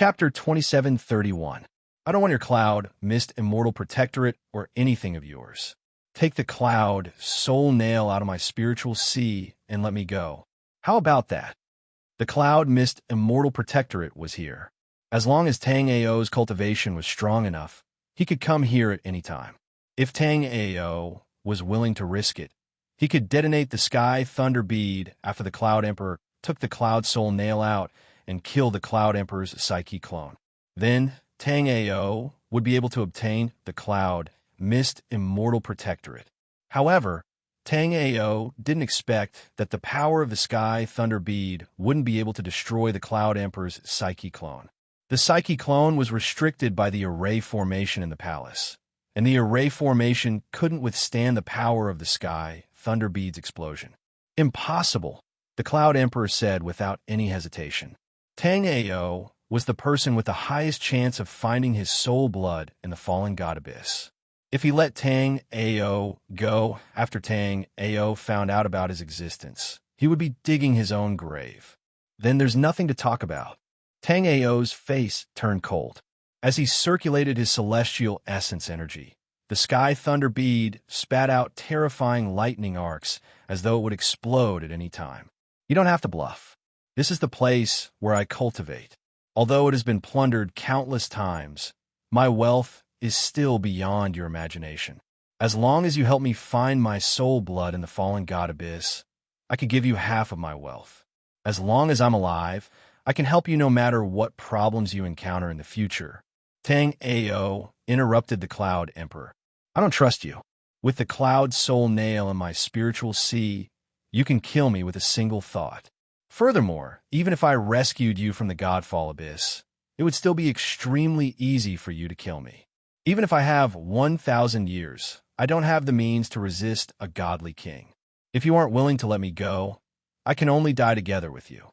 Chapter 2731. I don't want your cloud, mist, immortal protectorate, or anything of yours. Take the cloud, soul nail out of my spiritual sea, and let me go. How about that? The cloud, mist, immortal protectorate was here. As long as Tang Ao's cultivation was strong enough, he could come here at any time. If Tang Ao was willing to risk it, he could detonate the sky thunder bead after the Cloud Emperor took the Cloud Soul nail out and kill the Cloud Emperor's psyche clone. Then Tang Ao would be able to obtain the Cloud, Mist, Immortal Protectorate. However, Tang Ao didn't expect that the power of the Sky Thunder Bead wouldn't be able to destroy the Cloud Emperor's psyche clone. The psyche clone was restricted by the array formation in the palace, and the array formation couldn't withstand the power of the Sky Thunder Bead's explosion. Impossible, the Cloud Emperor said without any hesitation. Tang Ao was the person with the highest chance of finding his soul blood in the fallen god abyss. If he let Tang Ao go after Tang Ao found out about his existence, he would be digging his own grave. Then there's nothing to talk about. Tang Ao's face turned cold. As he circulated his celestial essence energy, the Sky Thunder Bead spat out terrifying lightning arcs as though it would explode at any time. You don't have to bluff. This is the place where I cultivate. Although it has been plundered countless times, my wealth is still beyond your imagination. As long as you help me find my soul blood in the fallen god abyss, I could give you half of my wealth. As long as I'm alive, I can help you no matter what problems you encounter in the future. Tang Ao interrupted the Cloud Emperor. I don't trust you. With the Cloud Soul Nail in my spiritual sea, you can kill me with a single thought. Furthermore, even if I rescued you from the Godfall Abyss, it would still be extremely easy for you to kill me. Even if I have 1,000 years, I don't have the means to resist a godly king. If you aren't willing to let me go, I can only die together with you.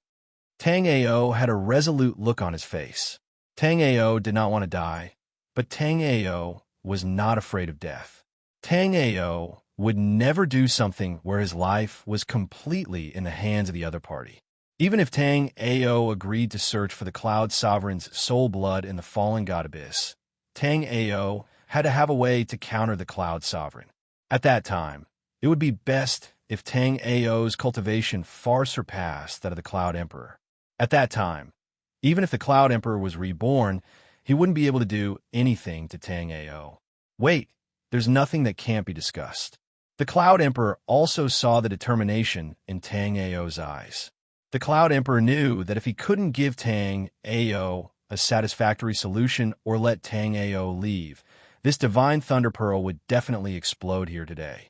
Tang Ao had a resolute look on his face. Tang Ao did not want to die, but Tang Ao was not afraid of death. Tang Ao would never do something where his life was completely in the hands of the other party. Even if Tang Ao agreed to search for the Cloud Sovereign's soul blood in the fallen god abyss, Tang Ao had to have a way to counter the Cloud Sovereign. At that time, it would be best if Tang Ao's cultivation far surpassed that of the Cloud Emperor. At that time, even if the Cloud Emperor was reborn, he wouldn't be able to do anything to Tang Ao. Wait, there's nothing that can't be discussed. The Cloud Emperor also saw the determination in Tang Ao's eyes. The Cloud Emperor knew that if he couldn't give Tang Ao a satisfactory solution or let Tang Ao leave, this divine thunder pearl would definitely explode here today.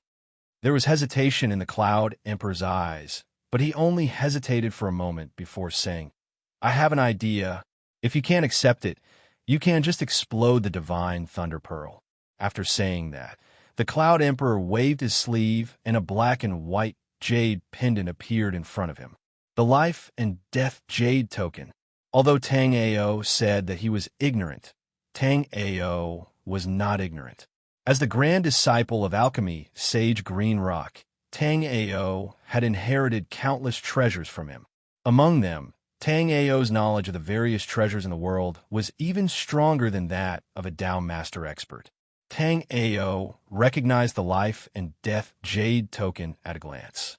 There was hesitation in the Cloud Emperor's eyes, but he only hesitated for a moment before saying, I have an idea. If you can't accept it, you can just explode the divine thunder pearl. After saying that, the Cloud Emperor waved his sleeve and a black and white jade pendant appeared in front of him. The life and death jade token. Although Tang Ao said that he was ignorant, Tang Ao was not ignorant. As the grand disciple of alchemy, Sage Green Rock, Tang Ao had inherited countless treasures from him. Among them, Tang Ao's knowledge of the various treasures in the world was even stronger than that of a Dao Master expert. Tang Ao recognized the life and death jade token at a glance.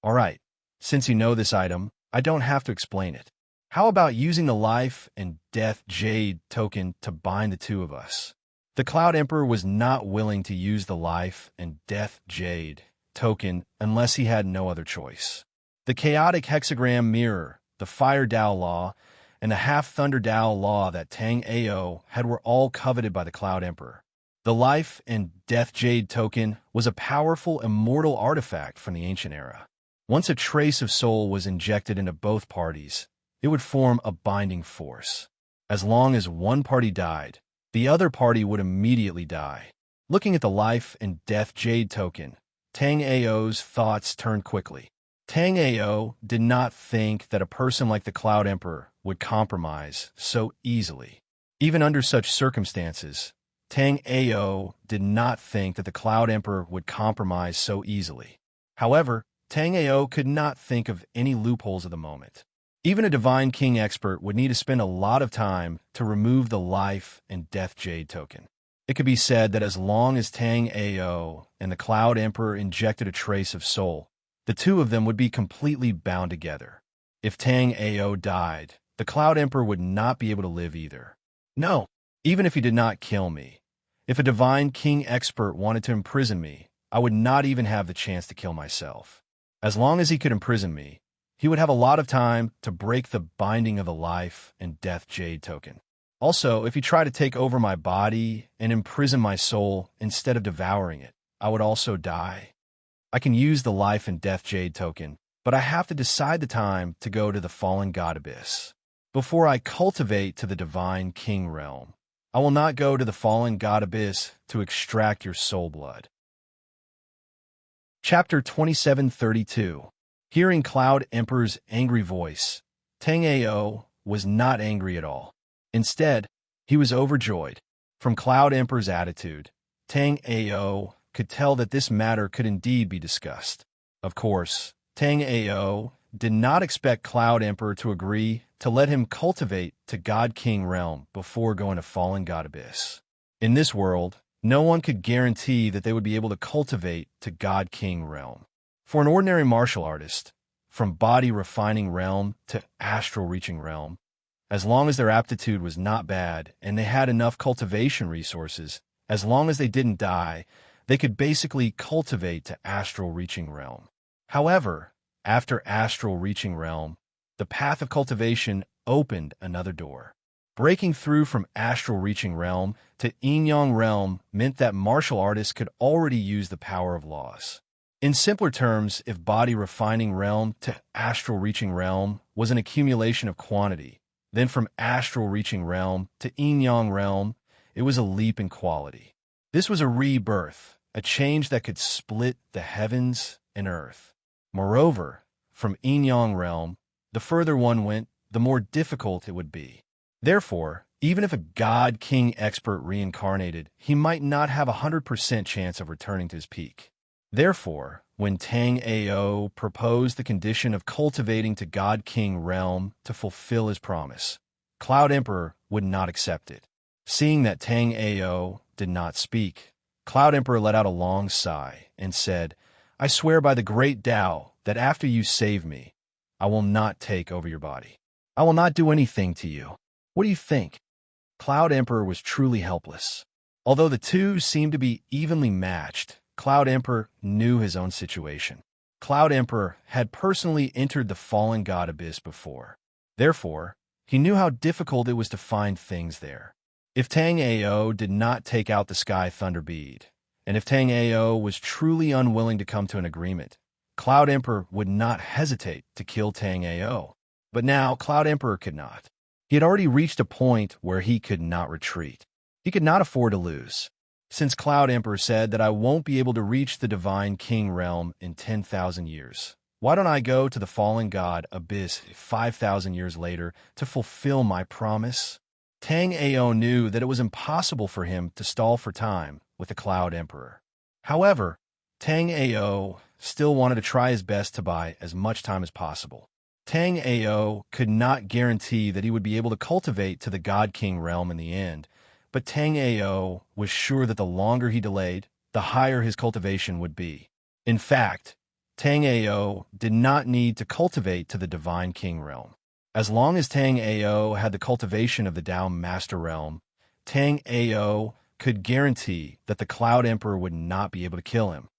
All right, since you know this item, I don't have to explain it. How about using the life and death jade token to bind the two of us? The Cloud Emperor was not willing to use the life and death jade token unless he had no other choice. The chaotic hexagram mirror, the fire Dao law, and the half-thunder Dao law that Tang Ao had were all coveted by the Cloud Emperor. The life and death jade token was a powerful immortal artifact from the ancient era. Once a trace of soul was injected into both parties, it would form a binding force. As long as one party died, the other party would immediately die. Looking at the life and death jade token, Tang Ao's thoughts turned quickly. Tang Ao did not think that a person like the Cloud Emperor would compromise so easily. Even under such circumstances, Tang Ao did not think that the Cloud Emperor would compromise so easily. However, Tang Ao could not think of any loopholes at the moment. Even a divine king expert would need to spend a lot of time to remove the life and death jade token. It could be said that as long as Tang Ao and the Cloud Emperor injected a trace of soul, the two of them would be completely bound together. If Tang Ao died, the Cloud Emperor would not be able to live either. No, even if he did not kill me. If a divine king expert wanted to imprison me, I would not even have the chance to kill myself. As long as he could imprison me, he would have a lot of time to break the binding of the life and death jade token. Also, if he tried to take over my body and imprison my soul instead of devouring it, I would also die. I can use the life and death jade token, but I have to decide the time to go to the fallen god abyss. Before I cultivate to the divine king realm, I will not go to the fallen god abyss to extract your soul blood. Chapter 2732. Hearing Cloud Emperor's angry voice, Tang Ao was not angry at all. Instead, he was overjoyed. From Cloud Emperor's attitude, Tang Ao could tell that this matter could indeed be discussed. Of course, Tang Ao did not expect Cloud Emperor to agree to let him cultivate to God King realm before going to Fallen God Abyss. In this world, no one could guarantee that they would be able to cultivate to God King realm. For an ordinary martial artist, from body refining realm to astral reaching realm, as long as their aptitude was not bad and they had enough cultivation resources, as long as they didn't die, they could basically cultivate to astral reaching realm. However, after astral reaching realm, the path of cultivation opened another door. Breaking through from astral reaching realm to yin-yang realm meant that martial artists could already use the power of laws. In simpler terms, if body refining realm to astral reaching realm was an accumulation of quantity, then from astral reaching realm to yin-yang realm, it was a leap in quality. This was a rebirth, a change that could split the heavens and earth. Moreover, from yin-yang realm, the further one went, the more difficult it would be. Therefore, even if a God King expert reincarnated, he might not have a 100% chance of returning to his peak. Therefore, when Tang Ao proposed the condition of cultivating to God King realm to fulfill his promise, Cloud Emperor would not accept it. Seeing that Tang Ao did not speak, Cloud Emperor let out a long sigh and said, "I swear by the great Tao that after you save me, I will not take over your body. I will not do anything to you. What do you think?" Cloud Emperor was truly helpless. Although the two seemed to be evenly matched, Cloud Emperor knew his own situation. Cloud Emperor had personally entered the fallen god abyss before. Therefore, he knew how difficult it was to find things there. If Tang Ao did not take out the Sky Thunder Bead, and if Tang Ao was truly unwilling to come to an agreement, Cloud Emperor would not hesitate to kill Tang Ao. But now Cloud Emperor could not. He had already reached a point where he could not retreat. He could not afford to lose. Since Cloud Emperor said that I won't be able to reach the Divine King realm in 10,000 years, why don't I go to the fallen god abyss 5,000 years later to fulfill my promise? Tang Ao knew that it was impossible for him to stall for time with the Cloud Emperor. However, Tang Ao still wanted to try his best to buy as much time as possible. Tang Ao could not guarantee that he would be able to cultivate to the God King realm in the end, but Tang Ao was sure that the longer he delayed, the higher his cultivation would be. In fact, Tang Ao did not need to cultivate to the Divine King realm. As long as Tang Ao had the cultivation of the Tao Master realm, Tang Ao could guarantee that the Cloud Emperor would not be able to kill him.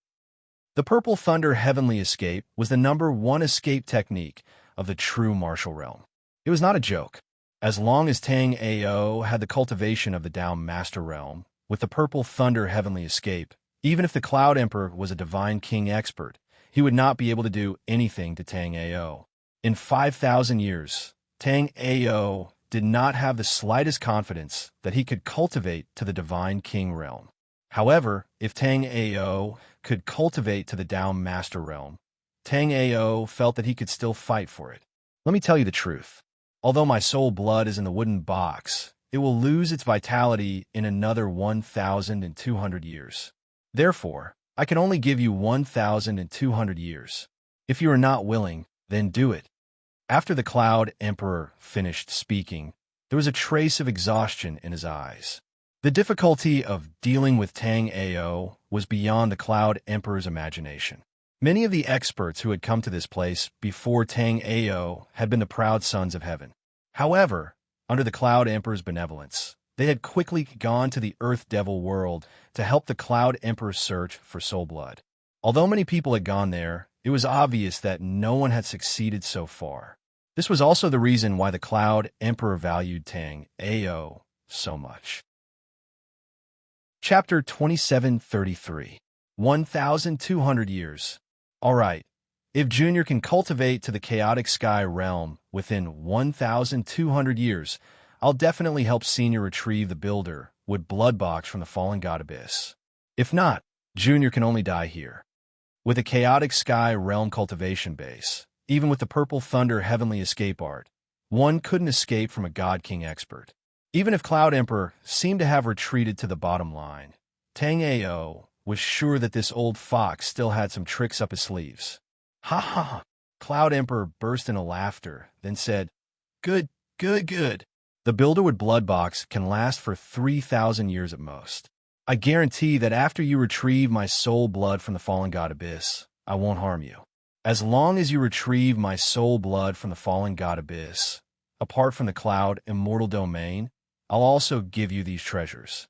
The Purple Thunder Heavenly Escape was the #1 escape technique of the true martial realm. It was not a joke. As long as Tang Ao had the cultivation of the Tao Master realm, with the Purple Thunder Heavenly Escape, even if the Cloud Emperor was a Divine King expert, he would not be able to do anything to Tang Ao. In 5,000 years, Tang Ao did not have the slightest confidence that he could cultivate to the Divine King realm. However, if Tang Ao could cultivate to the Tao Master realm, Tang Ao felt that he could still fight for it. Let me tell you the truth. Although my soul blood is in the wooden box, it will lose its vitality in another 1,200 years. Therefore, I can only give you 1,200 years. If you are not willing, then do it. After the Cloud Emperor finished speaking, there was a trace of exhaustion in his eyes. The difficulty of dealing with Tang Ao was beyond the Cloud Emperor's imagination. Many of the experts who had come to this place before Tang Ao had been the proud sons of heaven. However, under the Cloud Emperor's benevolence, they had quickly gone to the Earth Devil world to help the Cloud Emperor's search for soul blood. Although many people had gone there, it was obvious that no one had succeeded so far. This was also the reason why the Cloud Emperor valued Tang Ao so much. Chapter 2733 1,200 Years. Alright, if Junior can cultivate to the chaotic sky realm within 1,200 years, I'll definitely help Senior retrieve the Builder with blood box from the fallen god Abyss. If not, Junior can only die here. With a chaotic sky realm cultivation base, even with the Purple Thunder heavenly escape art, one couldn't escape from a God King expert. Even if Cloud Emperor seemed to have retreated to the bottom line, Tang Ao was sure that this old fox still had some tricks up his sleeves. Ha ha ha! Cloud Emperor burst into laughter, then said, Good, good, good. The Builder with blood box can last for 3,000 years at most. I guarantee that after you retrieve my soul blood from the fallen god Abyss, I won't harm you. As long as you retrieve my soul blood from the fallen god Abyss, apart from the Cloud Immortal Domain, I'll also give you these treasures.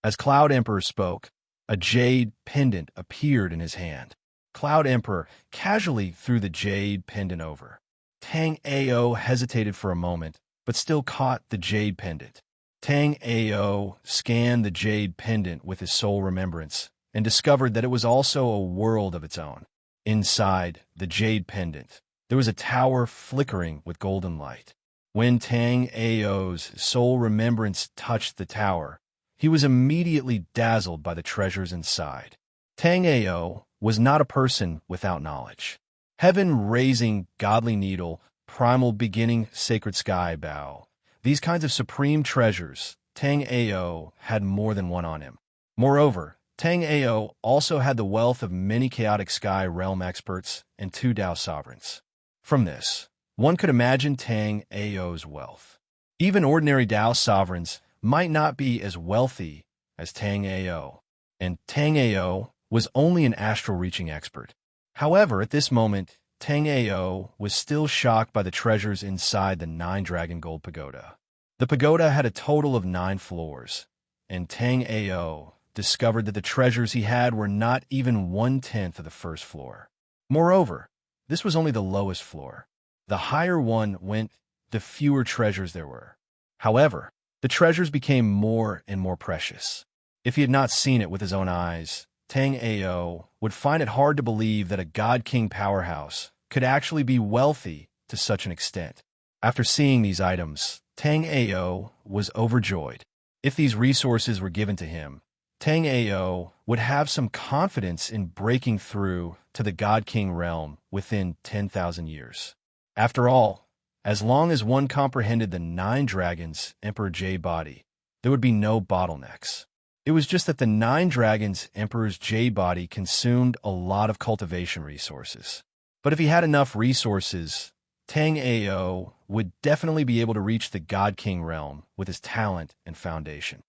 As Cloud Emperor spoke, a jade pendant appeared in his hand. Cloud Emperor casually threw the jade pendant over. Tang Ao hesitated for a moment, but still caught the jade pendant. Tang Ao scanned the jade pendant with his soul remembrance and discovered that it was also a world of its own. Inside the jade pendant, there was a tower flickering with golden light. When Tang Ao's soul remembrance touched the tower, he was immediately dazzled by the treasures inside. Tang Ao was not a person without knowledge. Heaven-raising godly needle, primal beginning sacred sky bow. These kinds of supreme treasures, Tang Ao had more than one on him. Moreover, Tang Ao also had the wealth of many chaotic sky realm experts and 2 Dao sovereigns. From this, one could imagine Tang Ao's wealth. Even ordinary Dao sovereigns might not be as wealthy as Tang Ao, and Tang Ao was only an astral-reaching expert. However, at this moment, Tang Ao was still shocked by the treasures inside the 9-dragon gold pagoda. The pagoda had a total of 9 floors, and Tang Ao discovered that the treasures he had were not even 1/10 of the first floor. Moreover, this was only the lowest floor. The higher one went, the fewer treasures there were. However, the treasures became more and more precious. If he had not seen it with his own eyes, Tang Ao would find it hard to believe that a God King powerhouse could actually be wealthy to such an extent. After seeing these items, Tang Ao was overjoyed. If these resources were given to him, Tang Ao would have some confidence in breaking through to the God King realm within 10,000 years. After all, as long as one comprehended the 9 dragons' Emperor J body, there would be no bottlenecks. It was just that the 9 dragons' Emperor's J body consumed a lot of cultivation resources. But if he had enough resources, Tang Ao would definitely be able to reach the God King realm with his talent and foundation.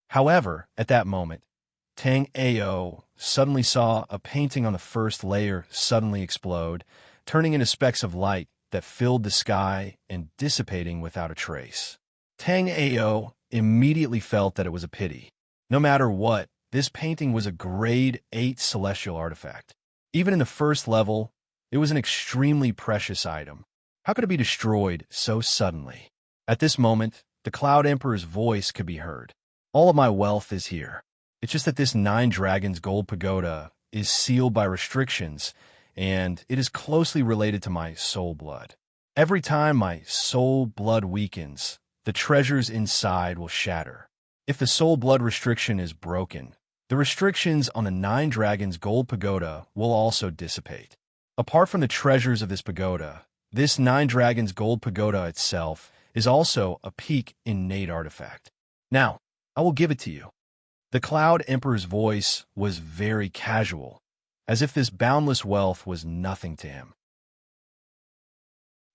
However, at that moment, Tang Ao suddenly saw a painting on the first layer suddenly explode, turning into specks of light that filled the sky and dissipating without a trace. Tang Ao immediately felt that it was a pity. No matter what, this painting was a grade 8 celestial artifact. Even in the first level, it was an extremely precious item. How could it be destroyed so suddenly? At this moment, the Cloud Emperor's voice could be heard. All of my wealth is here. It's just that this 9 dragons gold pagoda is sealed by restrictions, and it is closely related to my soul blood. Every time my soul blood weakens, the treasures inside will shatter. If the soul blood restriction is broken, the restrictions on the 9 dragons gold pagoda will also dissipate. Apart from the treasures of this pagoda, this 9 dragons gold pagoda itself is also a peak innate artifact. Now, I will give it to you. The Cloud Emperor's voice was very casual, as if this boundless wealth was nothing to him.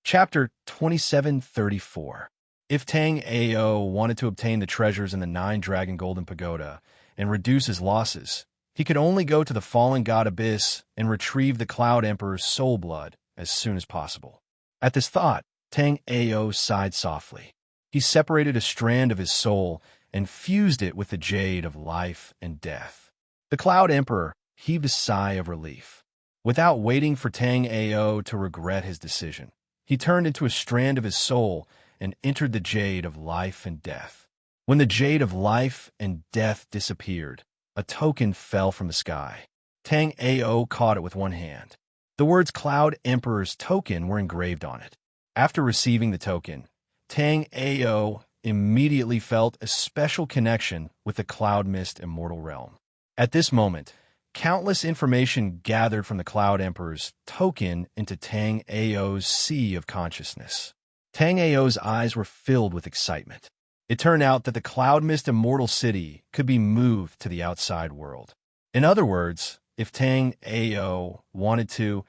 Chapter 2734. If Tang Ao wanted to obtain the treasures in the 9-dragon golden pagoda and reduce his losses, he could only go to the fallen god Abyss and retrieve the Cloud Emperor's soul blood as soon as possible. At this thought, Tang Ao sighed softly. He separated a strand of his soul and fused it with the jade of life and death. The Cloud Emperor heaved a sigh of relief. Without waiting for Tang Ao to regret his decision, he turned into a strand of his soul and entered the jade of life and death. When the jade of life and death disappeared, a token fell from the sky. Tang Ao caught it with one hand. The words Cloud Emperor's token were engraved on it. After receiving the token, Tang Ao immediately felt a special connection with the Cloud Mist immortal realm. At this moment, countless information gathered from the Cloud Emperor's token into Tang Ao's sea of consciousness. Tang Ao's eyes were filled with excitement. It turned out that the Cloud Mist immortal city could be moved to the outside world. In other words, if Tang Ao wanted to,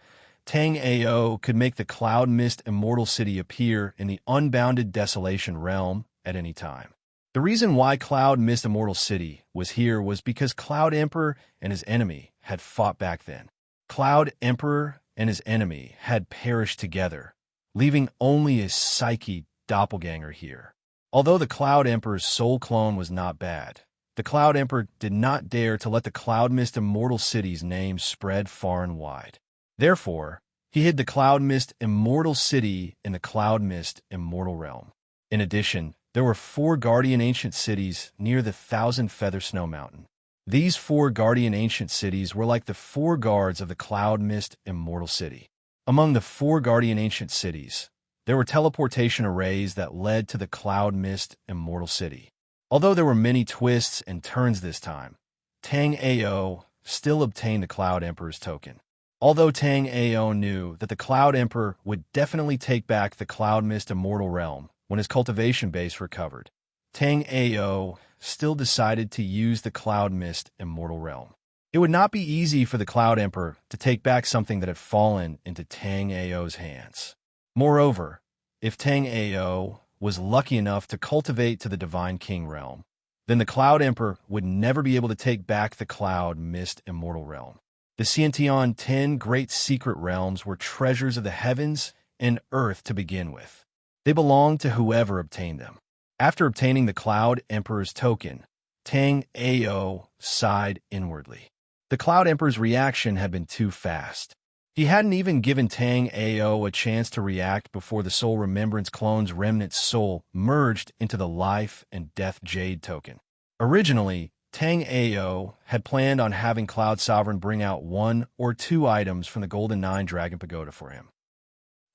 Tang Ao could make the Cloud Mist immortal city appear in the unbounded desolation realm at any time. The reason why Cloud Mist immortal city was here was because Cloud Emperor and his enemy had fought back then. Cloud Emperor and his enemy had perished together, leaving only his psyche doppelganger here. Although the Cloud Emperor's soul clone was not bad, the Cloud Emperor did not dare to let the Cloud Mist immortal city's name spread far and wide. Therefore, he hid the Cloud Mist immortal city in the Cloud Mist immortal realm. In addition, there were 4 guardian ancient cities near the 1,000-feather snow mountain. These 4 guardian ancient cities were like the 4 guards of the Cloud Mist immortal city. Among the 4 guardian ancient cities, there were teleportation arrays that led to the Cloud Mist immortal city. Although there were many twists and turns this time, Tang Ao still obtained the Cloud Emperor's token. Although Tang Ao knew that the Cloud Emperor would definitely take back the Cloud Mist immortal realm when his cultivation base recovered, Tang Ao still decided to use the Cloud Mist immortal realm. It would not be easy for the Cloud Emperor to take back something that had fallen into Tang Ao's hands. Moreover, if Tang Ao was lucky enough to cultivate to the Divine King realm, then the Cloud Emperor would never be able to take back the Cloud Mist immortal realm. The Xiantian 10 great secret realms were treasures of the heavens and earth to begin with. They belonged to whoever obtained them. After obtaining the Cloud Emperor's token, Tang Ao sighed inwardly. The Cloud Emperor's reaction had been too fast. He hadn't even given Tang Ao a chance to react before the Soul Remembrance clone's remnant soul merged into the Life and Death Jade token. Originally, Tang Ao had planned on having Cloud Sovereign bring out 1 or 2 items from the Golden 9-Dragon Pagoda for him.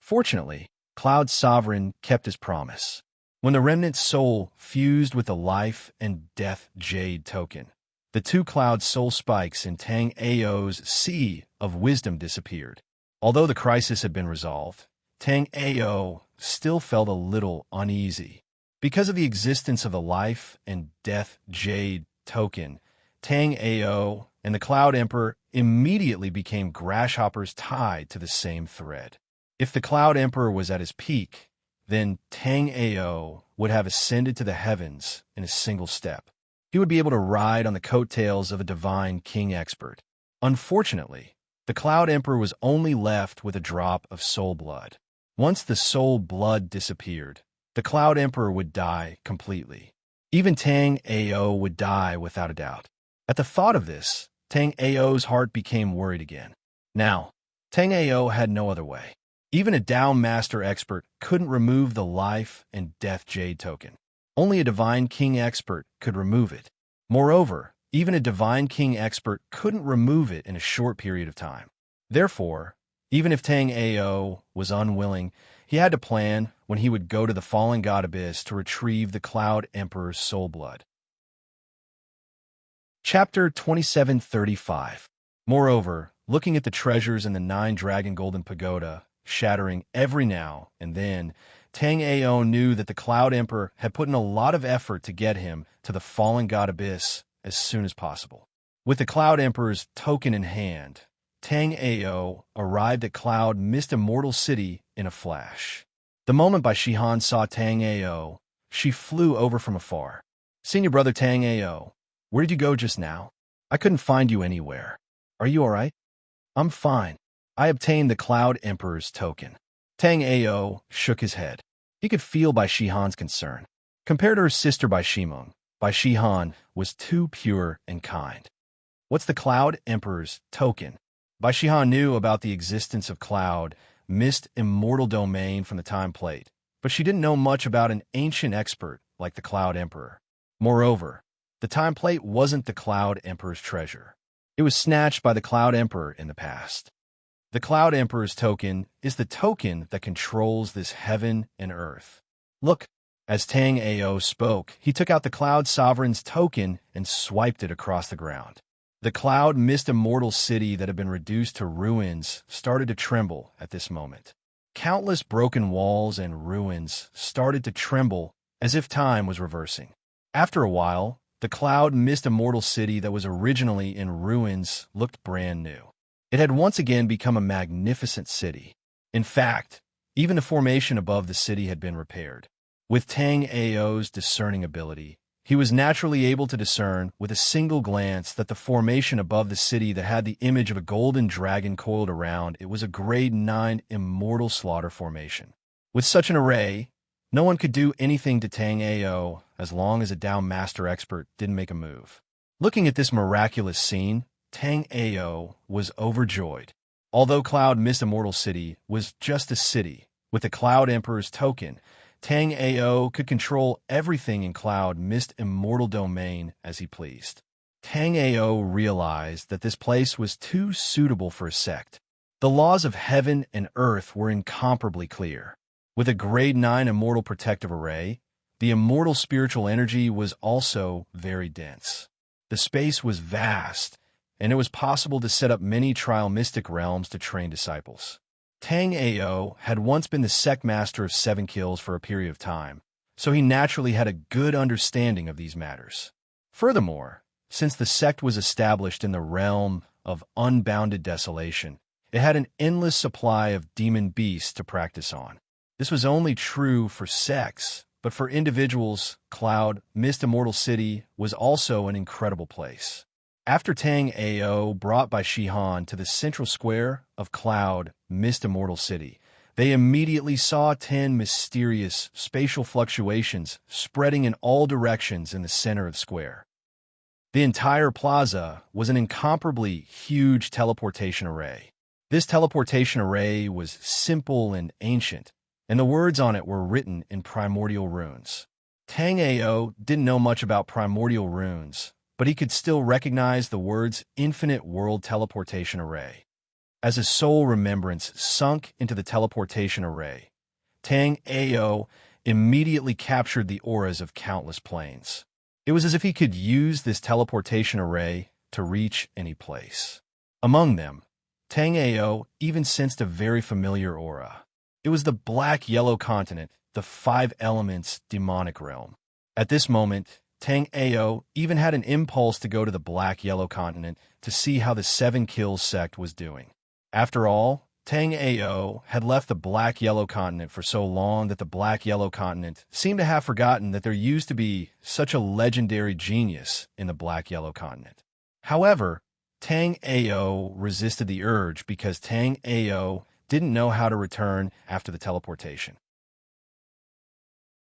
Fortunately, Cloud Sovereign kept his promise. When the remnant soul fused with the Life and Death Jade token, the 2 cloud soul spikes in Tang Ao's sea of wisdom disappeared. Although the crisis had been resolved, Tang Ao still felt a little uneasy. Because of the existence of the Life and Death Jade token, Tang Ao and the Cloud Emperor immediately became grasshoppers tied to the same thread. If the Cloud Emperor was at his peak, then Tang Ao would have ascended to the heavens in a single step. He would be able to ride on the coattails of a Divine King expert. Unfortunately, the Cloud Emperor was only left with a drop of soul blood. Once the soul blood disappeared, the Cloud Emperor would die completely. Even Tang Ao would die without a doubt. At the thought of this, Tang Ao's heart became worried again. Now, Tang Ao had no other way. Even a Dao Master expert couldn't remove the Life and Death Jade token. Only a Divine King expert could remove it. Moreover, even a Divine King expert couldn't remove it in a short period of time. Therefore, even if Tang Ao was unwilling, he had to plan when he would go to the fallen god Abyss to retrieve the Cloud Emperor's soul blood. Chapter 2735. Moreover, looking at the treasures in the 9-dragon golden pagoda, shattering every now and then, Tang Ao knew that the Cloud Emperor had put in a lot of effort to get him to the fallen god Abyss as soon as possible. With the Cloud Emperor's token in hand, Tang Ao arrived at Cloud Mist Immortal City in a flash. The moment Bai Shihan saw Tang Ao, she flew over from afar. "Senior brother Tang Ao, where did you go just now? I couldn't find you anywhere. Are you all right?" "I'm fine. I obtained the Cloud Emperor's token." Tang Ao shook his head. He could feel Bai Shihan's concern. Compared to her sister Bai Shimeng, Bai Shihan was too pure and kind. "What's the Cloud Emperor's token?" Bai Shihan knew about the existence of Cloud, Mist immortal domain from the time plate, but she didn't know much about an ancient expert like the Cloud Emperor. Moreover, the time plate wasn't the Cloud Emperor's treasure. It was snatched by the Cloud Emperor in the past. The Cloud Emperor's token is the token that controls this heaven and earth. "Look," as Tang Ao spoke, he took out the Cloud Sovereign's token and swiped it across the ground. The Cloud Mist immortal city that had been reduced to ruins started to tremble at this moment. Countless broken walls and ruins started to tremble as if time was reversing. After a while, the Cloud Mist immortal city that was originally in ruins looked brand new. It had once again become a magnificent city. In fact, even the formation above the city had been repaired. With Tang Ao's discerning ability, he was naturally able to discern with a single glance that the formation above the city that had the image of a golden dragon coiled around it was a grade 9 immortal slaughter formation. With such an array, no one could do anything to Tang Ao as long as a Dao Master expert didn't make a move. Looking at this miraculous scene, Tang Ao was overjoyed. Although Cloud Mist Immortal City was just a city, with the Cloud Emperor's token, Tang Ao could control everything in Cloud Mist Immortal Domain as he pleased. Tang Ao realized that this place was too suitable for a sect. The laws of heaven and earth were incomparably clear. With a grade 9 immortal protective array, the immortal spiritual energy was also very dense. The space was vast, and it was possible to set up many trial mystic realms to train disciples. Tang Ao had once been the sect master of 7 kills for a period of time, so he naturally had a good understanding of these matters. Furthermore, since the sect was established in the realm of unbounded desolation, it had an endless supply of demon beasts to practice on. This was only true for sects, but for individuals, Cloud Mist Immortal City was also an incredible place. After Tang Ao brought Bai Shihan to the central square of Cloud Mist Immortal City, they immediately saw 10 mysterious spatial fluctuations spreading in all directions in the center of the square. The entire plaza was an incomparably huge teleportation array. This teleportation array was simple and ancient, and the words on it were written in primordial runes. Tang Ao didn't know much about primordial runes, but he could still recognize the words Infinite World Teleportation Array. As his soul remembrance sunk into the teleportation array, Tang Ao immediately captured the auras of countless planes. It was as if he could use this teleportation array to reach any place. Among them, Tang Ao even sensed a very familiar aura. It was the black-yellow continent, the 5 elements demonic realm. At this moment, Tang Ao even had an impulse to go to the black-yellow continent to see how the 7 Kills sect was doing. After all, Tang Ao had left the black-yellow continent for so long that the black-yellow continent seemed to have forgotten that there used to be such a legendary genius in the black-yellow continent. However, Tang Ao resisted the urge because Tang Ao didn't know how to return after the teleportation.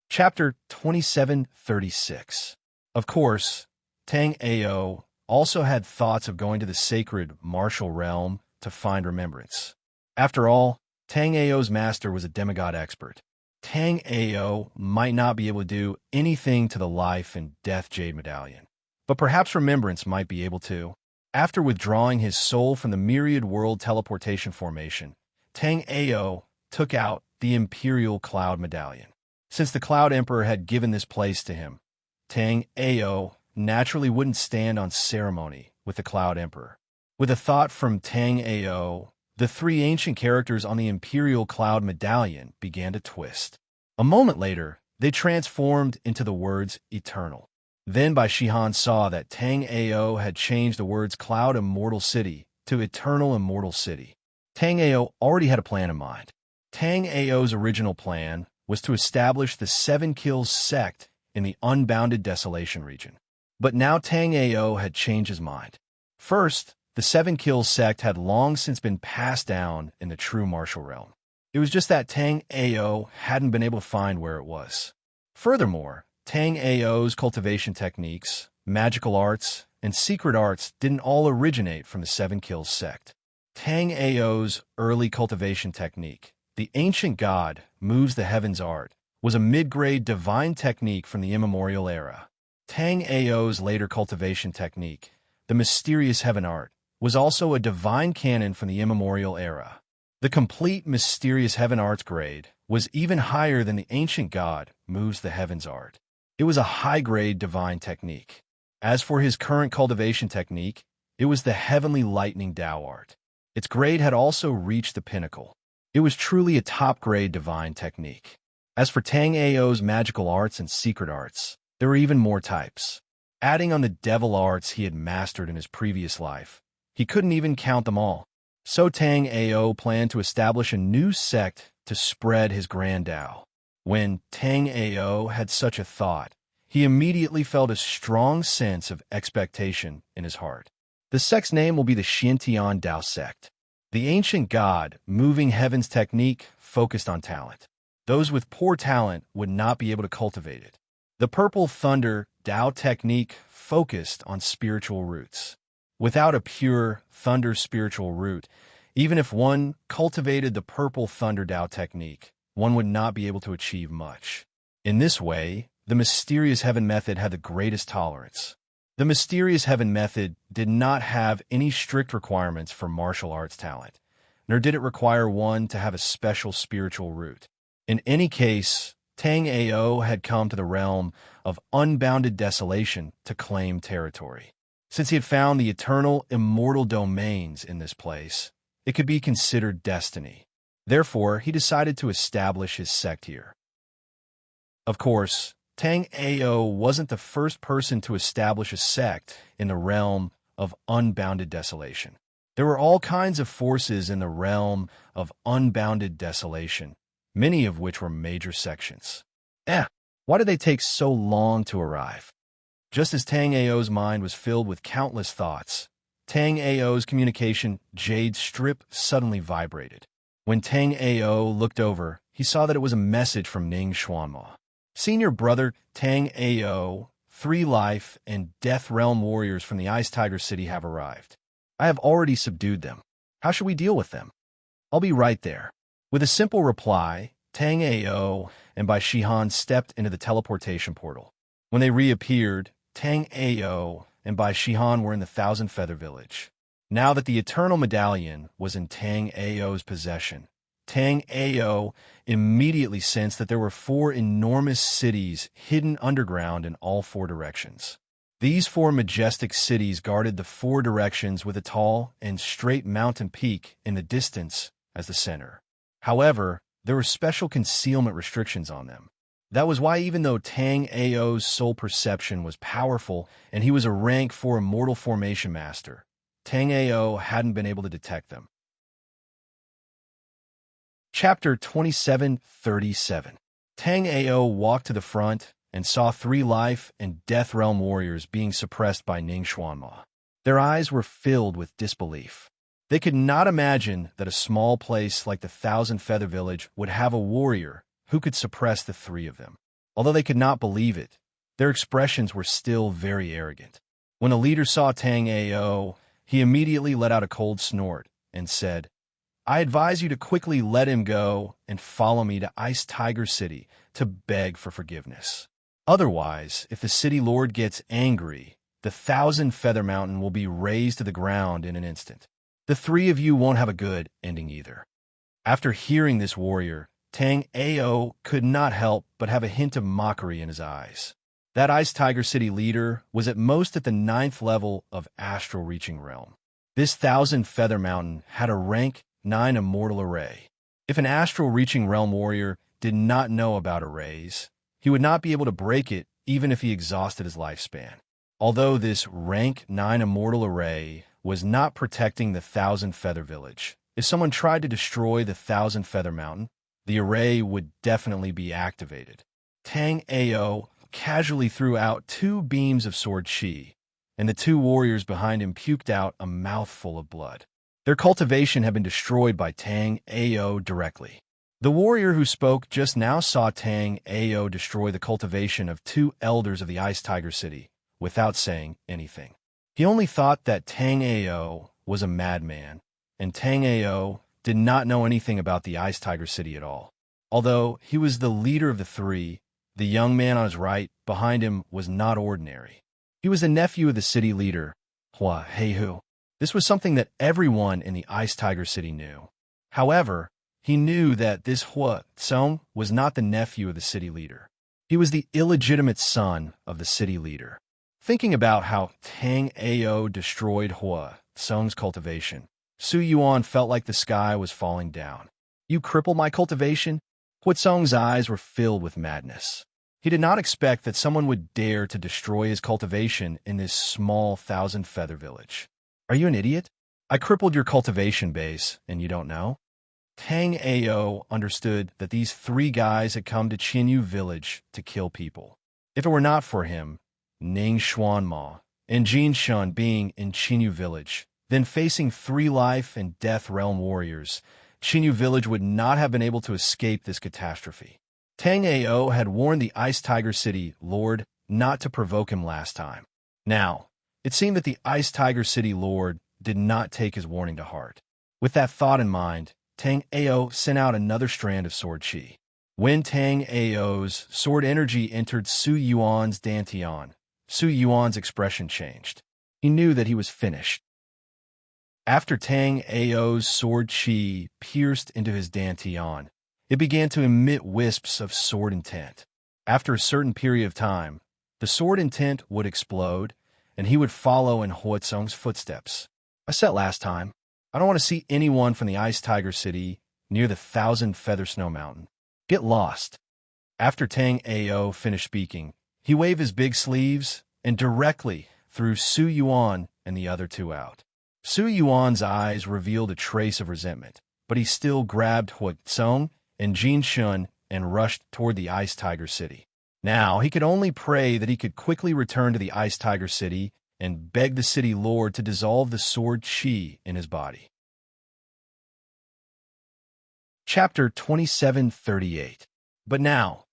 Chapter 2736. Of course, Tang Ao also had thoughts of going to the sacred martial realm to find remembrance. After all, Tang Ao's master was a demigod expert. Tang Ao might not be able to do anything to the life and death jade medallion, but perhaps remembrance might be able to. After withdrawing his soul from the myriad world teleportation formation, Tang Ao took out the Imperial Cloud Medallion. Since the Cloud Emperor had given this place to him, Tang Ao naturally wouldn't stand on ceremony with the Cloud Emperor. With a thought from Tang Ao, the 3 ancient characters on the Imperial Cloud Medallion began to twist. A moment later, they transformed into the words Eternal. Then Bai Shihan saw that Tang Ao had changed the words Cloud Immortal City to Eternal Immortal City. Tang Ao already had a plan in mind. Tang Ao's original plan was to establish the Seven Kills sect in the Unbounded Desolation region. But now Tang Ao had changed his mind. First, the Seven Kills sect had long since been passed down in the true martial realm. It was just that Tang Ao hadn't been able to find where it was. Furthermore, Tang Ao's cultivation techniques, magical arts, and secret arts didn't all originate from the Seven Kills sect. Tang Ao's early cultivation technique, the ancient god moves the heavens art, was a mid-grade divine technique from the immemorial era. Tang Ao's later cultivation technique, the mysterious heaven art, was also a divine canon from the immemorial era. The complete mysterious heaven arts grade was even higher than the ancient god moves the heavens art. It was a high-grade divine technique. As for his current cultivation technique, it was the heavenly lightning Tao art. Its grade had also reached the pinnacle. It was truly a top-grade divine technique. As for Tang Ao's magical arts and secret arts, there were even more types. Adding on the devil arts he had mastered in his previous life, he couldn't even count them all. So Tang Ao planned to establish a new sect to spread his grand Tao. When Tang Ao had such a thought, he immediately felt a strong sense of expectation in his heart. The sect's name will be the Xintian Tao sect. The ancient god moving heavens technique focused on talent. Those with poor talent would not be able to cultivate it. The purple thunder Tao technique focused on spiritual roots. Without a pure thunder spiritual root, even if one cultivated the purple thunder Tao technique, one would not be able to achieve much. In this way, the mysterious heaven method had the greatest tolerance. The mysterious heaven method did not have any strict requirements for martial arts talent, nor did it require one to have a special spiritual root. In any case, Tang Ao had come to the realm of unbounded desolation to claim territory. Since he had found the eternal, immortal domains in this place, it could be considered destiny. Therefore, he decided to establish his sect here. Of course, Tang Ao wasn't the first person to establish a sect in the realm of unbounded desolation. There were all kinds of forces in the realm of unbounded desolation, many of which were major sections. Why did they take so long to arrive? Just as Tang Ao's mind was filled with countless thoughts, Tang Ao's communication jade strip suddenly vibrated. When Tang Ao looked over, he saw that it was a message from Ning Xuanma. Senior brother Tang Ao, 3 life and death realm warriors from the Ice Tiger City have arrived. I have already subdued them. How should we deal with them? I'll be right there. With a simple reply, Tang Ao and Bai Shihan stepped into the teleportation portal. When they reappeared, Tang Ao and Bai Shihan were in the Thousand Feather Village. Now that the Eternal Medallion was in Tang Ao's possession, Tang Ao immediately sensed that there were 4 enormous cities hidden underground in all 4 directions. These 4 majestic cities guarded the 4 directions with a tall and straight mountain peak in the distance as the center. However, there were special concealment restrictions on them. That was why even though Tang Ao's soul perception was powerful and he was a rank 4 immortal formation master, Tang Ao hadn't been able to detect them. Chapter 2737. Tang Ao walked to the front and saw 3 life and death realm warriors being suppressed by Ning Xuanma. Their eyes were filled with disbelief. They could not imagine that a small place like the Thousand Feather Village would have a warrior who could suppress the 3 of them. Although they could not believe it, their expressions were still very arrogant. When the leader saw Tang Ao, he immediately let out a cold snort and said, I advise you to quickly let him go and follow me to Ice Tiger City to beg for forgiveness. Otherwise, if the city lord gets angry, the Thousand Feather Mountain will be razed to the ground in an instant. The 3 of you won't have a good ending either. After hearing this warrior, Tang Ao could not help but have a hint of mockery in his eyes. That Ice Tiger City leader was at most at the 9th level of astral reaching realm. This Thousand Feather Mountain had a rank 9 immortal array. If an astral reaching realm warrior did not know about arrays, he would not be able to break it even if he exhausted his lifespan. Although this rank 9 immortal array was not protecting the Thousand Feather Village, if someone tried to destroy the Thousand Feather Mountain, the array would definitely be activated. Tang Ao casually threw out 2 beams of sword chi, and the 2 warriors behind him puked out a mouthful of blood. Their cultivation had been destroyed by Tang Ao directly. The warrior who spoke just now saw Tang Ao destroy the cultivation of 2 elders of the Ice Tiger City without saying anything. He only thought that Tang Ao was a madman, and Tang Ao did not know anything about the Ice Tiger City at all. Although he was the leader of the 3, the young man on his right behind him was not ordinary. He was the nephew of the city leader, Hua Heihu. This was something that everyone in the Ice Tiger City knew. However, he knew that this Hua Tsong was not the nephew of the city leader. He was the illegitimate son of the city leader. Thinking about how Tang Ao destroyed Hua Tsong's cultivation, Su Yuan felt like the sky was falling down. You cripple my cultivation? Hua Tsong's eyes were filled with madness. He did not expect that someone would dare to destroy his cultivation in this small 1,000-feather village. Are you an idiot? I crippled your cultivation base, and you don't know? Tang Ao understood that these 3 guys had come to Qinyu village to kill people. If it were not for him, Ning Xuanma and Jin Shun being in Qinyu village, then facing 3 life and death realm warriors, Qinyu village would not have been able to escape this catastrophe. Tang Ao had warned the Ice Tiger City Lord not to provoke him last time. Now, it seemed that the Ice Tiger City Lord did not take his warning to heart. With that thought in mind, Tang Ao sent out another strand of sword chi. When Tang Ao's sword energy entered Su Yuan's dantian, Su Yuan's expression changed. He knew that he was finished. After Tang Ao's sword chi pierced into his dantian, it began to emit wisps of sword intent. After a certain period of time, the sword intent would explode, and he would follow in Hua Tsong's footsteps. I said last time, I don't want to see anyone from the Ice Tiger City near the 1,000-feather snow mountain. Get lost. After Tang Ao finished speaking, he waved his big sleeves and directly threw Su Yuan and the other 2 out. Su Yuan's eyes revealed a trace of resentment, but he still grabbed Hua Tsong and Jin Shun and rushed toward the Ice Tiger City. Now, he could only pray that he could quickly return to the Ice Tiger City and beg the city lord to dissolve the sword chi in his body. Chapter 2738. But now,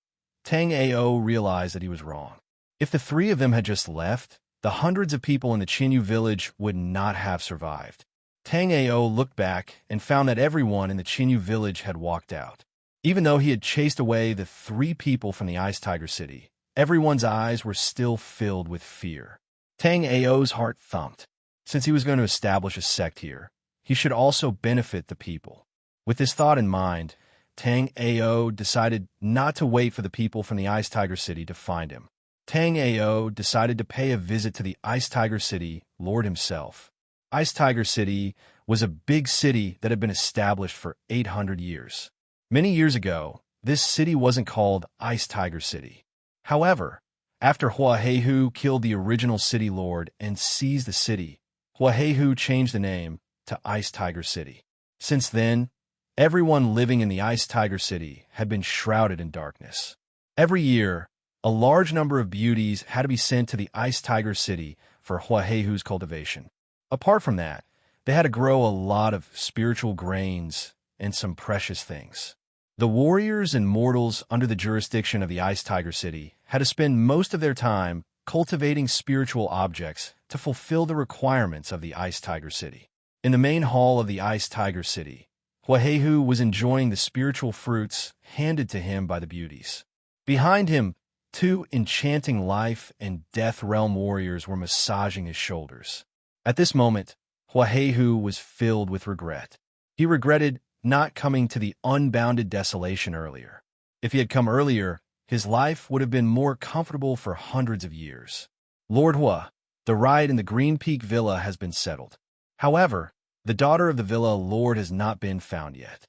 Tang Ao realized that he was wrong. If the 3 of them had just left, the hundreds of people in the Qinyu village would not have survived. Tang Ao looked back and found that everyone in the Qinyu village had walked out. Even though he had chased away the 3 people from the Ice Tiger City, everyone's eyes were still filled with fear. Tang Ao's heart thumped. Since he was going to establish a sect here, he should also benefit the people. With this thought in mind, Tang Ao decided not to wait for the people from the Ice Tiger City to find him. Tang Ao decided to pay a visit to the Ice Tiger City Lord himself. Ice Tiger City was a big city that had been established for 800 years. Many years ago, this city wasn't called Ice Tiger City. However, after Hua Heihu killed the original city lord and seized the city, Hua Heihu changed the name to Ice Tiger City. Since then, everyone living in the Ice Tiger City had been shrouded in darkness. Every year, a large number of beauties had to be sent to the Ice Tiger City for Hua Heihu's cultivation. Apart from that, they had to grow a lot of spiritual grains and some precious things. The warriors and mortals under the jurisdiction of the Ice Tiger City had to spend most of their time cultivating spiritual objects to fulfill the requirements of the Ice Tiger City. In the main hall of the Ice Tiger City, Hua Heihu was enjoying the spiritual fruits handed to him by the beauties. Behind him, 2 enchanting life and death realm warriors were massaging his shoulders. At this moment, Hua Heihu was filled with regret. He regretted not coming to the unbounded desolation earlier. If he had come earlier, his life would have been more comfortable for hundreds of years. Lord Hua, the ride in the Green Peak Villa has been settled. However, the daughter of the villa lord has not been found yet.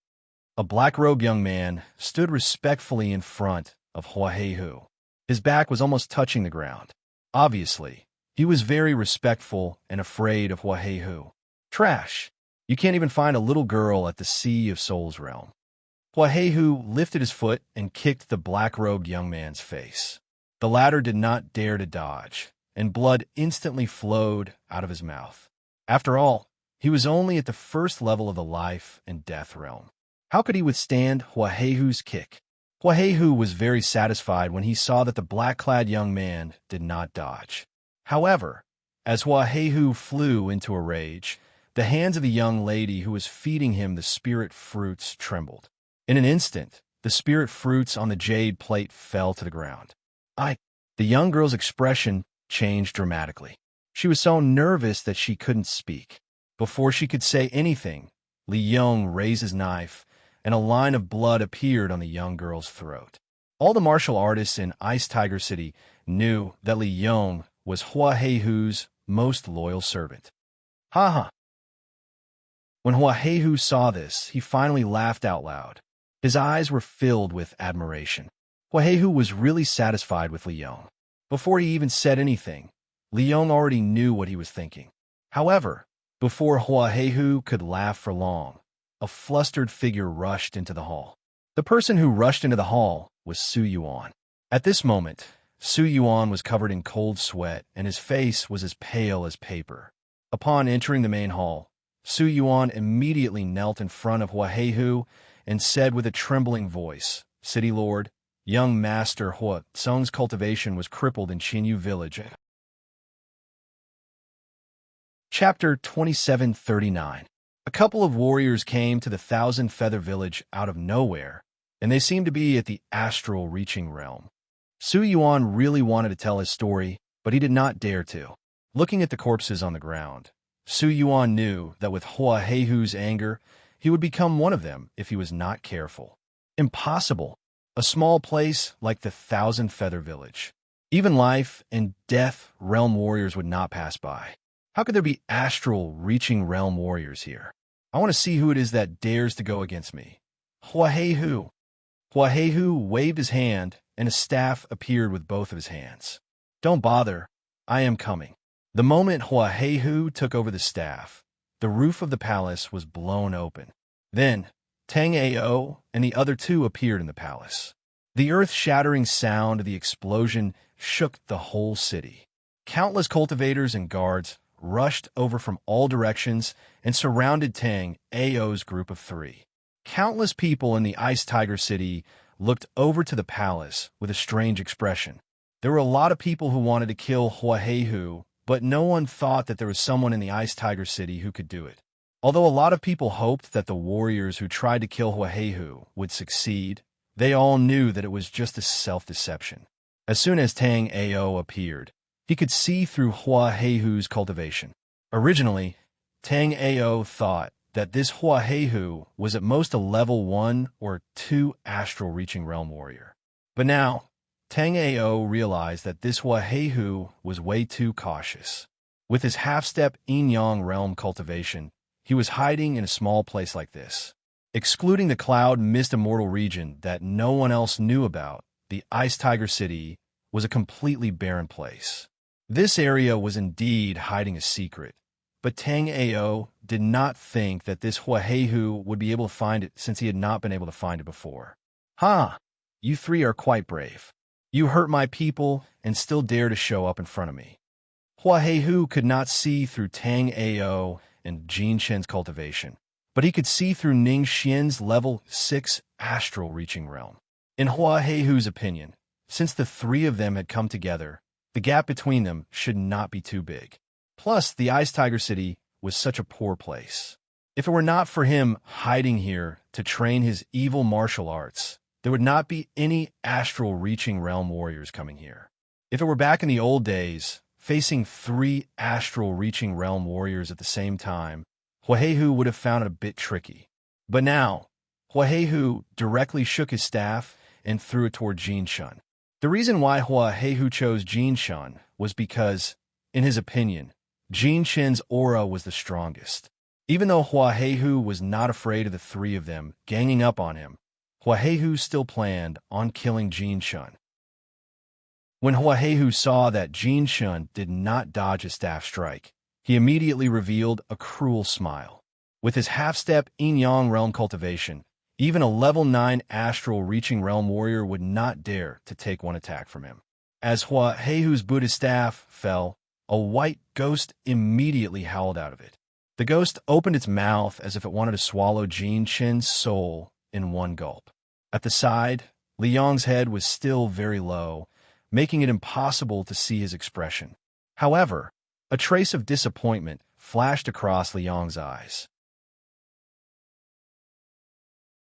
A black-robed young man stood respectfully in front of Hua Heihu. His back was almost touching the ground. Obviously, he was very respectful and afraid of Hua Heihu. Trash! You can't even find a little girl at the Sea of Souls realm. Huahehu lifted his foot and kicked the black-robed young man's face. The latter did not dare to dodge, and blood instantly flowed out of his mouth. After all, he was only at the first level of the life and death realm. How could he withstand Huahehu's kick? Huahehu was very satisfied when he saw that the black-clad young man did not dodge. However, as Huahehu flew into a rage, the hands of the young lady who was feeding him the spirit fruits trembled. In an instant, the spirit fruits on the jade plate fell to the ground. The young girl's expression changed dramatically. She was so nervous that she couldn't speak. Before she could say anything, Li Yong raised his knife, and a line of blood appeared on the young girl's throat. All the martial artists in Ice Tiger City knew that Li Yong was Huahehu's most loyal servant. Ha ha! When Huahehu saw this, he finally laughed out loud. His eyes were filled with admiration. Huahehu was really satisfied with Li Yong. Before he even said anything, Li Yong already knew what he was thinking. However, before Huahehu could laugh for long, a flustered figure rushed into the hall. The person who rushed into the hall was Su Yuan. At this moment, Su Yuan was covered in cold sweat, and his face was as pale as paper. Upon entering the main hall, Su Yuan immediately knelt in front of Huahehu and said with a trembling voice, "City Lord, young Master Hua Tsung's cultivation was crippled in Qinyu village." Chapter 2739. A couple of warriors came to the Thousand Feather Village out of nowhere, and they seemed to be at the astral reaching realm. Su Yuan really wanted to tell his story, but he did not dare to. Looking at the corpses on the ground, Su Yuan knew that with Huahehu's anger, he would become one of them if he was not careful. Impossible. A small place like the Thousand Feather Village. Even life and death realm warriors would not pass by. How could there be astral reaching realm warriors here? I want to see who it is that dares to go against me. Huahehu. Huahehu waved his hand, and a staff appeared with both of his hands. Don't bother. I am coming. The moment Huahehu took over the staff, the roof of the palace was blown open. Then, Tang Ao and the other two appeared in the palace. The earth-shattering sound of the explosion shook the whole city. Countless cultivators and guards rushed over from all directions and surrounded Tang Ao's group of three. Countless people in the Ice Tiger City looked over to the palace with a strange expression. There were a lot of people who wanted to kill Huahehu, but no one thought that there was someone in the Ice Tiger City who could do it. Although a lot of people hoped that the warriors who tried to kill Huahehu would succeed, they all knew that it was just a self-deception. As soon as Tang Ao appeared, he could see through Huahehu's cultivation. Originally, Tang Ao thought that this Huahehu was at most a level 1 or 2 astral reaching realm warrior. But now, Tang Ao realized that this Huahehu was way too cautious. With his half-step yin-yang realm cultivation, he was hiding in a small place like this. Excluding the cloud mist immortal region that no one else knew about, the Ice Tiger City was a completely barren place. This area was indeed hiding a secret, but Tang Ao did not think that this Huahehu would be able to find it since he had not been able to find it before. "Ha! You three are quite brave. You hurt my people and still dare to show up in front of me." Huahehu could not see through Tang Ao and Jin Shen's cultivation, but he could see through Ning Xian's level 6 astral reaching realm. In Huahehu's opinion, since the three of them had come together, the gap between them should not be too big. Plus, the Ice Tiger City was such a poor place. If it were not for him hiding here to train his evil martial arts, there would not be any astral reaching realm warriors coming here. If it were back in the old days, facing 3 astral reaching realm warriors at the same time, Huahehu would have found it a bit tricky. But now, Huahehu directly shook his staff and threw it toward Jin Shen. The reason why Huahehu chose Jin Shen was because, in his opinion, Jin Shen's aura was the strongest. Even though Huahehu was not afraid of the three of them ganging up on him, Huahehu still planned on killing Jin Shen. When Huahehu saw that Jin Shen did not dodge a staff strike, he immediately revealed a cruel smile. With his half-step yin-yang realm cultivation, Even a level 9 astral reaching realm warrior would not dare to take one attack from him. As Hua Heihu's Buddhist staff fell, a white ghost immediately howled out of it. The ghost opened its mouth as if it wanted to swallow Jin Chen's soul in one gulp. At the side, Li Yong's head was still very low, making it impossible to see his expression. However, a trace of disappointment flashed across Li Yong's eyes.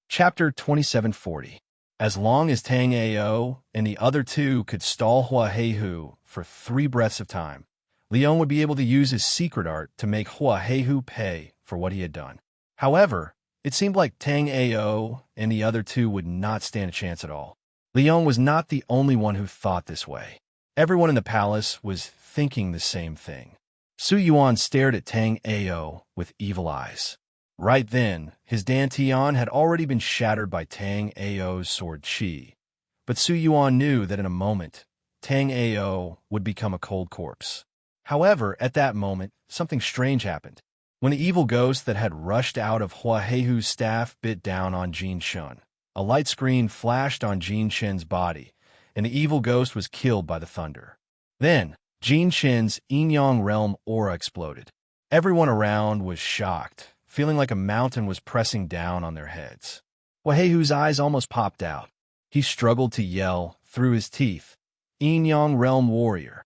Chapter 2740. As long as Tang Ao and the other two could stall Hua Heihu for 3 breaths of time, Li Yong would be able to use his secret art to make Hua Heihu pay for what he had done. However, it seemed like Tang Ao and the other two would not stand a chance at all. Li Yong was not the only one who thought this way. Everyone in the palace was thinking the same thing. Su Yuan stared at Tang Ao with evil eyes. Right then, his dantian had already been shattered by Tang Ao's sword chi. But Su Yuan knew that in a moment, Tang Ao would become a cold corpse. However, at that moment, something strange happened. When the evil ghost that had rushed out of Hua Heihu's staff bit down on Jin Chen, a light screen flashed on Jin Chen's body, and the evil ghost was killed by the thunder. Then, Jin Chen's yin-yang realm aura exploded. Everyone around was shocked, feeling like a mountain was pressing down on their heads. Hua Heihu's eyes almost popped out. He struggled to yell through his teeth, "Yin-yang realm warrior."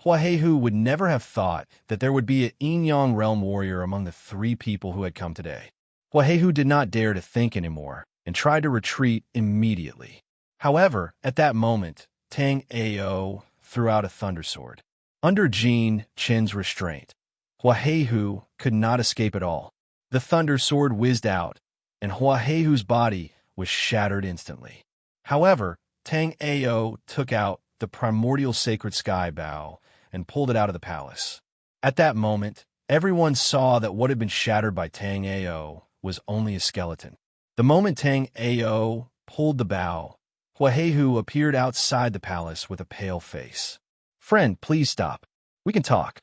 Hua Heihu would never have thought that there would be a yin-yang realm warrior among the 3 people who had come today. Hua Heihu did not dare to think anymore and tried to retreat immediately. However, at that moment, Tang Ao threw out a thunder sword. Under Jin Chen's restraint, Hua Heihu could not escape at all. The thunder sword whizzed out, and Hua Heihu's body was shattered instantly. However, Tang Ao took out the primordial sacred sky bow and pulled it out of the palace. At that moment, everyone saw that what had been shattered by Tang Ao was only a skeleton. The moment Tang Ao pulled the bow, Hua Heihu appeared outside the palace with a pale face. "Friend, please stop. We can talk."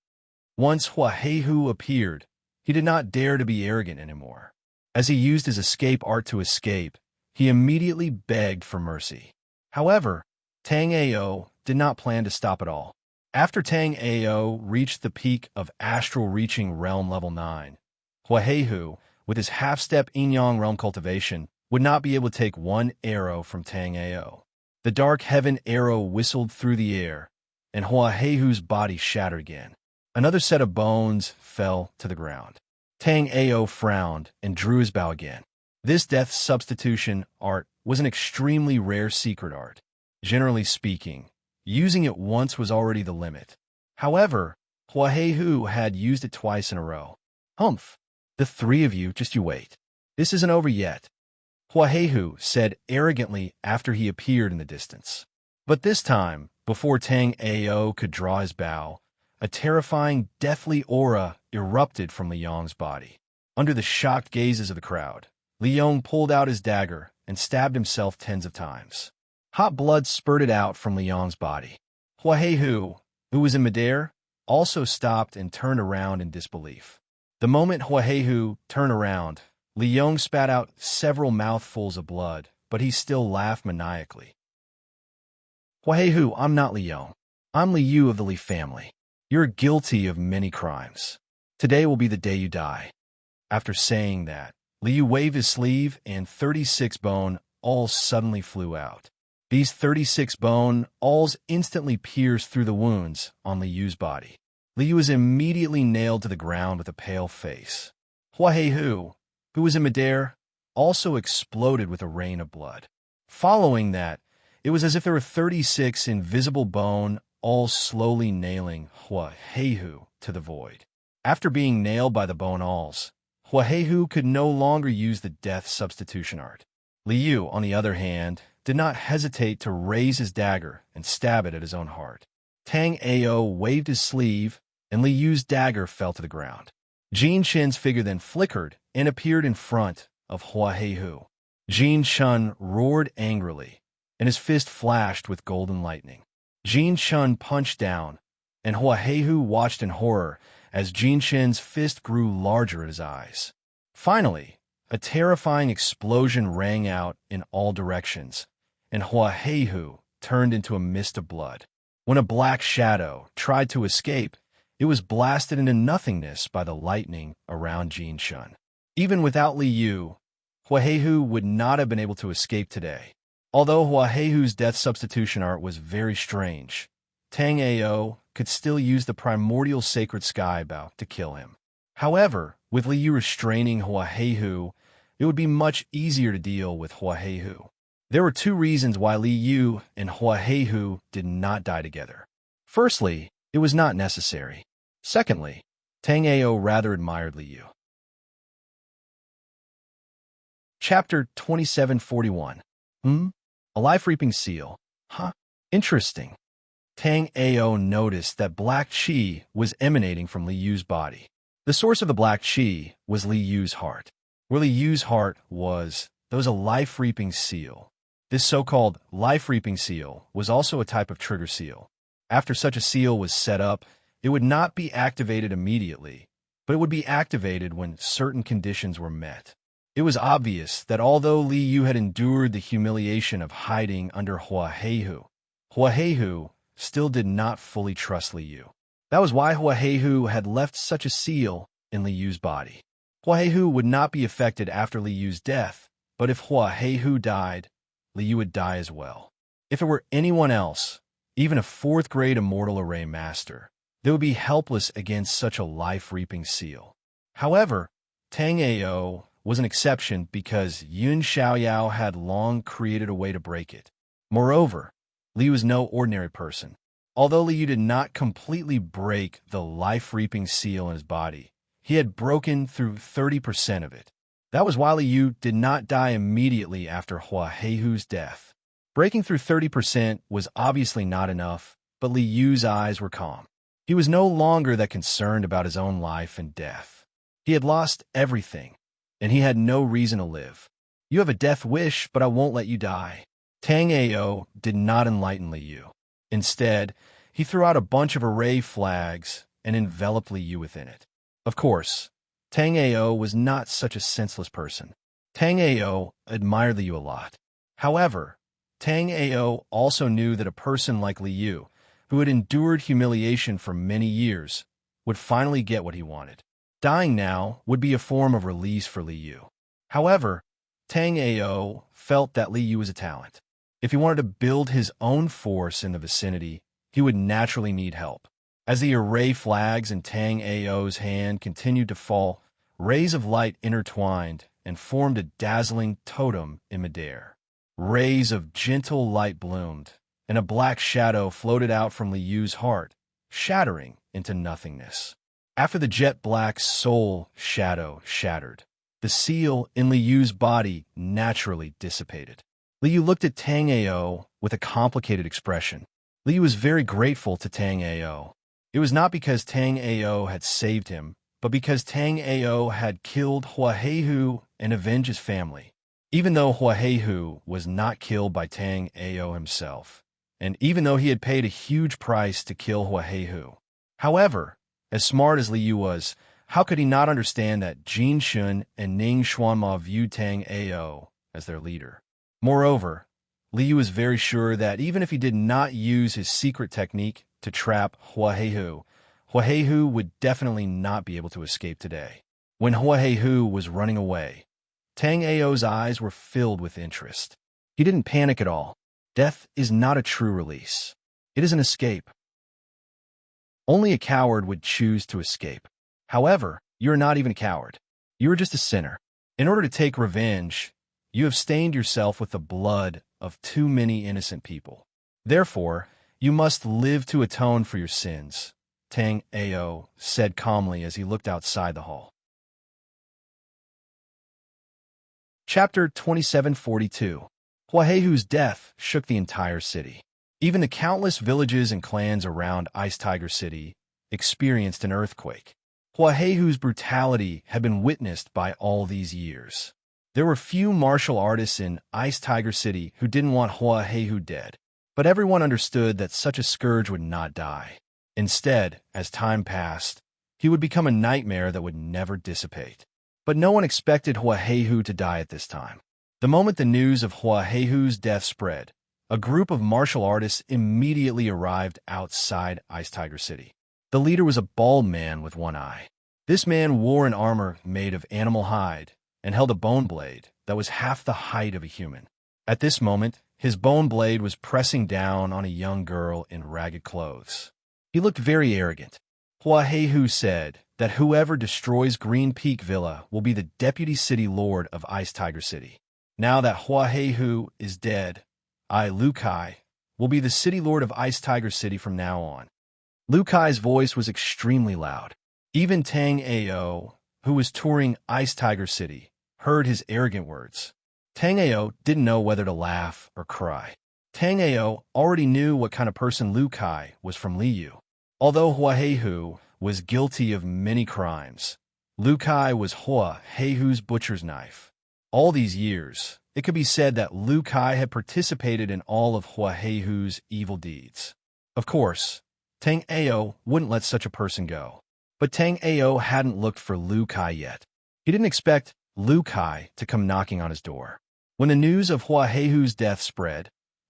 Once Hua Heihu appeared, he did not dare to be arrogant anymore. As he used his escape art to escape, he immediately begged for mercy. However, Tang Ao did not plan to stop at all. After Tang Ao reached the peak of astral reaching realm level 9, Hua Heihu, with his half-step yin-yang realm cultivation, would not be able to take one arrow from Tang Ao. The dark heaven arrow whistled through the air, and Hua Heihu's body shattered again. Another set of bones fell to the ground. Tang Ao frowned and drew his bow again. This death substitution art was an extremely rare secret art. Generally speaking, using it once was already the limit. However, Hua Heihu had used it twice in a row. "Humph! The 3 of you, just you wait. This isn't over yet," Hua Heihu said arrogantly after he appeared in the distance. But this time, before Tang Ao could draw his bow, a terrifying, deathly aura erupted from Li Yong's body. Under the shocked gazes of the crowd, Li Yong pulled out his dagger and stabbed himself tens of times. Hot blood spurted out from Li Yong's body. Hua Heihu, who was in midair, also stopped and turned around in disbelief. The moment Hua Heihu turned around, Li Yong spat out several mouthfuls of blood, but he still laughed maniacally. "Hua Heihu, I'm not Li Yong. I'm Li Yu of the Li family. You're guilty of many crimes. Today will be the day you die." After saying that, Li Yu waved his sleeve and 36 bone awls suddenly flew out. These 36 bone awls instantly pierced through the wounds on Li Yu's body. Li Yu was immediately nailed to the ground with a pale face. Hua Heihu, who was in midair, also exploded with a rain of blood. Following that, it was as if there were 36 invisible bone all slowly nailing Hua Heihu to the void. After being nailed by the bone awls, Hua Heihu could no longer use the death substitution art. Li Yu, on the other hand, did not hesitate to raise his dagger and stab it at his own heart. Tang Ao waved his sleeve, and Li Yu's dagger fell to the ground. Jin Chen's figure then flickered and appeared in front of Hua Heihu. Jin Chen roared angrily, and his fist flashed with golden lightning. Jin Chen punched down, and Hua Heihu watched in horror as Jin Chen's fist grew larger at his eyes. Finally, A terrifying explosion rang out in all directions, and Huahehu turned into a mist of blood. When a black shadow tried to escape, it was blasted into nothingness by the lightning around Jinshun. Even without Li Yu, Huahehu would not have been able to escape today. Although Huahehu's death substitution art was very strange, Tang Ao could still use the primordial sacred sky bow to kill him. However, with Li Yu restraining Huahehu, it would be much easier to deal with Huahehu. There were two reasons why Li Yu and Huahehu did not die together. Firstly, it was not necessary. Secondly, Tang Ao rather admired Li Yu. Chapter 2741. A life-reaping seal. Huh? Interesting. Tang Ao noticed that black qi was emanating from Li Yu's body. The source of the black qi was Li Yu's heart. Where Li Yu's heart was, there was a life-reaping seal. This so-called life-reaping seal was also a type of trigger seal. After such a seal was set up, it would not be activated immediately, but it would be activated when certain conditions were met. It was obvious that although Li Yu had endured the humiliation of hiding under Huahehu, Huahehu still did not fully trust Li Yu. That was why Huahehu had left such a seal in Li Yu's body. Huahehu would not be affected after Li Yu's death, but if Huahehu died, Li Yu would die as well. If it were anyone else, even a fourth-grade immortal array master, they would be helpless against such a life-reaping seal. However, Tang Ao was an exception because Yun Xiaoyao had long created a way to break it. Moreover, Li Yu was no ordinary person. Although Li Yu did not completely break the life-reaping seal in his body, he had broken through 30% of it. That was why Li Yu did not die immediately after Huahehu's death. Breaking through 30% was obviously not enough, but Li Yu's eyes were calm. He was no longer that concerned about his own life and death. He had lost everything, and he had no reason to live. You have a death wish, but I won't let you die. Tang Ao did not enlighten Li Yu. Instead, he threw out a bunch of array flags and enveloped Li Yu within it. Of course, Tang Ao was not such a senseless person. Tang Ao admired Li Yu a lot. However, Tang Ao also knew that a person like Li Yu, who had endured humiliation for many years, would finally get what he wanted. Dying now would be a form of release for Li Yu. However, Tang Ao felt that Li Yu was a talent. If he wanted to build his own force in the vicinity, he would naturally need help. As the array flags in Tang Ao's hand continued to fall, rays of light intertwined and formed a dazzling totem in midair. Rays of gentle light bloomed, and a black shadow floated out from Li Yu's heart, shattering into nothingness. After the jet-black soul shadow shattered, the seal in Li Yu's body naturally dissipated. Li Yu looked at Tang Ao with a complicated expression. Li Yu was very grateful to Tang Ao. It was not because Tang Ao had saved him, but because Tang Ao had killed Huahehu and avenged his family. Even though Huahehu was not killed by Tang Ao himself, and even though he had paid a huge price to kill Huahehu. However, as smart as Li Yu was, how could he not understand that Jin Shun and Ning Xuanma viewed Tang Ao as their leader? Moreover, Li Yu was very sure that even if he did not use his secret technique to trap Huahehu, Huahehu would definitely not be able to escape today. When Huahehu was running away, Tang Ao's eyes were filled with interest. He didn't panic at all. Death is not a true release. It is an escape. Only a coward would choose to escape. However, you are not even a coward. You are just a sinner. In order to take revenge, you have stained yourself with the blood of too many innocent people. Therefore, you must live to atone for your sins, Tang Ao said calmly as he looked outside the hall. Chapter 2742. Huahehu's death shook the entire city. Even the countless villages and clans around Ice Tiger City experienced an earthquake. Huahehu's brutality had been witnessed by all these years. There were few martial artists in Ice Tiger City who didn't want Huahehu dead, but everyone understood that such a scourge would not die. Instead, as time passed, he would become a nightmare that would never dissipate. But no one expected Huahehu to die at this time. The moment the news of Huahehu's death spread, a group of martial artists immediately arrived outside Ice Tiger City. The leader was a bald man with one eye. This man wore an armor made of animal hide and held a bone blade that was half the height of a human. At this moment, his bone blade was pressing down on a young girl in ragged clothes. He looked very arrogant. Huahehu said that whoever destroys Green Peak Villa will be the deputy city lord of Ice Tiger City. Now that Huahehu is dead, I, Liu Kai, will be the city lord of Ice Tiger City from now on. Liu Kai's voice was extremely loud. Even Tang Ao, who was touring Ice Tiger City, heard his arrogant words. Tang Ao didn't know whether to laugh or cry. Tang Ao already knew what kind of person Liu Kai was from Liu. Although Huahehu was guilty of many crimes, Liu Kai was Huahehu's butcher's knife. All these years, it could be said that Liu Kai had participated in all of Huahehu's evil deeds. Of course, Tang Ao wouldn't let such a person go. But Tang Ao hadn't looked for Liu Kai yet. He didn't expect Liu Kai to come knocking on his door. When the news of Huahehu's death spread,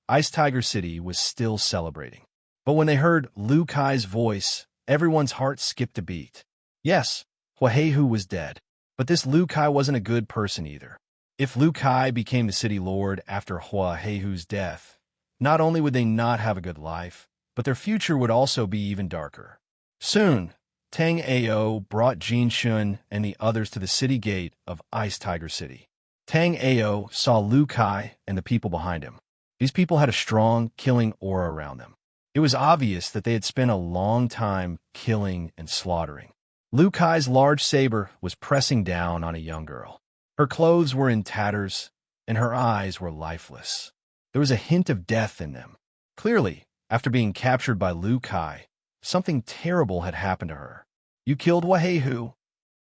Ice Tiger City was still celebrating. But when they heard Liu Kai's voice, everyone's heart skipped a beat. Yes, Huahehu was dead, but this Liu Kai wasn't a good person either. If Liu Kai became the city lord after Huahehu's death, not only would they not have a good life, but their future would also be even darker. Soon, Tang Ao brought Jin Shun and the others to the city gate of Ice Tiger City. Tang Ao saw Liu Kai and the people behind him. These people had a strong, killing aura around them. It was obvious that they had spent a long time killing and slaughtering. Liu Kai's large saber was pressing down on a young girl. Her clothes were in tatters, and her eyes were lifeless. There was a hint of death in them. Clearly, after being captured by Liu Kai, something terrible had happened to her. You killed Huahehu.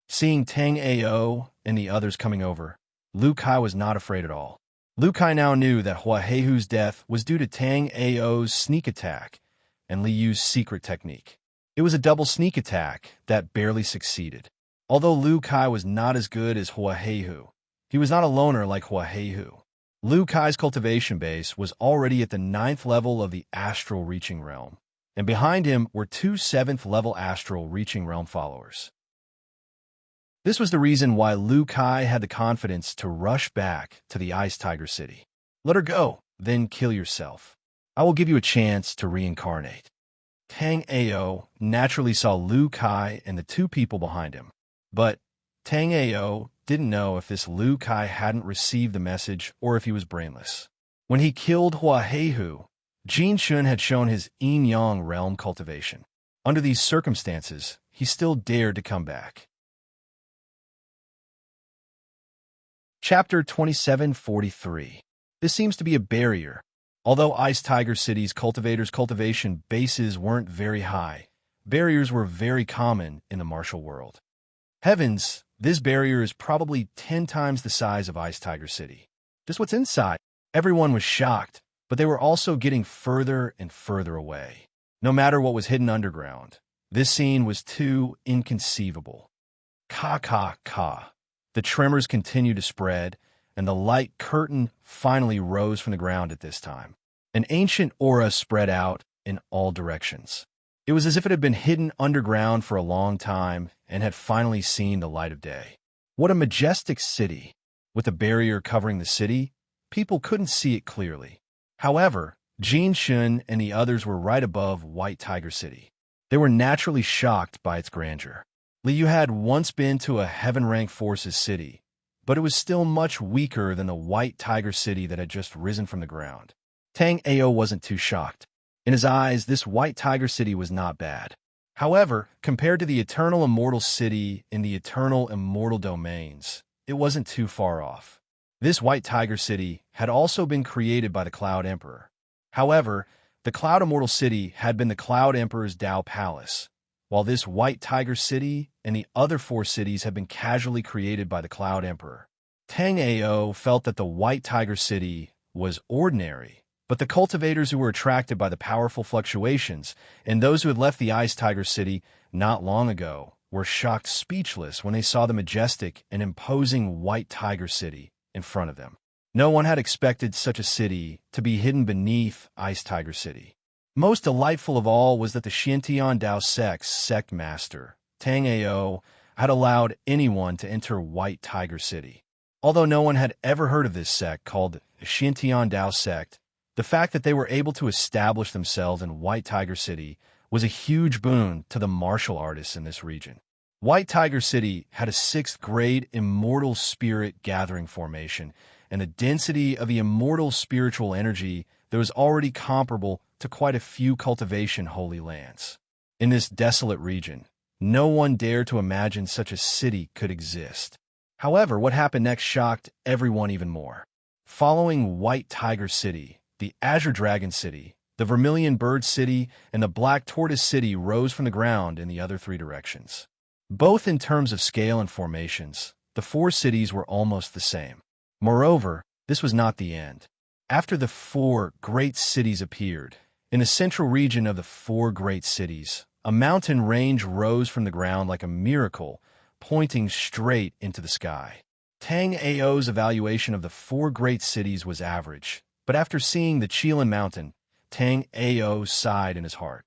Seeing Tang Ao and the others coming over, Liu Kai was not afraid at all. Liu Kai now knew that Huahehu's death was due to Tang Ao's sneak attack and Liu's secret technique. It was a double sneak attack that barely succeeded. Although Liu Kai was not as good as Huahehu, he was not a loner like Huahehu. Liu Kai's cultivation base was already at the 9th level of the astral reaching realm, and behind him were 2 7th-level astral reaching realm followers. This was the reason why Liu Kai had the confidence to rush back to the Ice Tiger City. Let her go, then kill yourself. I will give you a chance to reincarnate. Tang Ao naturally saw Liu Kai and the 2 people behind him. But Tang Ao didn't know if this Liu Kai hadn't received the message or if he was brainless. When he killed Huahehu, Jin Shun had shown his yin-yang realm cultivation. Under these circumstances, he still dared to come back. Chapter 2743. This seems to be a barrier. Although Ice Tiger City's cultivators' cultivation bases weren't very high, barriers were very common in the martial world. Heavens, this barrier is probably 10 times the size of Ice Tiger City. Just what's inside. Everyone was shocked, but they were also getting further and further away. No matter what was hidden underground, this scene was too inconceivable. Ka. The tremors continued to spread, and the light curtain finally rose from the ground at this time. An ancient aura spread out in all directions. It was as if it had been hidden underground for a long time and had finally seen the light of day. What a majestic city! With a barrier covering the city, people couldn't see it clearly. However, Jin Shun and the others were right above White Tiger City. They were naturally shocked by its grandeur. Liu had once been to a Heaven-Rank Forces city, but it was still much weaker than the White Tiger City that had just risen from the ground. Tang Ao wasn't too shocked. In his eyes, this White Tiger City was not bad. However, compared to the Eternal Immortal City in the Eternal Immortal Domains, it wasn't too far off. This White Tiger City had also been created by the Cloud Emperor. However, the Cloud Immortal City had been the Cloud Emperor's Dao Palace, while this White Tiger City and the other 4 cities had been casually created by the Cloud Emperor. Tang Ao felt that the White Tiger City was ordinary, but the cultivators who were attracted by the powerful fluctuations and those who had left the Ice Tiger City not long ago were shocked speechless when they saw the majestic and imposing White Tiger City in front of them. No one had expected such a city to be hidden beneath Ice Tiger City. Most delightful of all was that the Xiantian Dao sect's sect master, Tang Ao, had allowed anyone to enter White Tiger City. Although no one had ever heard of this sect called the Xiantian Dao sect, the fact that they were able to establish themselves in White Tiger City was a huge boon to the martial artists in this region. White Tiger City had a 6th-grade immortal spirit gathering formation and a density of the immortal spiritual energy that was already comparable to quite a few cultivation holy lands. In this desolate region, no one dared to imagine such a city could exist. However, what happened next shocked everyone even more. Following White Tiger City, the Azure Dragon City, the Vermilion Bird City, and the Black Tortoise City rose from the ground in the other 3 directions. Both in terms of scale and formations, the 4 cities were almost the same. Moreover, this was not the end. After the 4 great cities appeared, in the central region of the 4 great cities, a mountain range rose from the ground like a miracle, pointing straight into the sky. Tang Ao's evaluation of the 4 great cities was average, but after seeing the Qilin Mountain, Tang Ao sighed in his heart.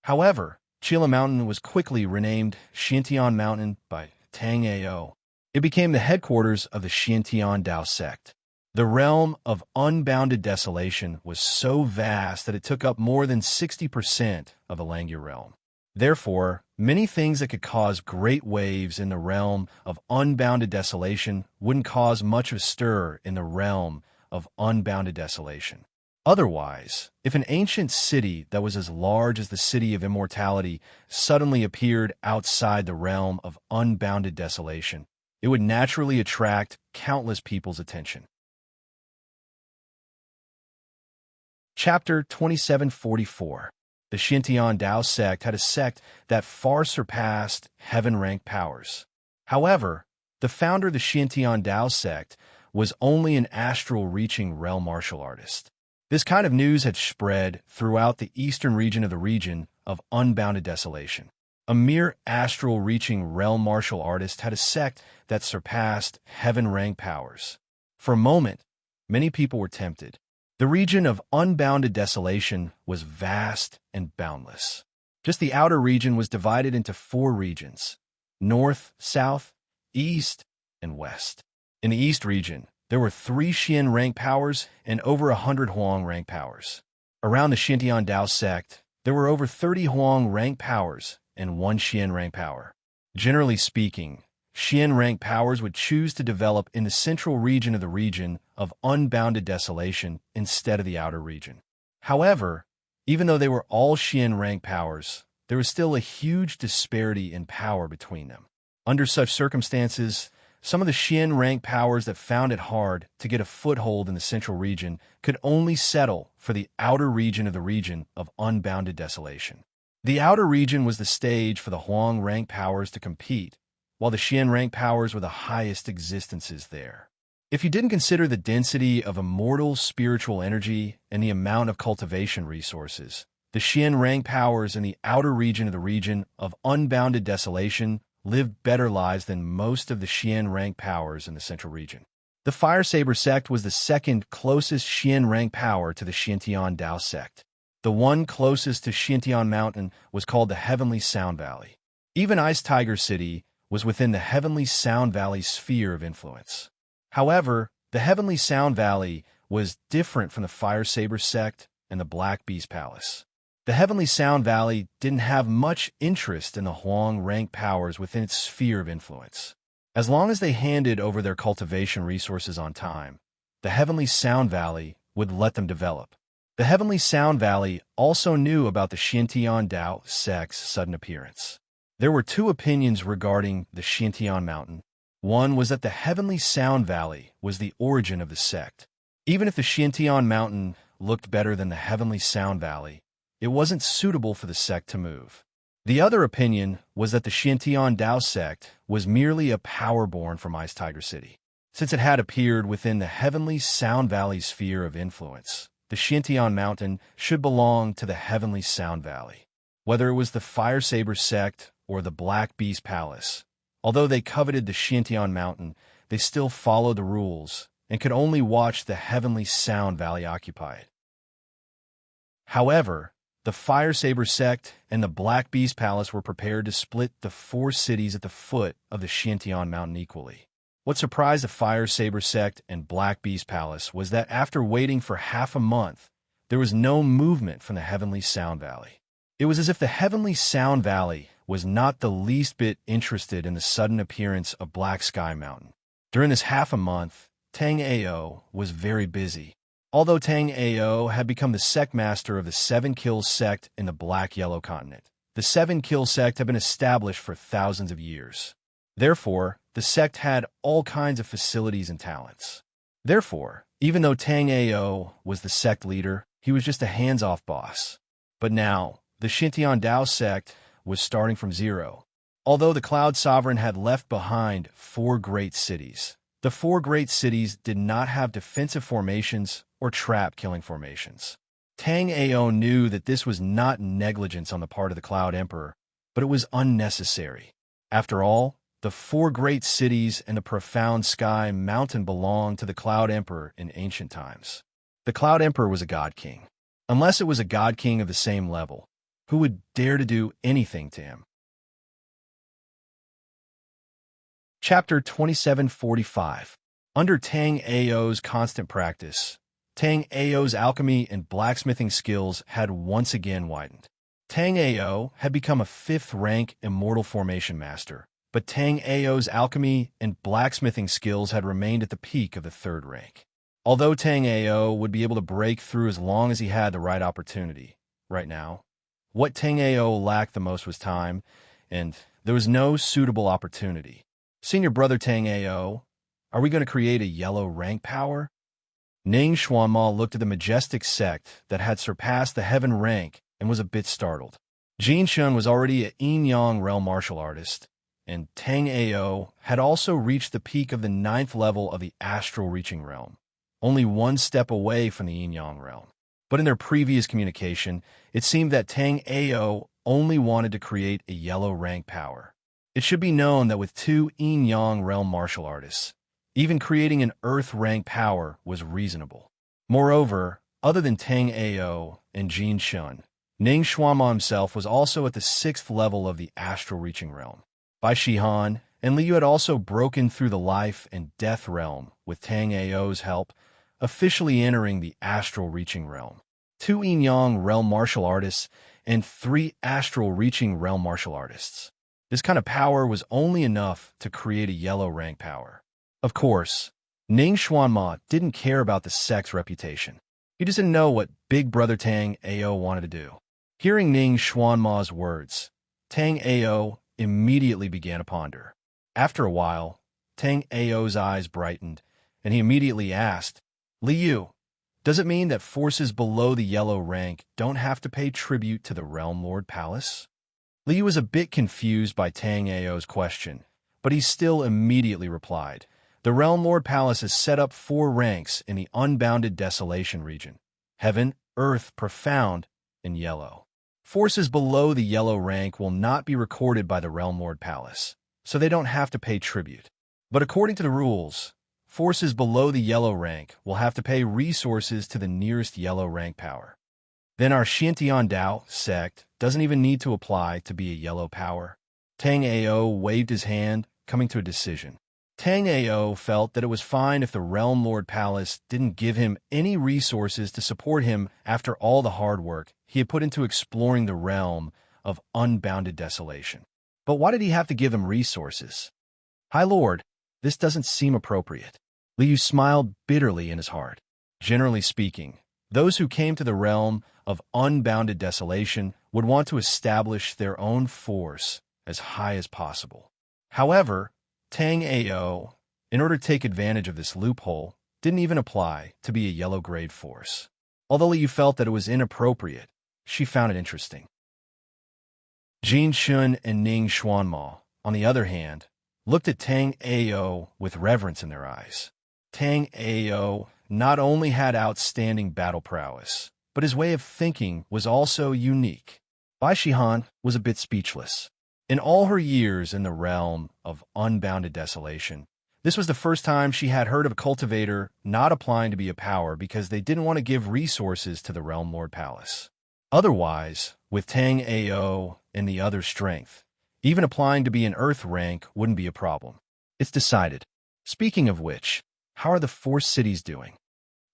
However, Qilin Mountain was quickly renamed Xiantian Mountain by Tang Ao. It became the headquarters of the Xiantian Dao sect. The realm of unbounded desolation was so vast that it took up more than 60% of the Langya realm. Therefore, many things that could cause great waves in the realm of unbounded desolation wouldn't cause much of a stir in the realm of unbounded desolation. Otherwise, if an ancient city that was as large as the city of immortality suddenly appeared outside the realm of unbounded desolation, it would naturally attract countless people's attention. Chapter 2744. The Xiantian Dao sect had a sect that far surpassed heaven-rank powers. However, the founder of the Xiantian Dao sect was only an astral-reaching realm martial artist. This kind of news had spread throughout the eastern region of the region of unbounded desolation. A mere astral-reaching realm martial artist had a sect that surpassed heaven-rank powers. For a moment, many people were tempted. The region of unbounded desolation was vast and boundless. Just the outer region was divided into 4 regions: north, south, east, and west. In the east region, there were 3 Xian rank powers and over 100 Huang rank powers. Around the Xiantian Dao sect, there were over 30 Huang rank powers and 1 Xian rank power. Generally speaking, Xian rank powers would choose to develop in the central region of the region of unbounded desolation instead of the outer region. However, even though they were all Xian rank powers, there was still a huge disparity in power between them. Under such circumstances, some of the Xian rank powers that found it hard to get a foothold in the central region could only settle for the outer region of the region of unbounded desolation. The outer region was the stage for the Huang rank powers to compete, while the Xian rank powers were the highest existences there. If you didn't consider the density of immortal spiritual energy and the amount of cultivation resources, the Xian rank powers in the outer region of the region of unbounded desolation lived better lives than most of the Xian rank powers in the central region. The Fire Saber sect was the second closest Xian rank power to the Xiantian Dao sect. The one closest to Xiantian Mountain was called the Heavenly Sound Valley. Even Ice Tiger City was within the Heavenly Sound Valley sphere of influence. However, the Heavenly Sound Valley was different from the Fire Saber sect and the Black Beast Palace. The Heavenly Sound Valley didn't have much interest in the Huang rank powers within its sphere of influence. As long as they handed over their cultivation resources on time, the Heavenly Sound Valley would let them develop. The Heavenly Sound Valley also knew about the Xiantian Dao sect's sudden appearance. There were 2 opinions regarding the Xiantian Mountain. One was that the Heavenly Sound Valley was the origin of the sect. Even if the Xiantian Mountain looked better than the Heavenly Sound Valley, it wasn't suitable for the sect to move. The other opinion was that the Xiantian Dao sect was merely a power born from Ice Tiger City. Since it had appeared within the Heavenly Sound Valley sphere of influence, the Xiantian Mountain should belong to the Heavenly Sound Valley. Whether it was the Fire Saber sect or the Black Beast Palace. Although they coveted the Shintian Mountain, they still followed the rules and could only watch the heavenly Sound Valley occupied. However, the Fire Saber sect and the Black Beast Palace were prepared to split the 4 cities at the foot of the Shintian Mountain equally. What surprised the Fire Saber sect and Black Beast Palace was that after waiting for half a month, there was no movement from the heavenly Sound Valley. It was as if the heavenly Sound Valley was not the least bit interested in the sudden appearance of Black Sky Mountain. During this half a month, Tang Ao was very busy. Although Tang Ao had become the sect master of the 7 Kills sect in the Black-Yellow continent, the 7 Kills sect had been established for thousands of years. Therefore, the sect had all kinds of facilities and talents. Therefore, even though Tang Ao was the sect leader, he was just a hands-off boss. But now, the Shintian Dao sect was starting from zero. Although the Cloud Sovereign had left behind 4 great cities, the 4 great cities did not have defensive formations or trap-killing formations. Tang Ao knew that this was not negligence on the part of the Cloud Emperor, but it was unnecessary. After all, the 4 great cities and the profound sky mountain belonged to the Cloud Emperor in ancient times. The Cloud Emperor was a god king. Unless it was a god king of the same level, who would dare to do anything to him? Chapter 2745. Under Tang Ao's constant practice, Tang Ao's alchemy and blacksmithing skills had once again widened. Tang Ao had become a 5th-rank immortal formation master, but Tang Ao's alchemy and blacksmithing skills had remained at the peak of the 3rd rank. Although Tang Ao would be able to break through as long as he had the right opportunity, right now, what Tang Ao lacked the most was time, and there was no suitable opportunity. Senior brother Tang Ao, are we going to create a yellow rank power? Ning Xuanma looked at the majestic sect that had surpassed the heaven rank and was a bit startled. Jin Shun was already a yin-yang realm martial artist, and Tang Ao had also reached the peak of the 9th level of the astral reaching realm, only 1 step away from the yin-yang realm. But in their previous communication, it seemed that Tang Ao only wanted to create a yellow rank power. It should be known that with 2 yin-yang realm martial artists, even creating an earth rank power was reasonable. Moreover, other than Tang Ao and Jin Shun, Ning Xuanma himself was also at the 6th level of the astral reaching realm. Bai Shihan and Liu had also broken through the life and death realm with Tang Ao's help, officially entering the astral reaching realm. 2 yin-yang realm martial artists and 3 astral reaching realm martial artists. This kind of power was only enough to create a yellow rank power. Of course, Ning Xuanma didn't care about the sect's reputation. He just didn't know what Big Brother Tang Ao wanted to do. Hearing Ning Xuanma's words, Tang Ao immediately began to ponder. After a while, Tang Ao's eyes brightened, and he immediately asked, Liu, does it mean that forces below the yellow rank don't have to pay tribute to the Realm Lord Palace? Liu was a bit confused by Tang Ao's question, but he still immediately replied, the Realm Lord Palace has set up 4 ranks in the unbounded desolation region: heaven, earth, profound, and yellow. Forces below the yellow rank will not be recorded by the Realm Lord Palace, so they don't have to pay tribute. But according to the rules, forces below the yellow rank will have to pay resources to the nearest yellow rank power. Then our Shintian Dao sect doesn't even need to apply to be a yellow power. Tang Ao waved his hand, coming to a decision. Tang Ao felt that it was fine if the Realm Lord Palace didn't give him any resources to support him after all the hard work he had put into exploring the realm of unbounded desolation. But why did he have to give him resources? High Lord, this doesn't seem appropriate. Liu smiled bitterly in his heart. Generally speaking, those who came to the realm of unbounded desolation would want to establish their own force as high as possible. However, Tang Ao, in order to take advantage of this loophole, didn't even apply to be a yellow grade force. Although Liu felt that it was inappropriate, she found it interesting. Jin Shun and Ning Xuanma, on the other hand, looked at Tang Ao with reverence in their eyes. Tang Ao not only had outstanding battle prowess, but his way of thinking was also unique. Bai Shihan was a bit speechless. In all her years in the realm of unbounded desolation, this was the first time she had heard of a cultivator not applying to be a power because they didn't want to give resources to the Realm Lord Palace. Otherwise, with Tang Ao and the other strength, even applying to be an Earth rank wouldn't be a problem. It's decided. Speaking of which, how are the 4 cities doing?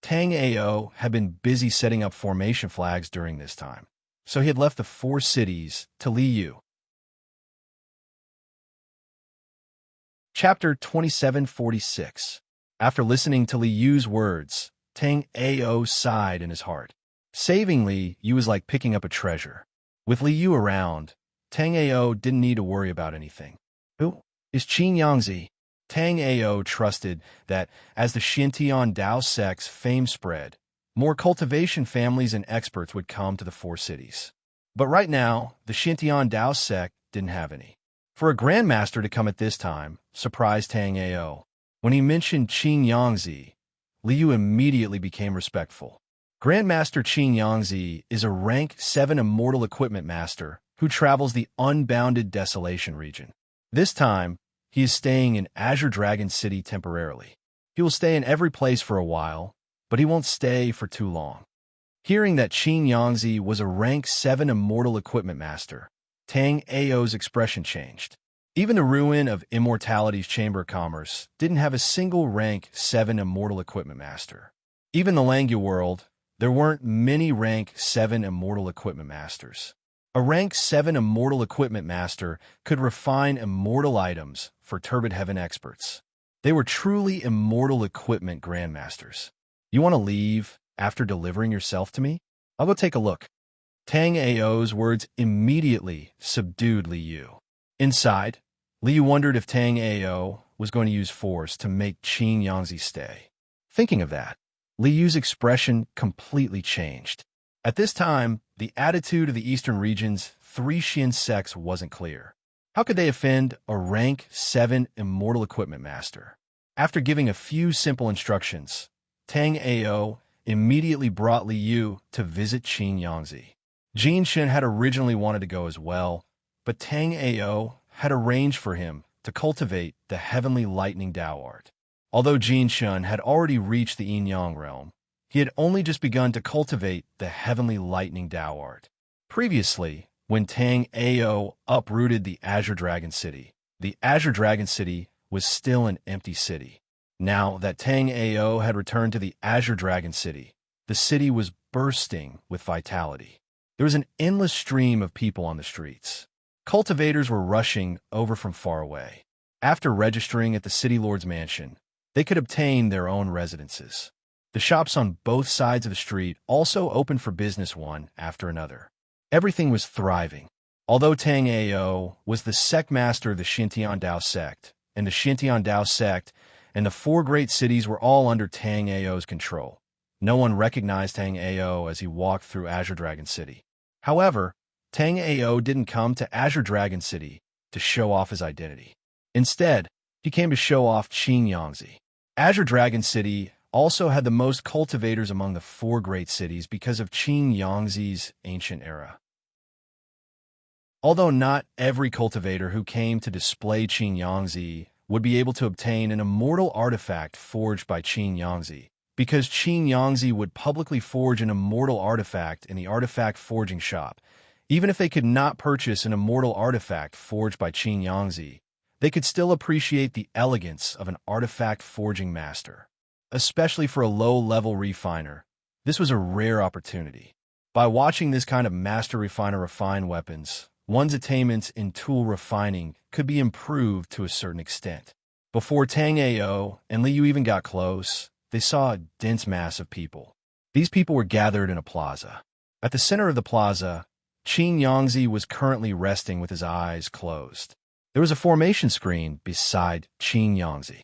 Tang Ao had been busy setting up formation flags during this time, so he had left the 4 cities to Li Yu. Chapter 2746. After listening to Li Yu's words, Tang Ao sighed in his heart. Saving Li Yu was like picking up a treasure. With Li Yu around, Tang Ao didn't need to worry about anything. Who is Qin Yangzi? Tang Ao trusted that as the Xintian Dao sect's fame spread, more cultivation families and experts would come to the 4 cities. But right now, the Xintian Dao sect didn't have any. For a grandmaster to come at this time surprised Tang Ao. When he mentioned Qin Yangzi, Li Yu immediately became respectful. Grandmaster Qin Yangzi is a rank 7 immortal equipment master who travels the unbounded desolation region. This time, he is staying in Azure Dragon City temporarily. He will stay in every place for a while, but he won't stay for too long. Hearing that Qin Yangzi was a rank 7 immortal equipment master, Tang Ao's expression changed. Even the ruin of Immortality's Chamber of Commerce didn't have a single rank 7 immortal equipment master. Even the Langya world, there weren't many rank 7 immortal equipment masters. A rank 7 immortal equipment master could refine immortal items for Turbid Heaven experts. They were truly immortal equipment grandmasters. You want to leave after delivering yourself to me? I'll go take a look. Tang Ao's words immediately subdued Li Yu. Inside, Li Yu wondered if Tang Ao was going to use force to make Qin Yangzi stay. Thinking of that, Li Yu's expression completely changed. At this time, the attitude of the eastern region's 3 Xin sects wasn't clear. How could they offend a rank 7 immortal equipment master? After giving a few simple instructions, Tang Ao immediately brought Li Yu to visit Qin Yangzi. Jin Shen had originally wanted to go as well, but Tang Ao had arranged for him to cultivate the heavenly lightning Dao art. Although Jin Shen had already reached the Yin-Yang realm, he had only just begun to cultivate the heavenly lightning Dao art. Previously, when Tang Ao uprooted the Azure Dragon City, the Azure Dragon City was still an empty city. Now that Tang Ao had returned to the Azure Dragon City, the city was bursting with vitality. There was an endless stream of people on the streets. Cultivators were rushing over from far away. After registering at the City Lord's mansion, they could obtain their own residences. The shops on both sides of the street also opened for business one after another. Everything was thriving. Although Tang Ao was the sect master of the Xintian Dao sect, and the Xintian Dao sect and the 4 great cities were all under Tang Ao's control, no one recognized Tang Ao as he walked through Azure Dragon City. However, Tang Ao didn't come to Azure Dragon City to show off his identity. Instead, he came to show off Qin Yangzi. Azure Dragon City also had the most cultivators among the 4 great cities because of Qin Yangzi's ancient era. Although not every cultivator who came to display Qin Yangzi would be able to obtain an immortal artifact forged by Qin Yangzi, because Qin Yangzi would publicly forge an immortal artifact in the artifact forging shop. Even if they could not purchase an immortal artifact forged by Qin Yangzi, they could still appreciate the elegance of an artifact forging master. Especially for a low-level refiner, this was a rare opportunity. By watching this kind of master refiner refine weapons, one's attainments in tool refining could be improved to a certain extent. Before Tang Ao and Li Yu even got close, they saw a dense mass of people. These people were gathered in a plaza. At the center of the plaza, Qin Yangzi was currently resting with his eyes closed. There was a formation screen beside Qin Yangzi.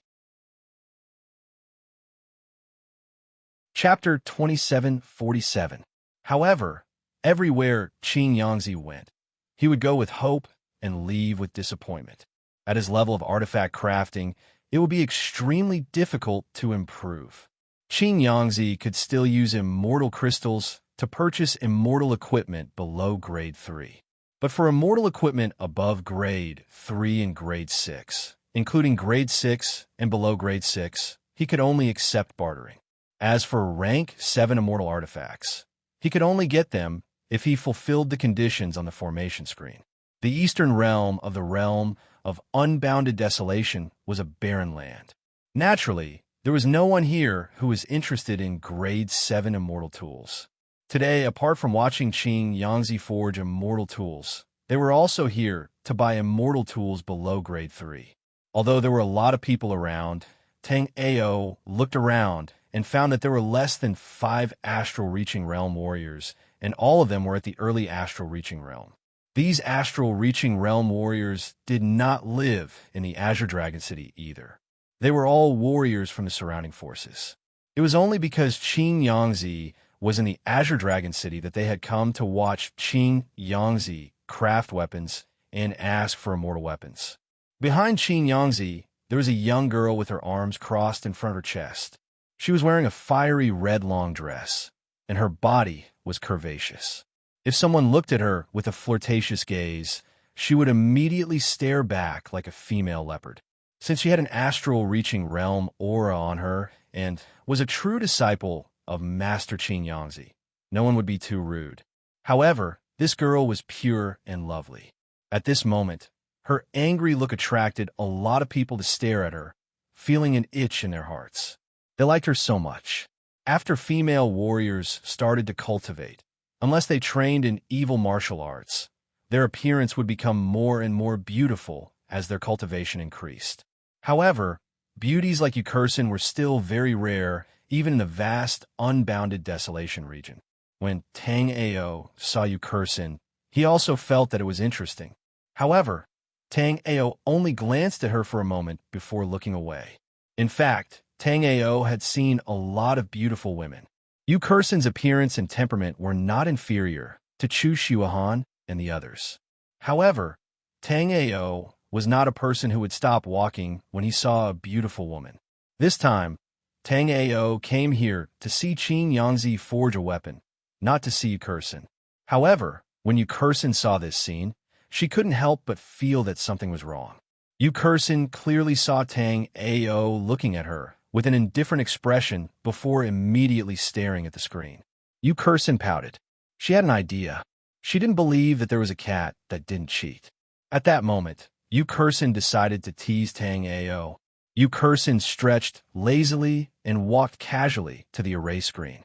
Chapter 2747. However, everywhere Qin Yangzi went, he would go with hope and leave with disappointment. At his level of artifact crafting, it would be extremely difficult to improve. Qin Yangzi could still use immortal crystals to purchase immortal equipment below grade 3. But for immortal equipment above grade 3 and grade 6, including grade 6 and below grade 6, he could only accept bartering. As for rank 7 immortal artifacts, he could only get them if he fulfilled the conditions on the formation screen. The eastern realm of unbounded desolation was a barren land. Naturally, there was no one here who was interested in grade 7 immortal tools. Today, apart from watching Qing Yangzi forge immortal tools, they were also here to buy immortal tools below grade 3. Although there were a lot of people around, Tang Ao looked around and found that there were less than 5 astral reaching realm warriors, and all of them were at the early astral reaching realm. These astral reaching realm warriors did not live in the Azure Dragon City either. They were all warriors from the surrounding forces. It was only because Qing Yangzi was in the Azure Dragon City that they had come to watch Qing Yangzi craft weapons and ask for immortal weapons. Behind Qing Yangzi, there was a young girl with her arms crossed in front of her chest. She was wearing a fiery red long dress, and her body was curvaceous. If someone looked at her with a flirtatious gaze, she would immediately stare back like a female leopard. Since she had an astral reaching realm aura on her and was a true disciple of Master Qing Yangzi, no one would be too rude. However, this girl was pure and lovely. At this moment, her angry look attracted a lot of people to stare at her, feeling an itch in their hearts. They liked her so much. After female warriors started to cultivate, unless they trained in evil martial arts, their appearance would become more and more beautiful as their cultivation increased. However, beauties like Yukursin were still very rare, even in the vast, unbounded desolation region. When Tang Ao saw Yukursin, he also felt that it was interesting. However, Tang Ao only glanced at her for a moment before looking away. In fact, Tang Ao had seen a lot of beautiful women. Yukursin's appearance and temperament were not inferior to Chu Xiuhan and the others. However, Tang Ao was not a person who would stop walking when he saw a beautiful woman. This time, Tang Ao came here to see Qing Yangzi forge a weapon, not to see Yukursin. However, when Yukursin saw this scene, she couldn't help but feel that something was wrong. Yukursin clearly saw Tang Ao looking at her with an indifferent expression before immediately staring at the screen. Yukursin pouted. She had an idea. She didn't believe that there was a cat that didn't cheat. At that moment, Yukursin decided to tease Tang Ao. Yukursin stretched lazily and walked casually to the array screen.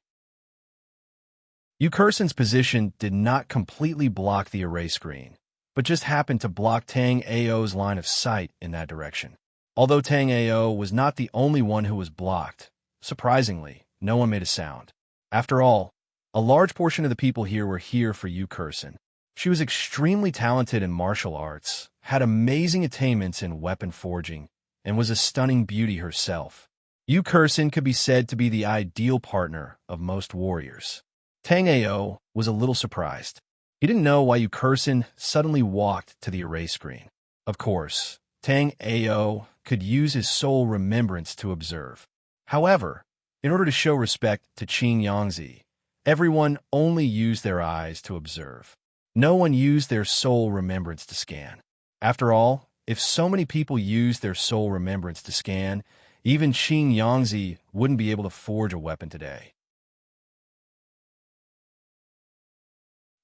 Yukursin's position did not completely block the array screen, but just happened to block Tang Ao's line of sight in that direction. Although Tang Ao was not the only one who was blocked, surprisingly, no one made a sound. After all, a large portion of the people here were here for Yukursin. She was extremely talented in martial arts, had amazing attainments in weapon forging, and was a stunning beauty herself. Yukursin could be said to be the ideal partner of most warriors. Tang Ao was a little surprised. He didn't know why Yukursin suddenly walked to the array screen. Of course, Tang Ao could use his soul remembrance to observe. However, in order to show respect to Qing Yangzi, everyone only used their eyes to observe. No one used their soul remembrance to scan. After all, if so many people used their soul remembrance to scan, even Qing Yangzi wouldn't be able to forge a weapon today.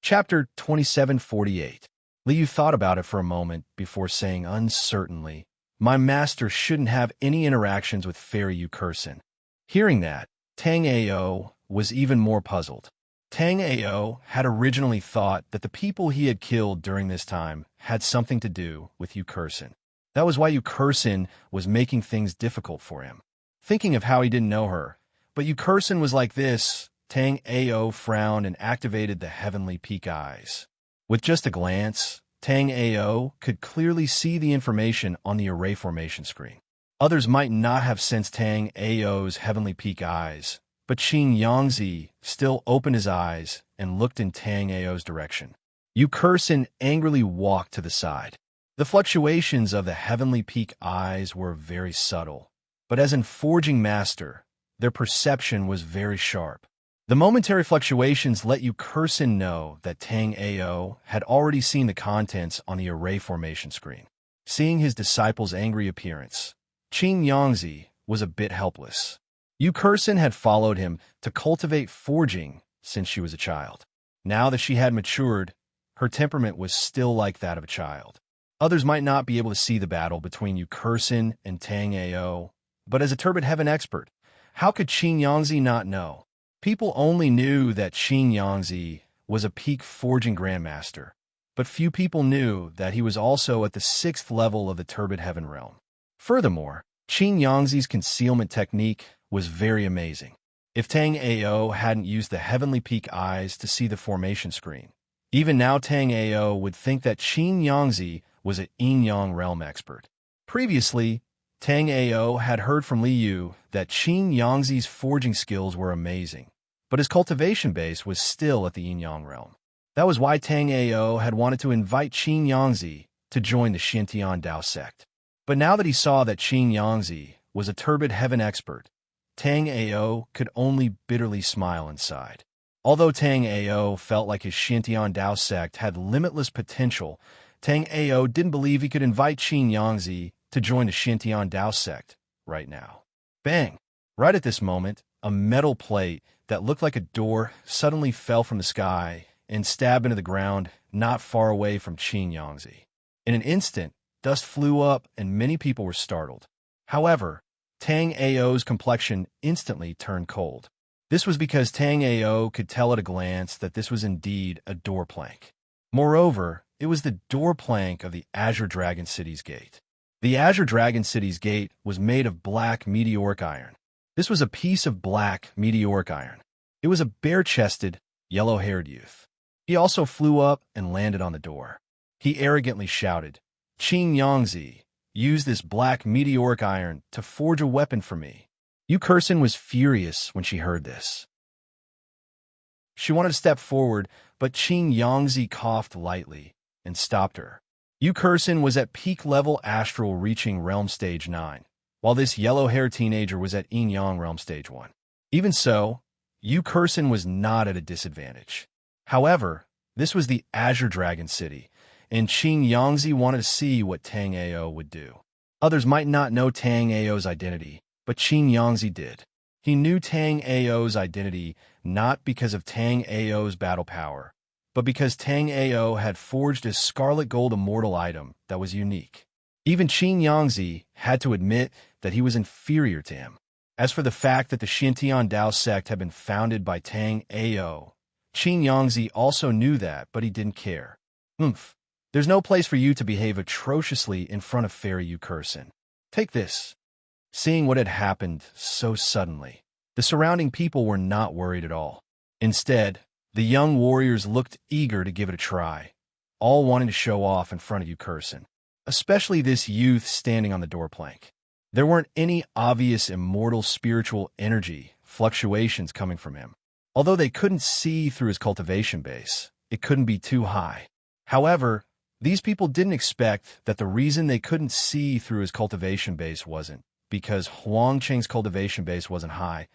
Chapter 2748. Liu thought about it for a moment before saying uncertainly, "My master shouldn't have any interactions with Fairy Yukursin." Hearing that, Tang Ao was even more puzzled. Tang Ao had originally thought that the people he had killed during this time had something to do with Yukursin. That was why Yukursin was making things difficult for him. Thinking of how he didn't know her, but Yukursin was like this, Tang Ao frowned and activated the heavenly peak eyes. With just a glance, Tang Ao could clearly see the information on the array formation screen. Others might not have sensed Tang Ao's heavenly peak eyes, but Qing Yangzi still opened his eyes and looked in Tang Ao's direction. Yukursin angrily walked to the side. The fluctuations of the heavenly peak eyes were very subtle, but as an forging master, their perception was very sharp. The momentary fluctuations let Yu Kursin know that Tang Ao had already seen the contents on the array formation screen. Seeing his disciple's angry appearance, Qin Yangzi was a bit helpless. Yu Kursin had followed him to cultivate forging since she was a child. Now that she had matured, her temperament was still like that of a child. Others might not be able to see the battle between Yu Kursin and Tang Ao, but as a turbid heaven expert, how could Qin Yangzi not know? People only knew that Qin Yangzi was a peak forging grandmaster, but few people knew that he was also at the 6th level of the turbid heaven realm. Furthermore, Qin Yangzi's concealment technique was very amazing. If Tang Ao hadn't used the heavenly peak eyes to see the formation screen, even now Tang Ao would think that Qin Yangzi was an yin-yang realm expert. Previously, Tang Ao had heard from Li Yu that Qin Yangzi's forging skills were amazing, but his cultivation base was still at the yin-yang realm. That was why Tang Ao had wanted to invite Qin Yangzi to join the Xintian Dao sect. But now that he saw that Qin Yangzi was a turbid heaven expert, Tang Ao could only bitterly smile inside. Although Tang Ao felt like his Xintian Dao sect had limitless potential, Tang Ao didn't believe he could invite Qin Yangzi to join the Xintian Dao sect right now. Bang! Right at this moment, a metal plate that looked like a door suddenly fell from the sky and stabbed into the ground not far away from Qin Yangzi. In an instant, dust flew up and many people were startled. However, Tang Ao's complexion instantly turned cold. This was because Tang Ao could tell at a glance that this was indeed a door plank. Moreover, it was the door plank of the Azure Dragon City's gate. The Azure Dragon City's gate was made of black meteoric iron. This was a piece of black meteoric iron. It was a bare-chested, yellow-haired youth. He also flew up and landed on the door. He arrogantly shouted, "Qin Yangzi, use this black meteoric iron to forge a weapon for me." Yu Kursin was furious when she heard this. She wanted to step forward, but Qin Yangzi coughed lightly and stopped her. Yu Kursin was at peak level astral reaching realm stage 9, while this yellow-haired teenager was at yin-yang realm stage 1. Even so, Yu Kursin was not at a disadvantage. However, this was the Azure Dragon City, and Qin Yangzi wanted to see what Tang Ao would do. Others might not know Tang Ao's identity, but Qin Yangzi did. He knew Tang Ao's identity not because of Tang Ao's battle power, but because Tang Ao had forged a scarlet gold immortal item that was unique. Even Qin Yangzi had to admit that he was inferior to him. As for the fact that the Xintian Dao sect had been founded by Tang Ao, Qin Yangzi also knew that, but he didn't care. There's no place for you to behave atrociously in front of Fairy Yu Kursin. Take this. Seeing what had happened so suddenly, the surrounding people were not worried at all. Instead, the young warriors looked eager to give it a try, all wanting to show off in front of Yu Kursin, especially this youth standing on the door plank. There weren't any obvious immortal spiritual energy fluctuations coming from him. Although they couldn't see through his cultivation base, it couldn't be too high. However, these people didn't expect that the reason they couldn't see through his cultivation base wasn't because Huang Qing's cultivation base wasn't high,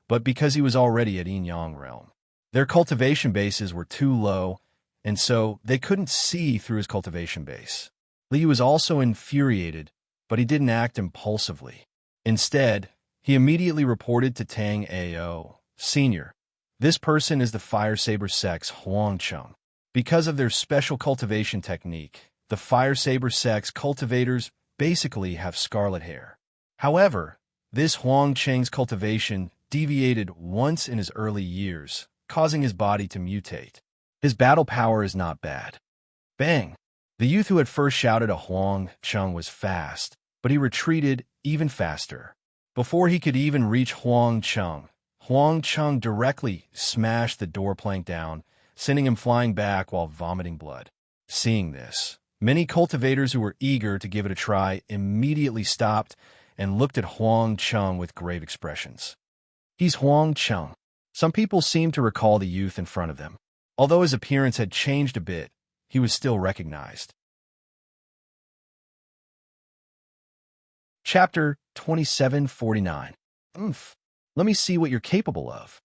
but because he was already at yin-yang realm. Their cultivation bases were too low, and so they couldn't see through his cultivation base. Li was also infuriated, but he didn't act impulsively. Instead, he immediately reported to Tang Ao, "Senior, this person is the Fire Saber sect's Huang Qing. Because of their special cultivation technique, the Fire Saber sect's cultivators basically have scarlet hair. However, this Huang Qing's cultivation deviated once in his early years, causing his body to mutate. His battle power is not bad." Bang! The youth who had first shouted at Huang Qing was fast, but he retreated even faster. Before he could even reach Huang Qing directly smashed the door plank down, sending him flying back while vomiting blood. Seeing this, many cultivators who were eager to give it a try immediately stopped and looked at Huang Qing with grave expressions. He's Huang Qing. Some people seemed to recall the youth in front of them. Although his appearance had changed a bit, he was still recognized. Chapter 2749. Let me see what you're capable of.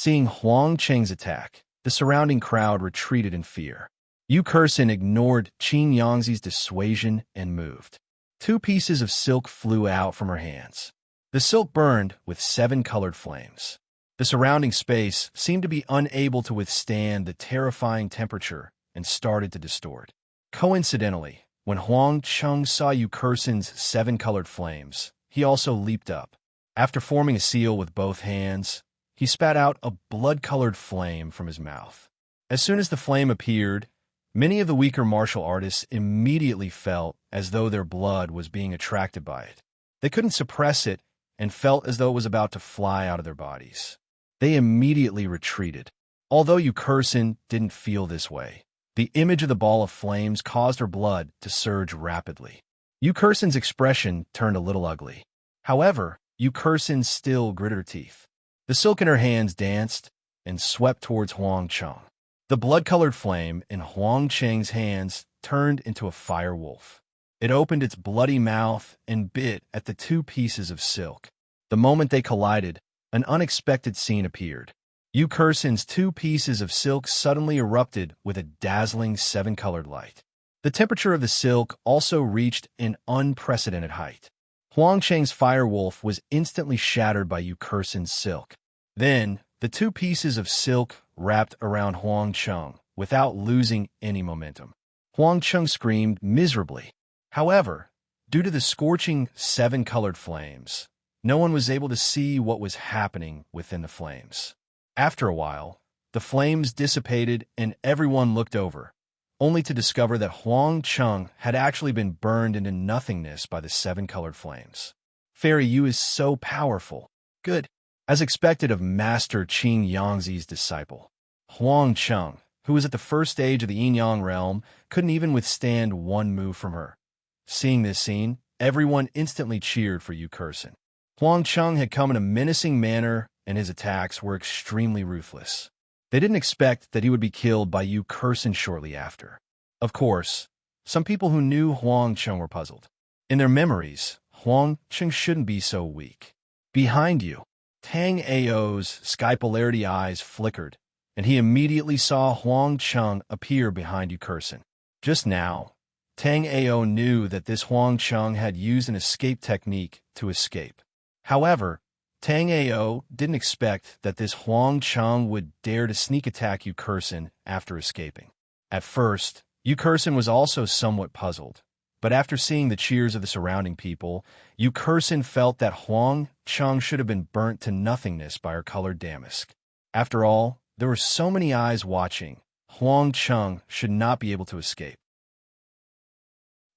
Seeing Huang Cheng's attack, the surrounding crowd retreated in fear. Yu Kursin ignored Qin Yangzi's dissuasion and moved. 2 pieces of silk flew out from her hands. The silk burned with 7 colored flames. The surrounding space seemed to be unable to withstand the terrifying temperature and started to distort. Coincidentally, when Huang Cheng saw Yu Kursin's 7 colored flames, he also leaped up. After forming a seal with both hands, he spat out a blood-colored flame from his mouth. As soon as the flame appeared, many of the weaker martial artists immediately felt as though their blood was being attracted by it. They couldn't suppress it and felt as though it was about to fly out of their bodies. They immediately retreated. Although Yu Kursin didn't feel this way, the image of the ball of flames caused her blood to surge rapidly. Yu Kursin's expression turned a little ugly. However, Yu Kursin still gritted her teeth. The silk in her hands danced and swept towards Huang Cheng. The blood-colored flame in Huang Cheng's hands turned into a fire wolf. It opened its bloody mouth and bit at the 2 pieces of silk. The moment they collided, an unexpected scene appeared. Yu Kursin's 2 pieces of silk suddenly erupted with a dazzling 7-colored light. The temperature of the silk also reached an unprecedented height. Huang Cheng's fire wolf was instantly shattered by Yu Kursin's silk. Then, the 2 pieces of silk wrapped around Huang Cheng without losing any momentum. Huang Cheng screamed miserably. However, due to the scorching 7-colored flames, no one was able to see what was happening within the flames. After a while, the flames dissipated and everyone looked over, only to discover that Huang Cheng had actually been burned into nothingness by the 7-colored flames. Fairy Yu is so powerful. Good. As expected of Master Qin Yangzi's disciple, Huang Cheng, who was at the first stage of the yin-yang realm, couldn't even withstand one move from her. Seeing this scene, everyone instantly cheered for Yu Kursin. Huang Cheng had come in a menacing manner, and his attacks were extremely ruthless. They didn't expect that he would be killed by Yu Kursin shortly after. Of course, some people who knew Huang Cheng were puzzled. In their memories, Huang Cheng shouldn't be so weak. Behind you, Tang Ao's sky polarity eyes flickered, and he immediately saw Huang Cheng appear behind Yu Kursin. Just now, Tang Ao knew that this Huang Cheng had used an escape technique to escape. However, Tang Ao didn't expect that this Huang Cheng would dare to sneak attack Yu Kursin after escaping. At first, Yu Kursin was also somewhat puzzled, but after seeing the cheers of the surrounding people, Yu Kursin felt that Huang Cheng should have been burnt to nothingness by her colored damask. After all, there were so many eyes watching. Huang Cheng should not be able to escape.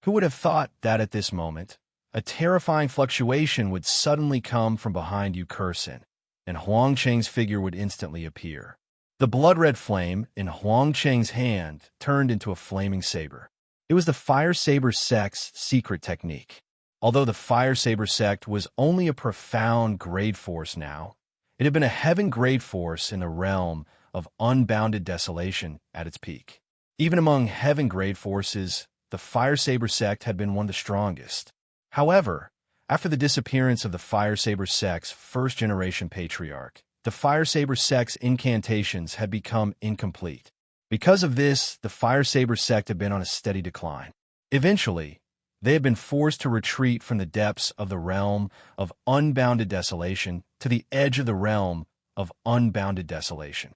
Who would have thought that at this moment, a terrifying fluctuation would suddenly come from behind Yu Kursin, and Huang Cheng's figure would instantly appear. The blood-red flame in Huang Cheng's hand turned into a flaming saber. It was the Fire Saber sect's secret technique. Although the Fire Saber sect was only a profound grade force now, it had been a heaven grade force in the realm of unbounded desolation at its peak. Even among heaven grade forces, the Fire Saber sect had been one of the strongest. However, after the disappearance of the Fire Saber sect's first-generation patriarch, the Fire Saber sect's incantations had become incomplete. Because of this, the Fire Saber sect had been on a steady decline. Eventually, they had been forced to retreat from the depths of the realm of unbounded desolation to the edge of the realm of unbounded desolation.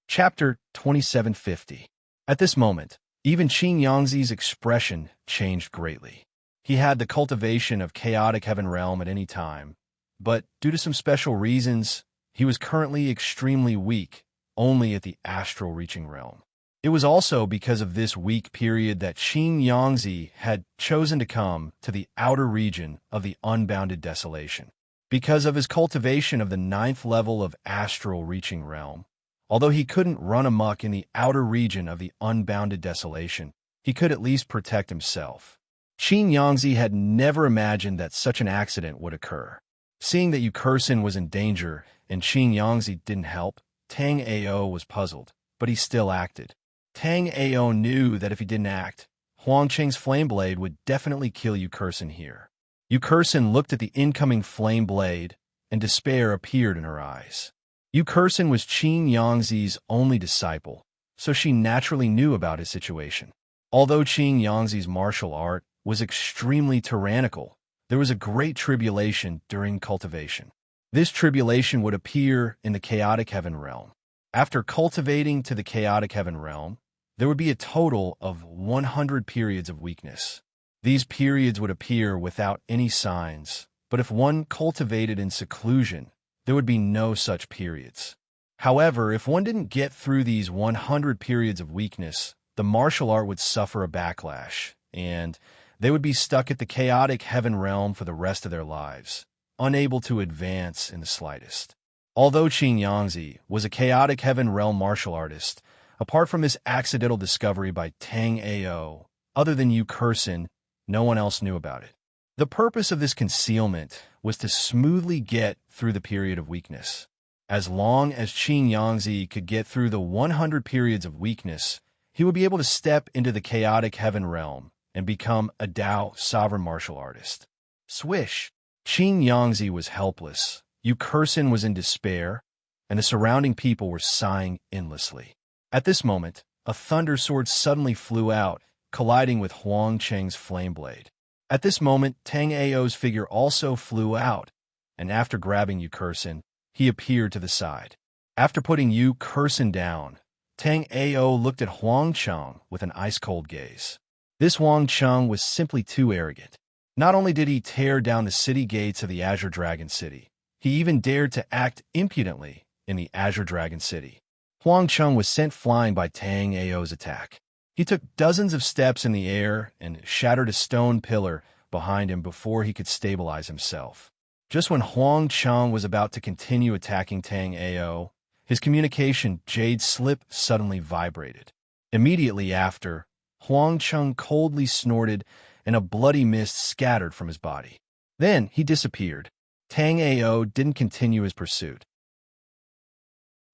Chapter 2750. At this moment, even Qin Yangzi's expression changed greatly. He had the cultivation of chaotic heaven realm at any time, but due to some special reasons, he was currently extremely weak, only at the astral reaching realm. It was also because of this weak period that Qin Yangzi had chosen to come to the outer region of the unbounded desolation. Because of his cultivation of the 9th level of astral reaching realm, although he couldn't run amok in the outer region of the unbounded desolation, he could at least protect himself. Qin Yangzi had never imagined that such an accident would occur. Seeing that Yu Kursin was in danger and Qin Yangzi didn't help, Tang Ao was puzzled, but he still acted. Tang Ao knew that if he didn't act, Huang Cheng's flame blade would definitely kill Yu Kursin here. Yu Kursin looked at the incoming flame blade and despair appeared in her eyes. Yu Kursin was Qin Yangzi's only disciple, so she naturally knew about his situation. Although Qin Yangzi's martial art was extremely tyrannical, there was a great tribulation during cultivation. This tribulation would appear in the chaotic heaven realm. After cultivating to the chaotic heaven realm, there would be a total of 100 periods of weakness. These periods would appear without any signs, but if one cultivated in seclusion, there would be no such periods. However, if one didn't get through these 100 periods of weakness, the martial art would suffer a backlash, and they would be stuck at the chaotic heaven realm for the rest of their lives, unable to advance in the slightest. Although Qin Yangzi was a chaotic heaven realm martial artist, apart from this accidental discovery by Tang Ao, other than Yu Kursin, no one else knew about it. The purpose of this concealment was to smoothly get through the period of weakness. As long as Qin Yangzi could get through the 100 periods of weakness, he would be able to step into the chaotic heaven realm and become a Dao sovereign martial artist. Swish! Qin Yangzi was helpless, Yu Kursin was in despair, and the surrounding people were sighing endlessly. At this moment, a thunder sword suddenly flew out, colliding with Huang Cheng's flame blade. At this moment, Tang Ao's figure also flew out, and after grabbing Yu Kursin, he appeared to the side. After putting Yu Kursin down, Tang Ao looked at Huang Cheng with an ice-cold gaze. This Huang Cheng was simply too arrogant. Not only did he tear down the city gates of the Azure Dragon City, he even dared to act impudently in the Azure Dragon City. Huang Cheng was sent flying by Tang Ao's attack. He took dozens of steps in the air and shattered a stone pillar behind him before he could stabilize himself. Just when Huang Cheng was about to continue attacking Tang Ao, his communication jade slip suddenly vibrated. Immediately after, Huang Cheng coldly snorted and a bloody mist scattered from his body. Then he disappeared. Tang Ao didn't continue his pursuit.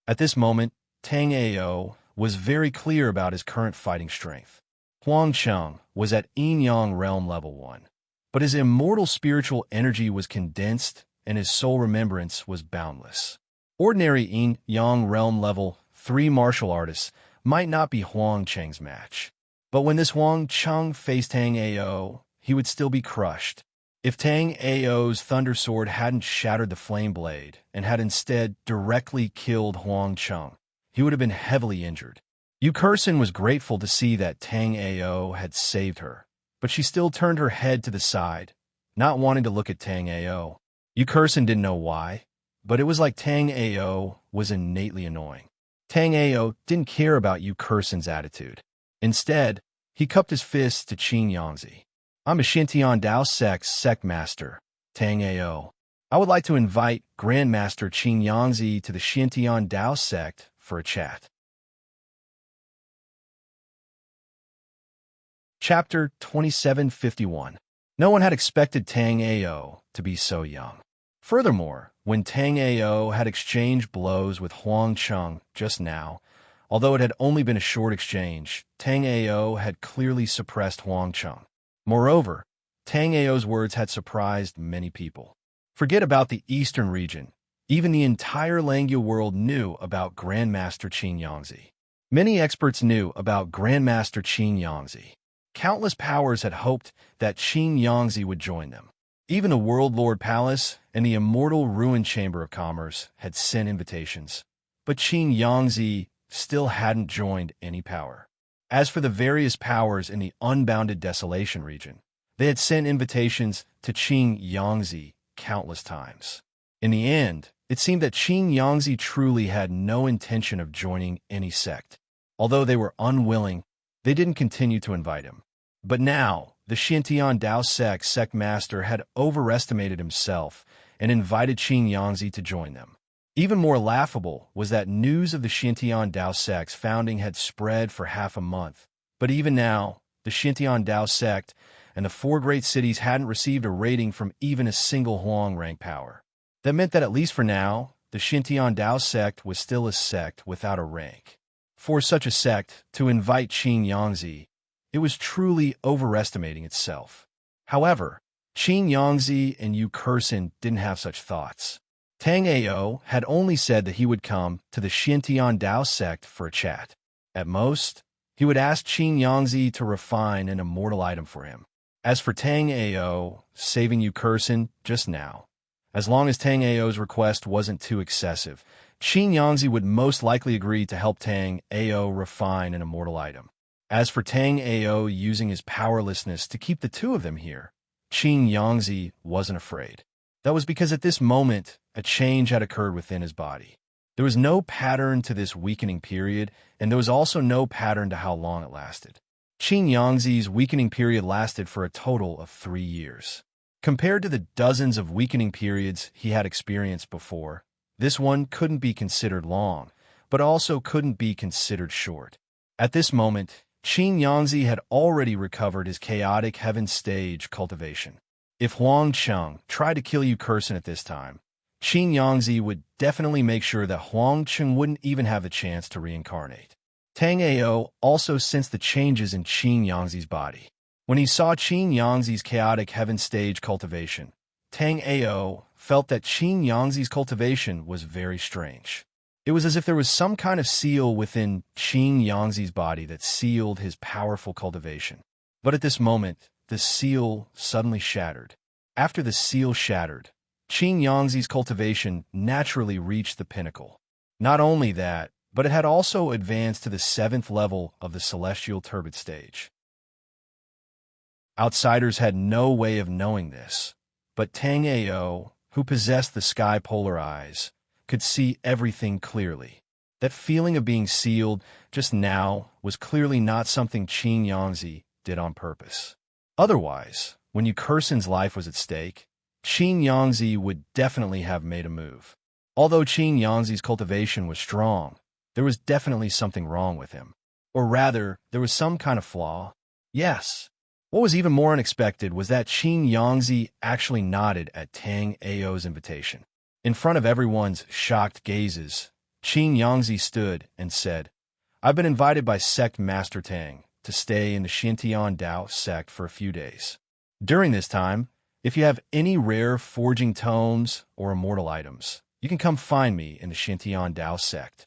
At this moment, Tang Ao was very clear about his current fighting strength. Huang Cheng was at Yin-Yang Realm Level 1, but his immortal spiritual energy was condensed and his soul remembrance was boundless. Ordinary Yin-Yang Realm Level 3 martial artists might not be Huang Cheng's match, but when this Huang Cheng faced Tang Ao, he would still be crushed. If Tang Ao's Thunder Sword hadn't shattered the flame blade and had instead directly killed Huang Cheng, he would have been heavily injured. Yu Kursin was grateful to see that Tang Ao had saved her, but she still turned her head to the side, not wanting to look at Tang Ao. Yu Kursin didn't know why, but it was like Tang Ao was innately annoying. Tang Ao didn't care about Yu Kursin's attitude. Instead, he cupped his fists to Qin Yangzi. I'm a Xintian Dao sect master, Tang Ao. I would like to invite Grandmaster Qin Yangzi to the Xintian Dao sect for a chat. Chapter 2751. No one had expected Tang Ao to be so young. Furthermore, when Tang Ao had exchanged blows with Huang Cheng just now, although it had only been a short exchange, Tang Ao had clearly suppressed Huang Cheng. Moreover, Tang Ao's words had surprised many people. Forget about the eastern region. Even the entire Langya world knew about Grandmaster Qin Yangzi. Many experts knew about Grandmaster Qin Yangzi. Countless powers had hoped that Qin Yangzi would join them. Even the World Lord Palace and the Immortal Ruin Chamber of Commerce had sent invitations, but Qin Yangzi still hadn't joined any power. As for the various powers in the Unbounded Desolation region, they had sent invitations to Qin Yangzi countless times. In the end, it seemed that Qin Yangzi truly had no intention of joining any sect. Although they were unwilling, they didn't continue to invite him. But now, the Xintian Dao sect master had overestimated himself and invited Qin Yangzi to join them. Even more laughable was that news of the Xintian Dao sect's founding had spread for half a month. But even now, the Xintian Dao sect and the four great cities hadn't received a rating from even a single Huang rank power. That meant that at least for now, the Xintian Dao sect was still a sect without a rank. For such a sect to invite Qin Yangzi, it was truly overestimating itself. However, Qin Yangzi and Yu Kursin didn't have such thoughts. Tang Ao had only said that he would come to the Xintian Dao sect for a chat. At most, he would ask Qin Yangzi to refine an immortal item for him. As for Tang Ao, saving you cursing just now. As long as Tang Ao's request wasn't too excessive, Qin Yangzi would most likely agree to help Tang Ao refine an immortal item. As for Tang Ao using his powerlessness to keep the two of them here, Qin Yangzi wasn't afraid. That was because at this moment, a change had occurred within his body. There was no pattern to this weakening period, and there was also no pattern to how long it lasted. Qin Yangzi's weakening period lasted for a total of 3 years. Compared to the dozens of weakening periods he had experienced before, this one couldn't be considered long, but also couldn't be considered short. At this moment, Qin Yangzi had already recovered his chaotic heaven stage cultivation. If Huang Cheng tried to kill you cursing at this time, Qin Yangzi would definitely make sure that Huang Cheng wouldn't even have the chance to reincarnate. Tang Ao also sensed the changes in Qin Yangzi's body. When he saw Qin Yangzi's chaotic heaven stage cultivation, Tang Ao felt that Qin Yangzi's cultivation was very strange. It was as if there was some kind of seal within Qin Yangzi's body that sealed his powerful cultivation. But at this moment, the seal suddenly shattered. After the seal shattered, Qin Yangzi's cultivation naturally reached the pinnacle. Not only that, but it had also advanced to the 7th level of the celestial turbid stage. Outsiders had no way of knowing this, but Tang Ao, who possessed the sky polar eyes, could see everything clearly. That feeling of being sealed just now was clearly not something Qin Yangzi did on purpose. Otherwise, when Yu Kursen's life was at stake, Qin Yangzi would definitely have made a move. Although Qin Yangzi's cultivation was strong, there was definitely something wrong with him. Or rather, there was some kind of flaw. Yes. What was even more unexpected was that Qin Yangzi actually nodded at Tang Ao's invitation. In front of everyone's shocked gazes, Qin Yangzi stood and said, "I've been invited by Sect Master Tang to stay in the Xintian Dao sect for a few days. During this time, if you have any rare forging tomes or immortal items, you can come find me in the Xintian Dao sect."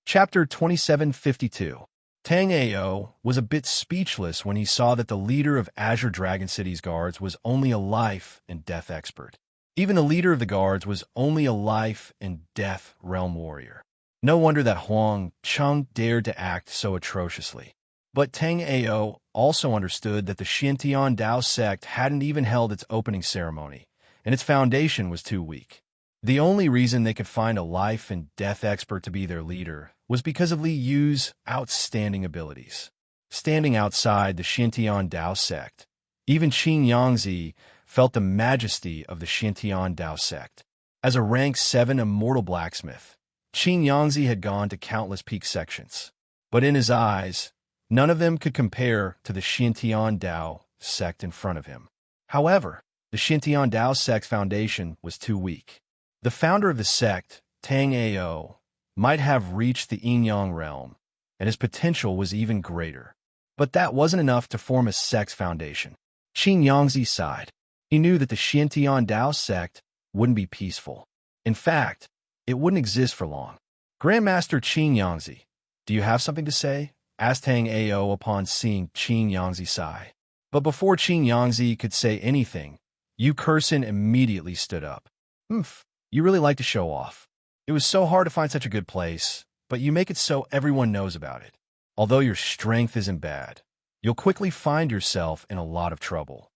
Chapter 2752. Tang Ao was a bit speechless when he saw that the leader of Azure Dragon City's guards was only a life and death expert. Even the leader of the guards was only a life and death realm warrior. No wonder that Huang Cheng dared to act so atrociously. But Tang Ao also understood that the Xintian Dao sect hadn't even held its opening ceremony, and its foundation was too weak. The only reason they could find a life and death expert to be their leader was because of Li Yu's outstanding abilities. Standing outside the Xintian Dao sect, even Qin Yangzi felt the majesty of the Xintian Dao sect. As a rank 7 immortal blacksmith, Qin Yangzi had gone to countless peak sections. But in his eyes, none of them could compare to the Xintian Dao sect in front of him. However, the Xintian Dao sect's foundation was too weak. The founder of the sect, Tang Ao, might have reached the yin-yang realm, and his potential was even greater. But that wasn't enough to form a sect's foundation. Qin Yangzi sighed. He knew that the Xintian Dao sect wouldn't be peaceful. In fact, it wouldn't exist for long. "Grandmaster Qin Yangzi, do you have something to say?" asked Tang Ao upon seeing Qin Yangzi sigh. But before Qin Yangzi could say anything, Yu Kursen immediately stood up. You really like to show off. It was so hard to find such a good place, but you make it so everyone knows about it. Although your strength isn't bad, you'll quickly find yourself in a lot of trouble."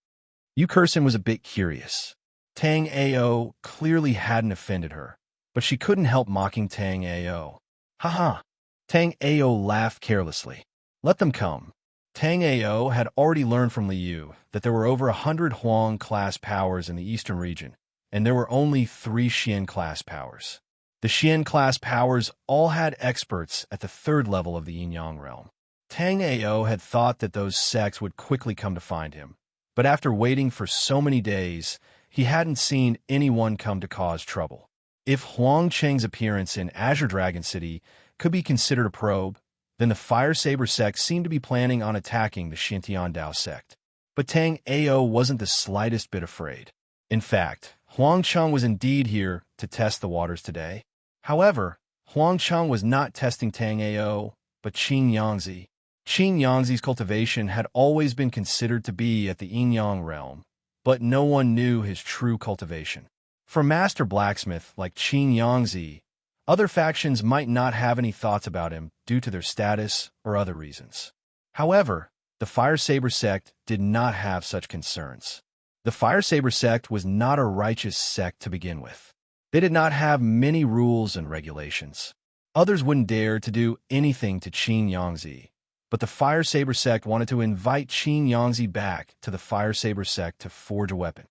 Yu Kursen was a bit curious. Tang Ao clearly hadn't offended her, but she couldn't help mocking Tang Ao. "Haha." Tang Ao laughed carelessly. "Let them come." Tang Ao had already learned from Li Yu that there were over 100 Huang-class powers in the eastern region, and there were only 3 Xian-class powers. The Xian-class powers all had experts at the 3rd level of the yin-yang realm. Tang Ao had thought that those sects would quickly come to find him, but after waiting for so many days, he hadn't seen anyone come to cause trouble. If Huang Cheng's appearance in Azure Dragon City could be considered a probe, then the Fire Saber sect seemed to be planning on attacking the Xintian Dao sect. But Tang Ao wasn't the slightest bit afraid. In fact, Huang Cheng was indeed here to test the waters today. However, Huang Cheng was not testing Tang Ao, but Qin Yangzi. Qin Yangzi's cultivation had always been considered to be at the yin-yang realm, but no one knew his true cultivation. For master blacksmith like Qin Yangzi, other factions might not have any thoughts about him due to their status or other reasons. However, the Fire Saber sect did not have such concerns. The Fire Saber sect was not a righteous sect to begin with. They did not have many rules and regulations. Others wouldn't dare to do anything to Qin Yangzi, but the Fire Saber sect wanted to invite Qin Yangzi back to the Fire Saber sect to forge a weapon.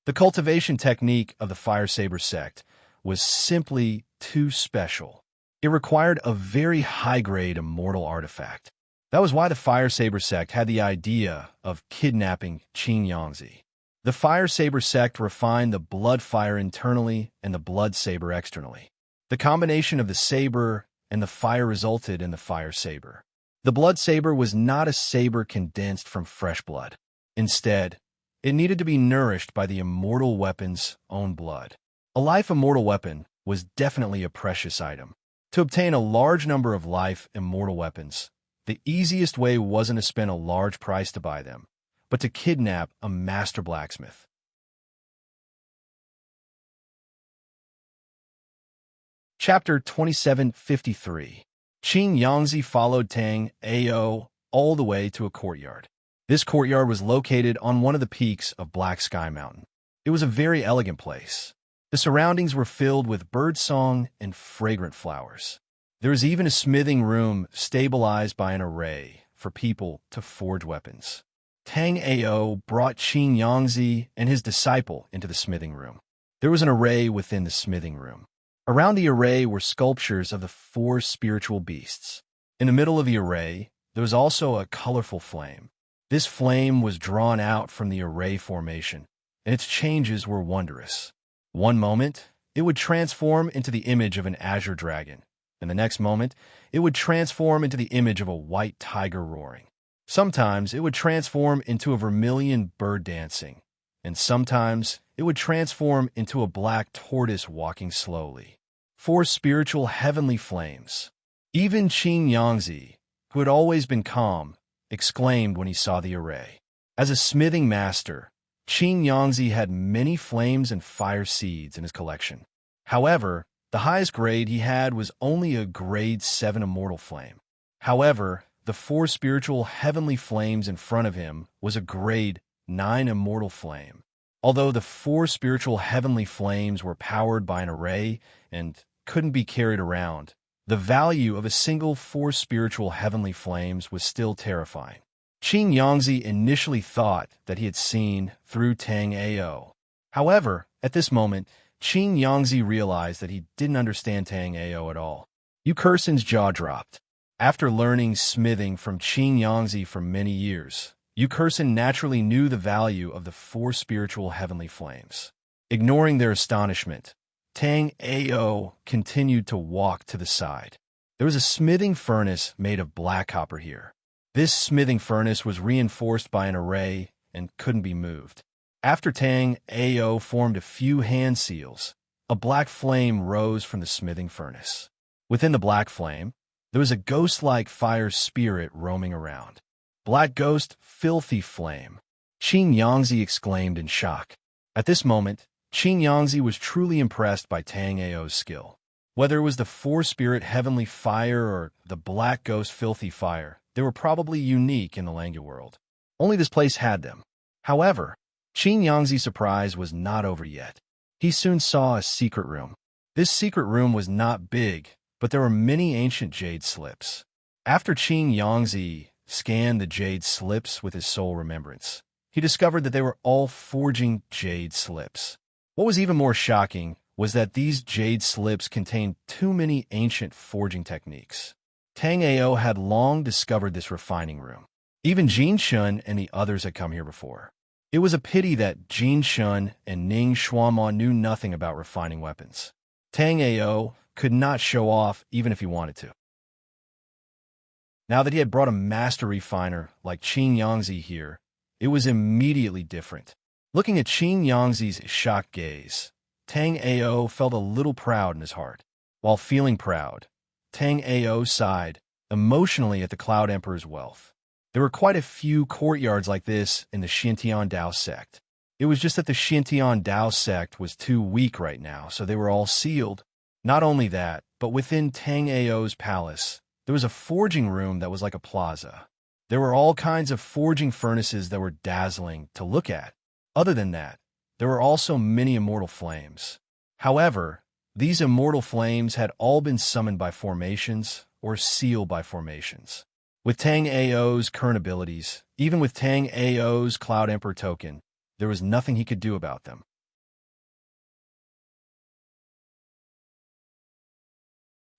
The cultivation technique of the Fire Saber sect was simply too special. It required a very high-grade immortal artifact. That was why the Fire Saber sect had the idea of kidnapping Qin Yangzi. The Fire Saber sect refined the blood fire internally and the blood saber externally. The combination of the saber and the fire resulted in the Fire Saber. The blood saber was not a saber condensed from fresh blood. Instead, it needed to be nourished by the immortal weapon's own blood. A life immortal weapon was definitely a precious item. To obtain a large number of life immortal weapons, the easiest way wasn't to spend a large price to buy them, but to kidnap a master blacksmith. Chapter 2753. Qin Yangzi followed Tang Ao all the way to a courtyard. This courtyard was located on one of the peaks of Black Sky Mountain. It was a very elegant place. The surroundings were filled with birdsong and fragrant flowers. There was even a smithing room stabilized by an array for people to forge weapons. Tang Ao brought Qin Yangzi and his disciple into the smithing room. There was an array within the smithing room. Around the array were sculptures of the 4 spiritual beasts. In the middle of the array, there was also a colorful flame. This flame was drawn out from the array formation, and its changes were wondrous. One moment, it would transform into the image of an azure dragon, and the next moment, it would transform into the image of a white tiger roaring. Sometimes it would transform into a vermilion bird dancing, and sometimes it would transform into a black tortoise walking slowly. 4 spiritual heavenly flames. Even Qin Yangzi, who had always been calm, exclaimed when he saw the array. As a smithing master, Qin Yangzi had many flames and fire seeds in his collection. However, the highest grade he had was only a grade 7 immortal flame. However, the 4 spiritual heavenly flames in front of him was a grade 9 immortal flame. Although the 4 spiritual heavenly flames were powered by an array and couldn't be carried around, the value of a single 4 spiritual heavenly flames was still terrifying. Qin Yangzi initially thought that he had seen through Tang Ao. However, at this moment, Qin Yangzi realized that he didn't understand Tang Ao at all. Yu Kursen's jaw dropped. After learning smithing from Qin Yangzi for many years, Yu Kursen naturally knew the value of the 4 spiritual heavenly flames. Ignoring their astonishment, Tang Ao continued to walk to the side. There was a smithing furnace made of black copper here. This smithing furnace was reinforced by an array and couldn't be moved. After Tang Ao formed a few hand seals, a black flame rose from the smithing furnace. Within the black flame, there was a ghost-like fire spirit roaming around. Black ghost, filthy flame. Qin Yangzi exclaimed in shock. At this moment, Qin Yangzi was truly impressed by Tang Ao's skill. Whether it was the 4-spirit heavenly fire or the black ghost filthy fire, they were probably unique in the Langya world. Only this place had them. However, Qin Yangzi's surprise was not over yet. He soon saw a secret room. This secret room was not big, but there were many ancient jade slips. After Qin Yangzi scanned the jade slips with his soul remembrance, he discovered that they were all forging jade slips. What was even more shocking was that these jade slips contained too many ancient forging techniques. Tang Ao had long discovered this refining room. Even Jin Shun and the others had come here before. It was a pity that Jin Shun and Ning Xuanma knew nothing about refining weapons. Tang Ao could not show off even if he wanted to. Now that he had brought a master refiner like Qin Yangzi here, it was immediately different. Looking at Qin Yangzi's shocked gaze, Tang Ao felt a little proud in his heart. While feeling proud, Tang Ao sighed emotionally at the Cloud Emperor's wealth. There were quite a few courtyards like this in the Xintian Dao sect. It was just that the Xintian Dao sect was too weak right now, so they were all sealed. Not only that, but within Tang Ao's palace, there was a forging room that was like a plaza. There were all kinds of forging furnaces that were dazzling to look at. Other than that, there were also many immortal flames. However, these immortal flames had all been summoned by formations or sealed by formations. With Tang Ao's current abilities, even with Tang Ao's Cloud Emperor token, there was nothing he could do about them.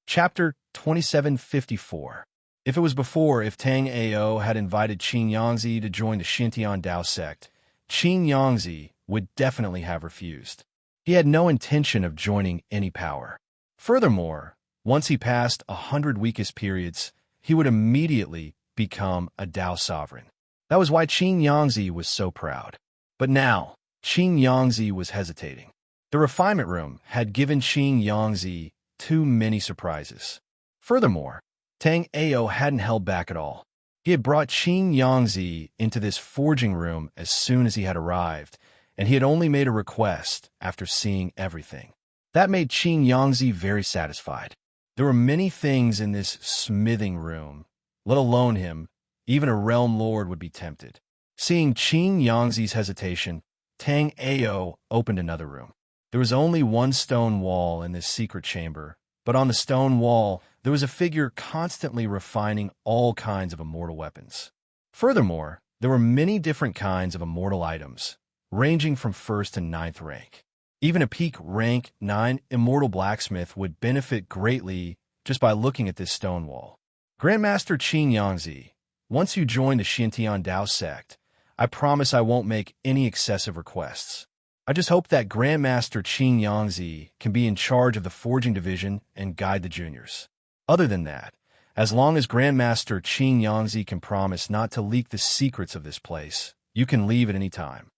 Chapter 2754. If Tang Ao had invited Qin Yangzi to join the Xintian Dao sect, Qin Yangzi would definitely have refused. He had no intention of joining any power. Furthermore, once he passed 100 weakest periods, he would immediately become a Dao sovereign. That was why Qin Yangzi was so proud. But now, Qin Yangzi was hesitating. The refinement room had given Qin Yangzi too many surprises. Furthermore, Tang Ao hadn't held back at all. He had brought Qin Yangzi into this forging room as soon as he had arrived, and he had only made a request after seeing everything. That made Qin Yangzi very satisfied. There were many things in this smithing room, let alone him. Even a realm lord would be tempted. Seeing Qin Yangzi's hesitation, Tang Ao opened another room. There was only one stone wall in this secret chamber, but on the stone wall, there was a figure constantly refining all kinds of immortal weapons. Furthermore, there were many different kinds of immortal items, ranging from 1st to 9th rank. Even a peak rank 9 immortal blacksmith would benefit greatly just by looking at this stone wall. Grandmaster Qin Yangzi, once you join the Xintian Dao sect, I promise I won't make any excessive requests. I just hope that Grandmaster Qin Yangzi can be in charge of the forging division and guide the juniors. Other than that, as long as Grandmaster Qin Yangzi can promise not to leak the secrets of this place, you can leave at any time.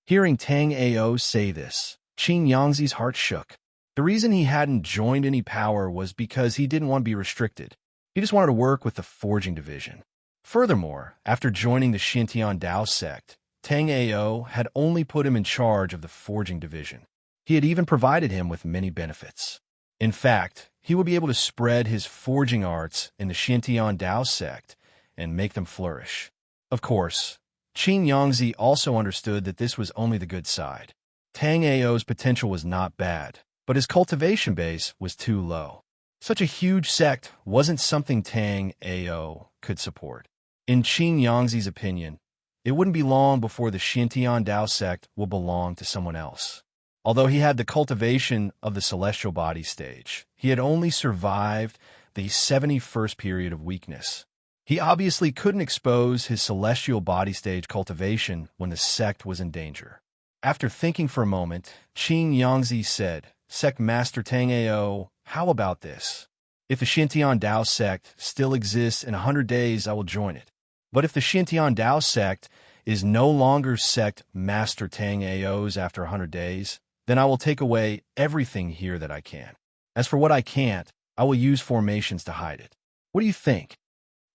Hearing Tang Ao say this, Qin Yangzi's heart shook. The reason he hadn't joined any power was because he didn't want to be restricted. He just wanted to work with the forging division. Furthermore, after joining the Xintian Dao sect, Tang Ao had only put him in charge of the forging division. He had even provided him with many benefits. In fact, he would be able to spread his forging arts in the Xintian Dao sect and make them flourish. Of course, Qin Yangzi also understood that this was only the good side. Tang Ao's potential was not bad, but his cultivation base was too low. Such a huge sect wasn't something Tang Ao could support. In Qin Yangzi's opinion, it wouldn't be long before the Xintian Dao sect will belong to someone else. Although he had the cultivation of the celestial body stage, he had only survived the 71st period of weakness. He obviously couldn't expose his celestial body stage cultivation when the sect was in danger. After thinking for a moment, Qin Yangzi said, "Sect Master Tang Ao, how about this? If the Xintian Dao sect still exists in 100 days, I will join it. But if the Xintian Dao sect is no longer Sect Master Tang Ao's after 100 days, then I will take away everything here that I can. As for what I can't, I will use formations to hide it. What do you think?"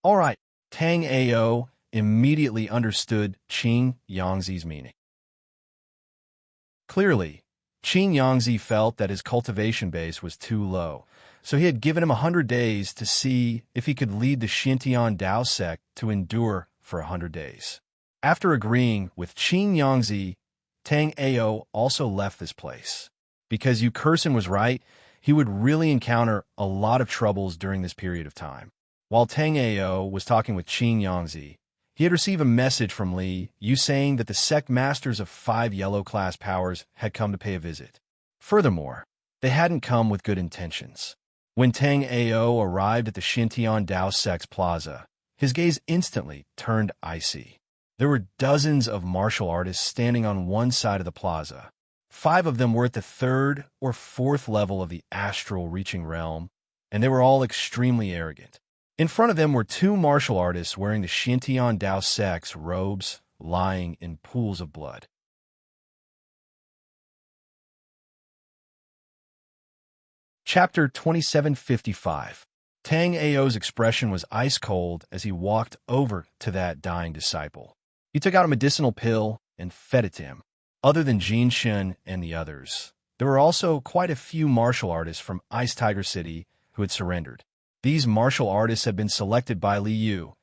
All right, Tang Ao immediately understood Qin Yangzi's meaning. Clearly, Qin Yangzi felt that his cultivation base was too low, so he had given him 100 days to see if he could lead the Xintian Dao sect to endure for 100 days. After agreeing with Qin Yangzi, Tang Ao also left this place. Because Yu Kursin was right, he would really encounter a lot of troubles during this period of time. While Tang Ao was talking with Qin Yangzi, he had received a message from Li Yu saying that the sect masters of 5 yellow class powers had come to pay a visit. Furthermore, they hadn't come with good intentions. When Tang Ao arrived at the Xintian Dao sect's plaza, his gaze instantly turned icy. There were dozens of martial artists standing on one side of the plaza. 5 of them were at the 3rd or 4th level of the astral reaching realm, and they were all extremely arrogant. In front of them were two martial artists wearing the Xintian Dao sect's robes, lying in pools of blood. Chapter 2755. Tang Ao's expression was ice-cold as he walked over to that dying disciple. He took out a medicinal pill and fed it to him. Other than Jin Shun and the others, there were also quite a few martial artists from Ice Tiger City who had surrendered. These martial artists had been selected by Li Yu,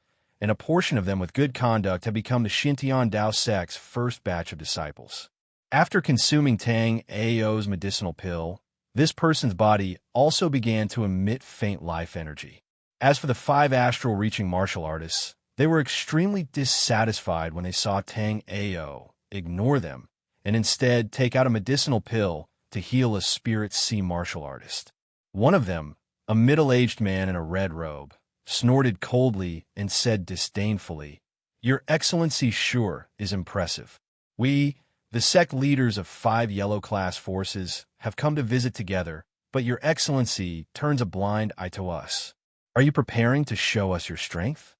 and a portion of them with good conduct had become the Xintian Dao sect's first batch of disciples. After consuming Tang Ao's medicinal pill, this person's body also began to emit faint life energy. As for the 5 astral-reaching martial artists, they were extremely dissatisfied when they saw Tang Ao ignore them and instead take out a medicinal pill to heal a spirit sea martial artist. One of them, a middle-aged man in a red robe, snorted coldly and said disdainfully, "Your Excellency sure is impressive. We, the sect leaders of 5 yellow-class forces, have come to visit together, but Your Excellency turns a blind eye to us. Are you preparing to show us your strength?"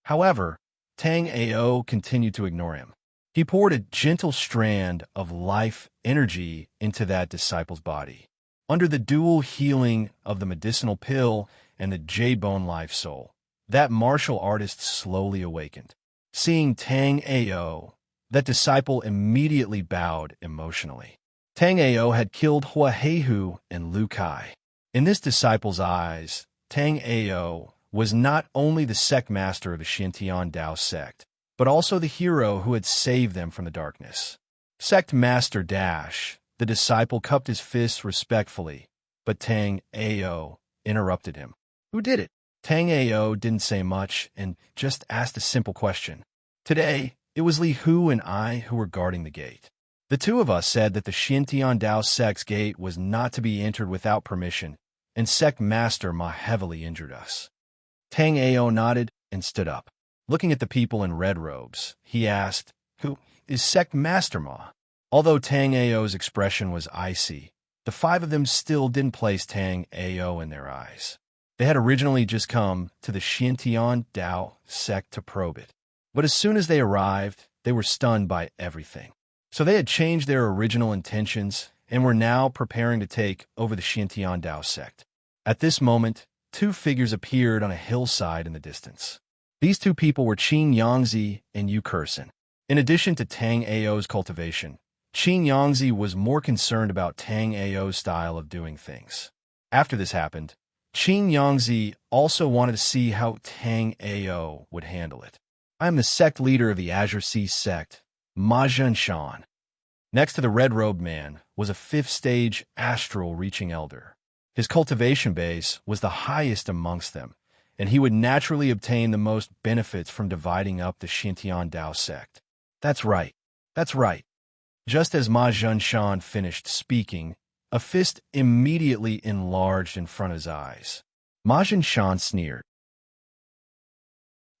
However, Tang Ao continued to ignore him. He poured a gentle strand of life energy into that disciple's body. Under the dual healing of the medicinal pill and the J-Bone Life Soul, that martial artist slowly awakened. Seeing Tang Ao, that disciple immediately bowed emotionally. Tang Ao had killed Hua Heihu and Lu Kai. In this disciple's eyes, Tang Ao was not only the sect master of the Xintian Dao sect, but also the hero who had saved them from the darkness. Sect Master Dash, the disciple cupped his fists respectfully, but Tang Ao interrupted him. "Who did it?" Tang Ao didn't say much and just asked a simple question. "Today, it was Li Hu and I who were guarding the gate. The two of us said that the Xintian Dao sect's gate was not to be entered without permission, and Sect Master Ma heavily injured us." Tang Ao nodded and stood up. Looking at the people in red robes, he asked, "Who is Sect Master Ma?" Although Tang Ao's expression was icy, the 5 of them still didn't place Tang Ao in their eyes. They had originally just come to the Xintian Dao sect to probe it. But as soon as they arrived, they were stunned by everything. So they had changed their original intentions and were now preparing to take over the Xintian Dao sect. At this moment, 2 figures appeared on a hillside in the distance. These 2 people were Qin Yangzi and Yu Kursin. In addition to Tang Ao's cultivation, Qin Yangzi was more concerned about Tang Ao's style of doing things. After this happened, Qin Yangzi also wanted to see how Tang Ao would handle it. "I am the sect leader of the Azure Sea sect, Ma Zhenshan." Next to the red-robed man was a 5th-stage astral-reaching elder. His cultivation base was the highest amongst them, and he would naturally obtain the most benefits from dividing up the Xintian Dao sect. That's right. Just as Ma Zhenshan finished speaking, a fist immediately enlarged in front of his eyes. Ma Zhenshan sneered.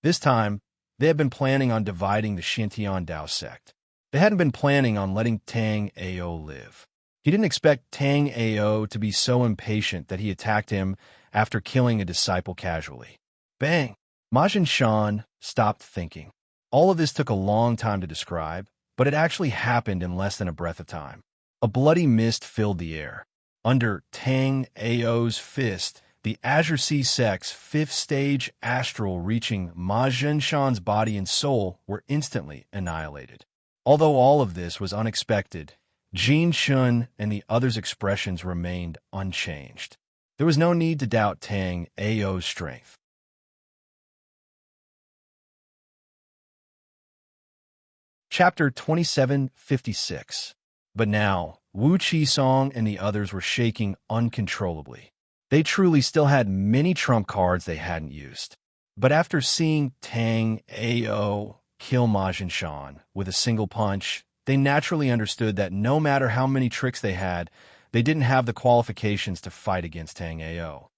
This time, they had been planning on dividing the Xintian Dao sect. They hadn't been planning on letting Tang Ao live. He didn't expect Tang Ao to be so impatient that he attacked him after killing a disciple casually. Bang! Ma Zhenshan stopped thinking. All of this took a long time to describe, but it actually happened in less than a breath of time. A bloody mist filled the air. Under Tang Ao's fist, the Azure Sea sect's 5th-stage astral reaching Ma Zhenshan's body and soul were instantly annihilated. Although all of this was unexpected, Jin Shun and the others' expressions remained unchanged. There was no need to doubt Tang Ao's strength. Chapter 2756. But now, Wu Qisong and the others were shaking uncontrollably. They truly still had many trump cards they hadn't used. But after seeing Tang Ao kill Ma Zhenshan with a single punch, they naturally understood that no matter how many tricks they had, they didn't have the qualifications to fight against Tang Ao.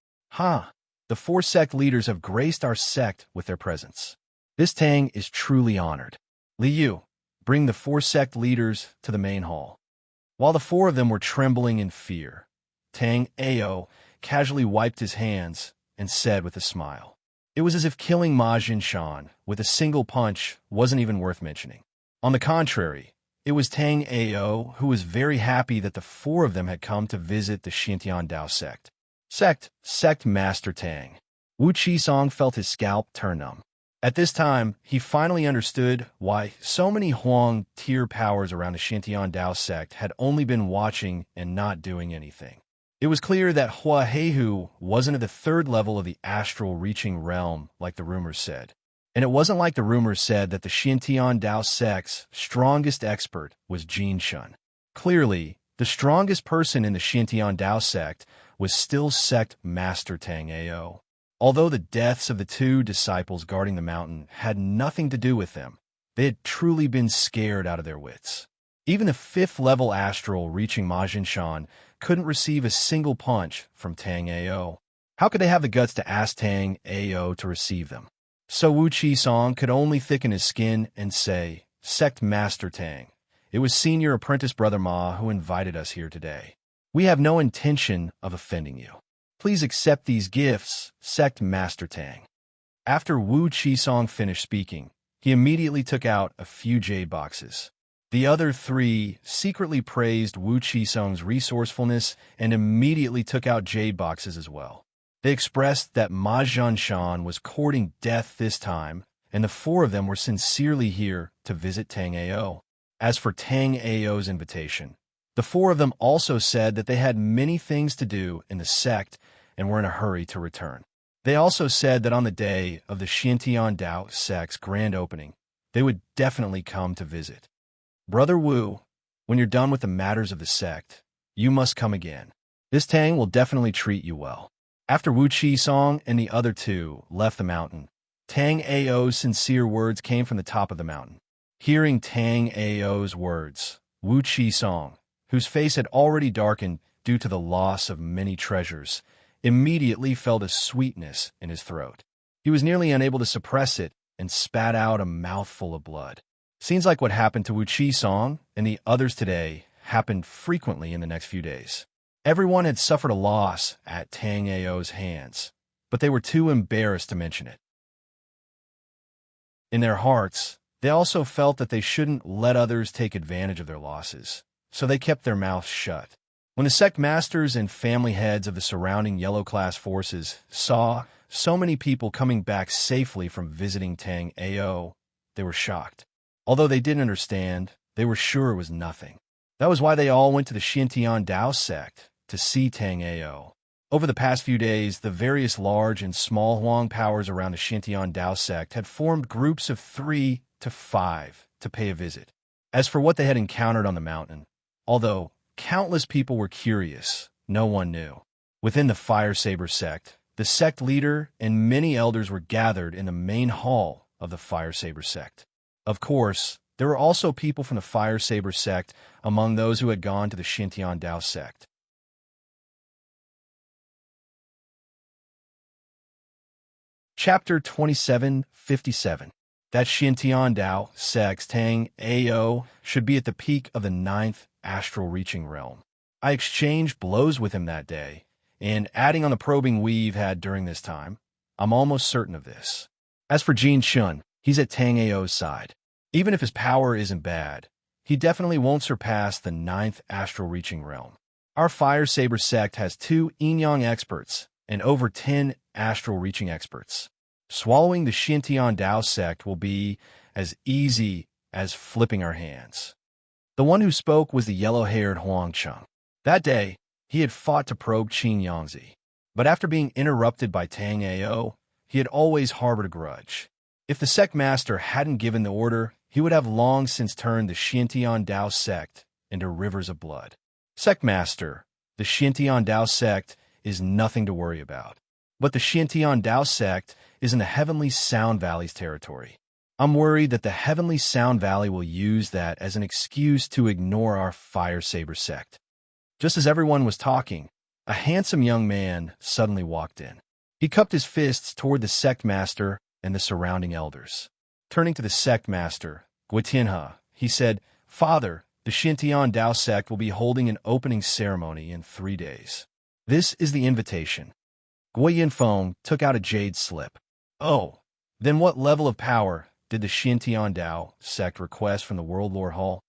The 4 sect leaders have graced our sect with their presence. This Tang is truly honored. Li Yu, bring the 4 sect leaders to the main hall. While the 4 of them were trembling in fear, Tang Ao casually wiped his hands and said with a smile, It was as if killing Ma Jinshan with a single punch wasn't even worth mentioning. On the contrary, it was Tang Ao who was very happy that the four of them had come to visit the Xintian Dao sect. Sect Master Tang. Wu Qisong felt his scalp turn numb. At this time, he finally understood why so many Huang tier powers around the Xintian Dao sect had only been watching and not doing anything. It was clear that Hua Heihu wasn't at the third level of the astral reaching realm like the rumors said. And it wasn't like the rumors said that the Xintian Dao sect's strongest expert was Jin Shun. Clearly, the strongest person in the Xintian Dao sect was still Sect Master Tang Ao. Although the deaths of the two disciples guarding the mountain had nothing to do with them, they had truly been scared out of their wits. Even the fifth-level astral reaching Ma Jinshan couldn't receive a single punch from Tang Ao. How could they have the guts to ask Tang Ao to receive them? So Wu Qisong could only thicken his skin and say, Sect Master Tang, it was Senior Apprentice Brother Ma who invited us here today. We have no intention of offending you. Please accept these gifts, Sect Master Tang. After Wu Qisong finished speaking, he immediately took out a few jade boxes. The other three secretly praised Wu Qisong's resourcefulness and immediately took out jade boxes as well. They expressed that Ma Jinshan was courting death this time, and the four of them were sincerely here to visit Tang Ao. As for Tang Ao's invitation, the four of them also said that they had many things to do in the sect and were in a hurry to return. They also said that on the day of the Xintian Dao sect's grand opening, they would definitely come to visit. Brother Wu, when you're done with the matters of the sect, you must come again. This Tang will definitely treat you well. After Wu Qisong and the other two left the mountain, Tang Ao's sincere words came from the top of the mountain. Hearing Tang Ao's words, Wu Qisong, whose face had already darkened due to the loss of many treasures, immediately felt a sweetness in his throat. He was nearly unable to suppress it and spat out a mouthful of blood. Scenes like what happened to Wu Qisong and the others today happened frequently in the next few days. Everyone had suffered a loss at Tang Ao's hands, but they were too embarrassed to mention it. In their hearts, they also felt that they shouldn't let others take advantage of their losses, so they kept their mouths shut. When the sect masters and family heads of the surrounding yellow-class forces saw so many people coming back safely from visiting Tang Ao, they were shocked. Although they didn't understand, they were sure it was nothing. That was why they all went to the Xintian Dao sect to see Tang Ao. Over the past few days, the various large and small Huang powers around the Xintian Dao sect had formed groups of 3 to 5 to pay a visit. As for what they had encountered on the mountain, although countless people were curious, no one knew. Within the Fire Saber sect, the sect leader and many elders were gathered in the main hall of the Fire Saber sect. Of course, there were also people from the Fire Saber sect among those who had gone to the Xintian Dao sect. Chapter 2757. That Xintian Dao sect's Tang Ao should be at the peak of the 9th astral reaching realm. I exchanged blows with him that day, and adding on the probing we've had during this time, I'm almost certain of this. As for Jin Shun, he's at Tang Ao's side. Even if his power isn't bad, he definitely won't surpass the 9th astral reaching realm. Our Fire Saber sect has 2 yin-yang experts and over 10 astral reaching experts. Swallowing the Xintian Dao sect will be as easy as flipping our hands. The one who spoke was the yellow-haired Huang Cheng. That day, he had fought to probe Qin Yangzi, but after being interrupted by Tang Ao, he had always harbored a grudge. If the sect master hadn't given the order, he would have long since turned the Xintian Dao sect into rivers of blood. Sect master, the Xintian Dao sect is nothing to worry about. But the Xintian Dao sect is in the Heavenly Sound Valley's territory. I'm worried that the Heavenly Sound Valley will use that as an excuse to ignore our Fire Saber sect. Just as everyone was talking, a handsome young man suddenly walked in. He cupped his fists toward the sect master and the surrounding elders. Turning to the sect master, Guitianha, he said, "Father, the Xintian Dao sect will be holding an opening ceremony in 3 days. This is the invitation." Gui Yinfeng took out a jade slip. Oh, then what level of power did the Xintian Dao sect request from the World Lord Hall?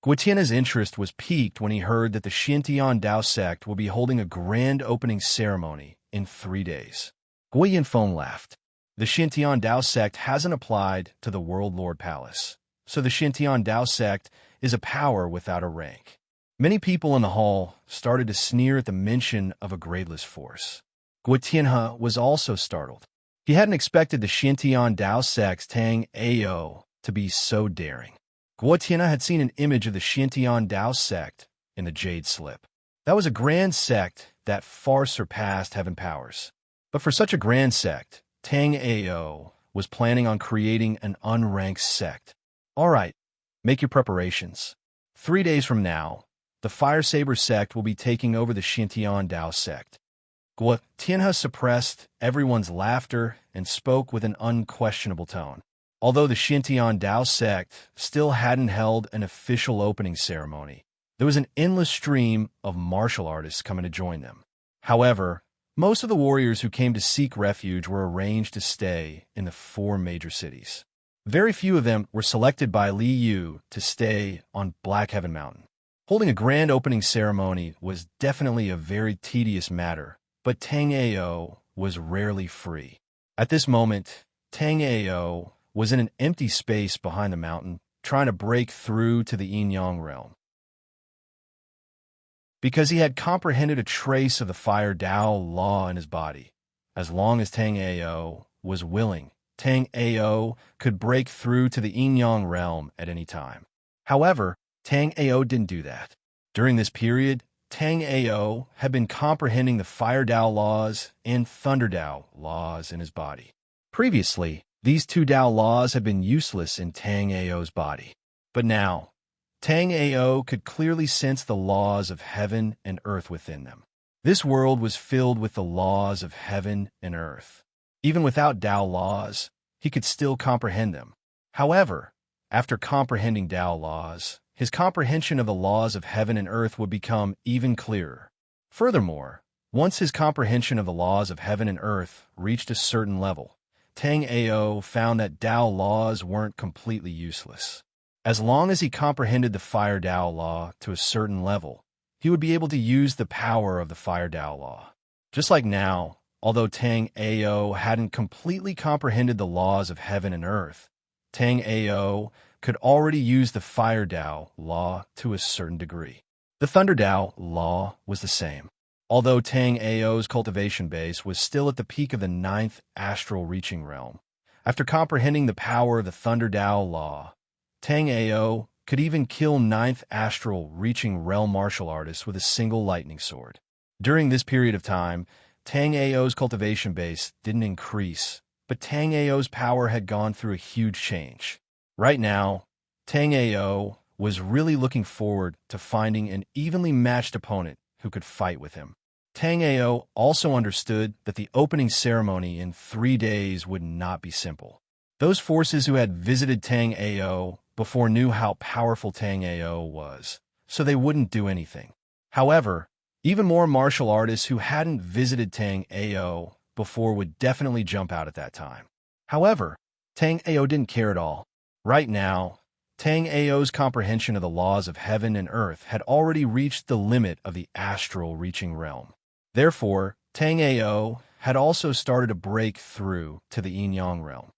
Guotiana's interest was piqued when he heard that the Xintian Dao sect will be holding a grand opening ceremony in 3 days. Gui Yinfeng laughed. The Xintian Dao sect hasn't applied to the World Lord Palace, so the Xintian Dao sect is a power without a rank. Many people in the hall started to sneer at the mention of a gradeless force. Guotianhe was also startled. He hadn't expected the Xintian Dao sect's Tang Ao to be so daring. Guotianhe had seen an image of the Xintian Dao sect in the Jade Slip. That was a grand sect that far surpassed heaven powers. But for such a grand sect, Tang Ao was planning on creating an unranked sect. All right, make your preparations. 3 days from now, the Fire Saber sect will be taking over the Xintian Dao sect. Guotianhe suppressed everyone's laughter and spoke with an unquestionable tone. Although the Xintian Dao sect still hadn't held an official opening ceremony, there was an endless stream of martial artists coming to join them. However, most of the warriors who came to seek refuge were arranged to stay in the 4 major cities. Very few of them were selected by Li Yu to stay on Black Heaven Mountain. Holding a grand opening ceremony was definitely a very tedious matter, but Tang Ao was rarely free. At this moment, Tang Ao was in an empty space behind the mountain, trying to break through to the Yin-Yang realm. Because he had comprehended a trace of the Fire Dao law in his body, as long as Tang Ao was willing, Tang Ao could break through to the Yin-Yang realm at any time. However, Tang Ao didn't do that. During this period, Tang Ao had been comprehending the Fire Dao laws and Thunder Dao laws in his body. Previously, these 2 Dao laws had been useless in Tang Ao's body. But now, Tang Ao could clearly sense the laws of heaven and earth within them. This world was filled with the laws of heaven and earth. Even without Dao laws, he could still comprehend them. However, after comprehending Dao laws, his comprehension of the laws of heaven and earth would become even clearer. Furthermore, once his comprehension of the laws of heaven and earth reached a certain level, Tang Ao found that Dao laws weren't completely useless. As long as he comprehended the Fire Dao law to a certain level, he would be able to use the power of the Fire Dao law. Just like now, although Tang Ao hadn't completely comprehended the laws of heaven and earth, Tang Ao could already use the Fire Dao law to a certain degree. The Thunder Dao law was the same. Although Tang Ao's cultivation base was still at the peak of the 9th astral reaching realm, after comprehending the power of the Thunder Dao law, Tang Ao could even kill 9th astral reaching realm martial artists with a single lightning sword. During this period of time, Tang Ao's cultivation base didn't increase, but Tang Ao's power had gone through a huge change. Right now, Tang Ao was really looking forward to finding an evenly matched opponent who could fight with him. Tang Ao also understood that the opening ceremony in 3 days would not be simple. Those forces who had visited Tang Ao before knew how powerful Tang Ao was, so they wouldn't do anything. However, even more martial artists who hadn't visited Tang Ao before would definitely jump out at that time. However, Tang Ao didn't care at all. Right now, Tang Ao's comprehension of the laws of heaven and earth had already reached the limit of the astral reaching realm. Therefore, Tang Ao had also started to break through to the Yin-Yang realm.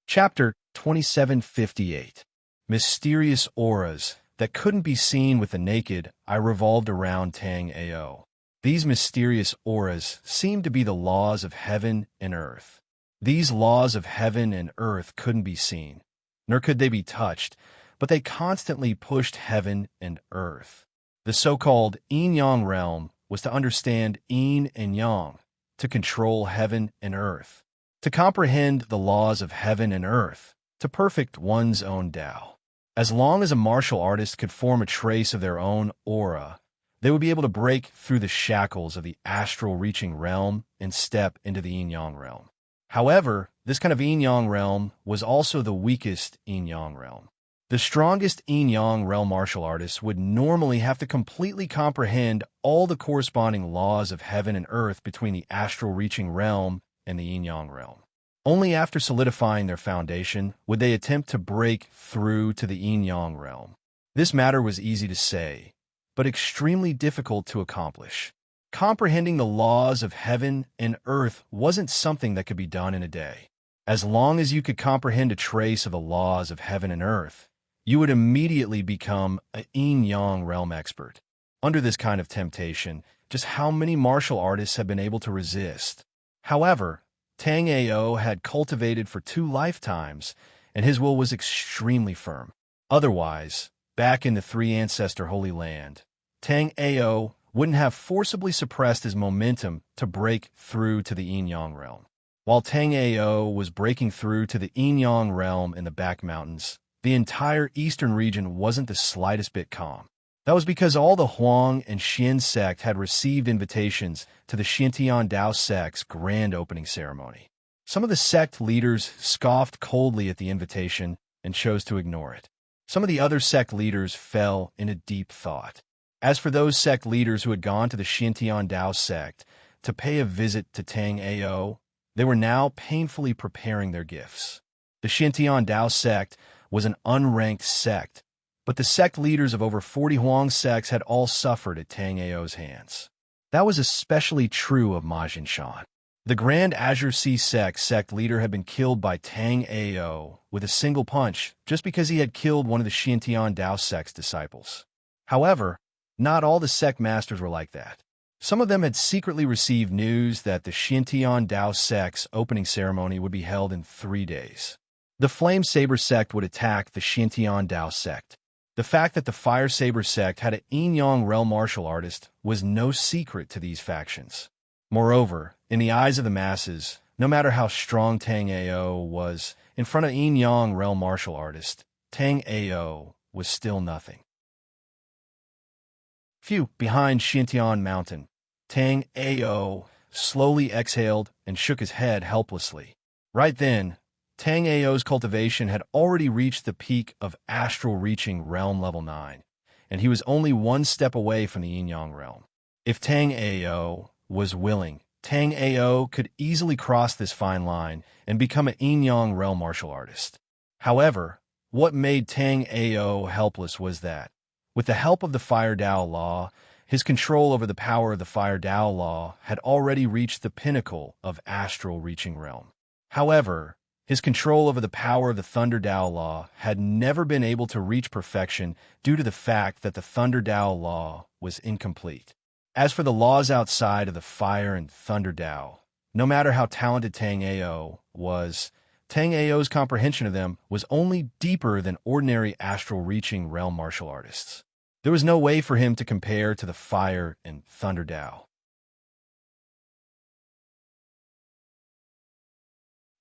Chapter 2758. Mysterious auras that couldn't be seen with the naked eye revolved around Tang Ao. These mysterious auras seemed to be the laws of heaven and earth. These laws of heaven and earth couldn't be seen, nor could they be touched, but they constantly pushed heaven and earth. The so-called yin-yang realm was to understand yin and yang, to control heaven and earth, to comprehend the laws of heaven and earth, to perfect one's own Tao. As long as a martial artist could form a trace of their own aura, they would be able to break through the shackles of the astral reaching realm and step into the yin-yang realm. However, this kind of yin-yang realm was also the weakest yin-yang realm. The strongest yin-yang realm martial artists would normally have to completely comprehend all the corresponding laws of heaven and earth between the astral reaching realm and the yin-yang realm. Only after solidifying their foundation would they attempt to break through to the yin-yang realm. This matter was easy to say, but extremely difficult to accomplish. Comprehending the laws of heaven and earth wasn't something that could be done in a day. As long as you could comprehend a trace of the laws of heaven and earth, you would immediately become a yin-yang realm expert. Under this kind of temptation, just how many martial artists have been able to resist? However, Tang Ao had cultivated for 2 lifetimes, and his will was extremely firm. Otherwise, back in the 3 ancestor Holy Land, Tang Ao wouldn't have forcibly suppressed his momentum to break through to the yin-yang realm. While Tang Ao was breaking through to the yin-yang realm in the back mountains, the entire eastern region wasn't the slightest bit calm. That was because all the Huang and Xin sect had received invitations to the Xintian Dao sect's grand opening ceremony. Some of the sect leaders scoffed coldly at the invitation and chose to ignore it. Some of the other sect leaders fell in a deep thought. As for those sect leaders who had gone to the Xintian Dao sect to pay a visit to Tang Ao, they were now painfully preparing their gifts. The Xintian Dao sect was an unranked sect, but the sect leaders of over 40 Huang sects had all suffered at Tang Ao's hands. That was especially true of Ma Jinshan. The Grand Azure Sea sect leader had been killed by Tang Ao with a single punch just because he had killed one of the Xintian Dao sect's disciples. However, not all the sect masters were like that. Some of them had secretly received news that the Xintian Dao sect's opening ceremony would be held in 3 days. The Flame Saber sect would attack the Xintian Dao sect. The fact that the Fire Saber sect had a yin-yang realm martial artist was no secret to these factions. Moreover, in the eyes of the masses, no matter how strong Tang Ao was, in front of yin-yang realm martial artist, Tang Ao was still nothing. Phew, behind Xintian Mountain, Tang Ao slowly exhaled and shook his head helplessly. Right then, Tang Ao's cultivation had already reached the peak of astral reaching realm level 9, and he was only 1 step away from the yin-yang realm. If Tang Ao was willing, Tang Ao could easily cross this fine line and become a yin-yang realm martial artist. However, what made Tang Ao helpless was that, with the help of the Fire Dao Law, his control over the power of the Fire Dao Law had already reached the pinnacle of astral reaching realm. However, his control over the power of the Thunder Dao Law had never been able to reach perfection due to the fact that the Thunder Dao Law was incomplete. As for the laws outside of the Fire and Thunder Dao, no matter how talented Tang Ao was, Tang Ao's comprehension of them was only deeper than ordinary astral-reaching realm martial artists. There was no way for him to compare to the Fire and Thunder Dao.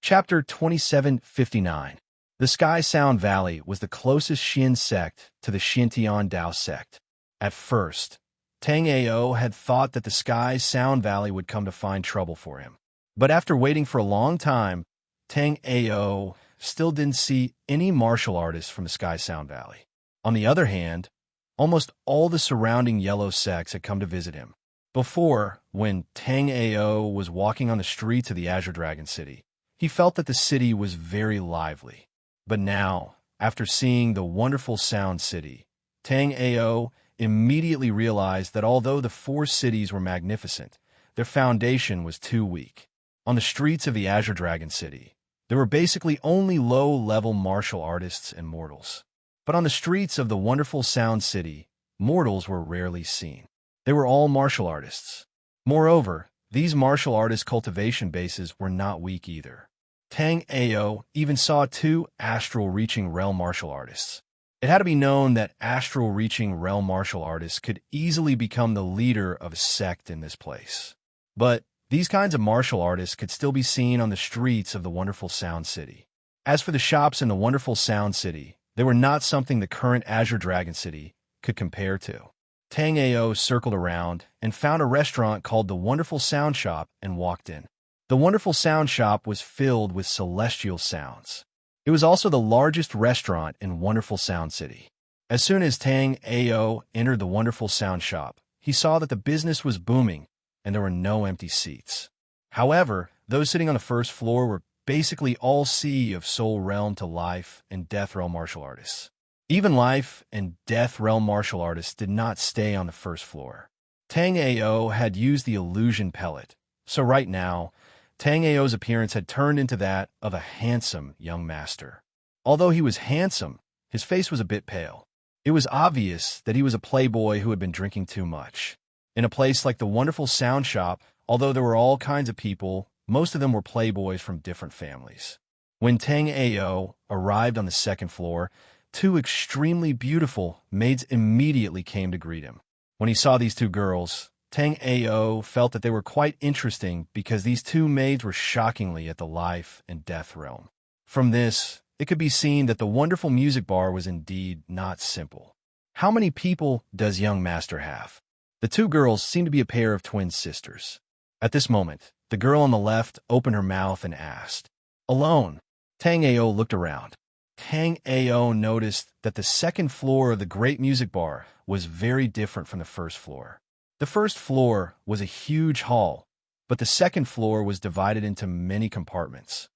Chapter 2759. The Sky Sound Valley was the closest Xin sect to the Xintian Dao sect. At first, Tang Ao had thought that the Sky Sound Valley would come to find trouble for him. But after waiting for a long time, Tang Ao still didn't see any martial artists from the Sky Sound Valley. On the other hand, almost all the surrounding yellow sects had come to visit him. Before, when Tang Ao was walking on the streets of the Azure Dragon City, he felt that the city was very lively. But now, after seeing the wonderful Sound City, Tang Ao immediately realized that although the 4 cities were magnificent, their foundation was too weak. On the streets of the Azure Dragon City, there were basically only low-level martial artists and mortals. But on the streets of the wonderful Sound City, mortals were rarely seen. They were all martial artists. Moreover, these martial artist cultivation bases were not weak either. Tang Ao even saw 2 astral-reaching realm martial artists. It had to be known that astral-reaching realm martial artists could easily become the leader of a sect in this place. But these kinds of martial artists could still be seen on the streets of the wonderful Sound City. As for the shops in the wonderful Sound City, they were not something the current Azure Dragon City could compare to. Tang Ao circled around and found a restaurant called the Wonderful Sound Shop and walked in. The Wonderful Sound Shop was filled with celestial sounds. It was also the largest restaurant in Wonderful Sound City. As soon as Tang Ao entered the Wonderful Sound shop, he saw that the business was booming and there were no empty seats. However, those sitting on the first floor were basically all Sea of Soul Realm to Life and Death Realm martial artists. Even Life and Death Realm martial artists did not stay on the first floor. Tang Ao had used the illusion pellet, so right now, Tang Ao's appearance had turned into that of a handsome young master. Although he was handsome, his face was a bit pale. It was obvious that he was a playboy who had been drinking too much. In a place like the Wonderful Sound Shop, although there were all kinds of people, most of them were playboys from different families. When Tang Ao arrived on the second floor, two extremely beautiful maids immediately came to greet him. When he saw these two girls, Tang Ao felt that they were quite interesting because these two maids were shockingly at the life and death realm. From this, it could be seen that the wonderful music bar was indeed not simple. How many people does young master have? The two girls seemed to be a pair of twin sisters. At this moment, the girl on the left opened her mouth and asked, "Alone?" Tang Ao looked around. Tang Ao noticed that the second floor of the great music bar was very different from the first floor. The first floor was a huge hall, but the second floor was divided into many compartments.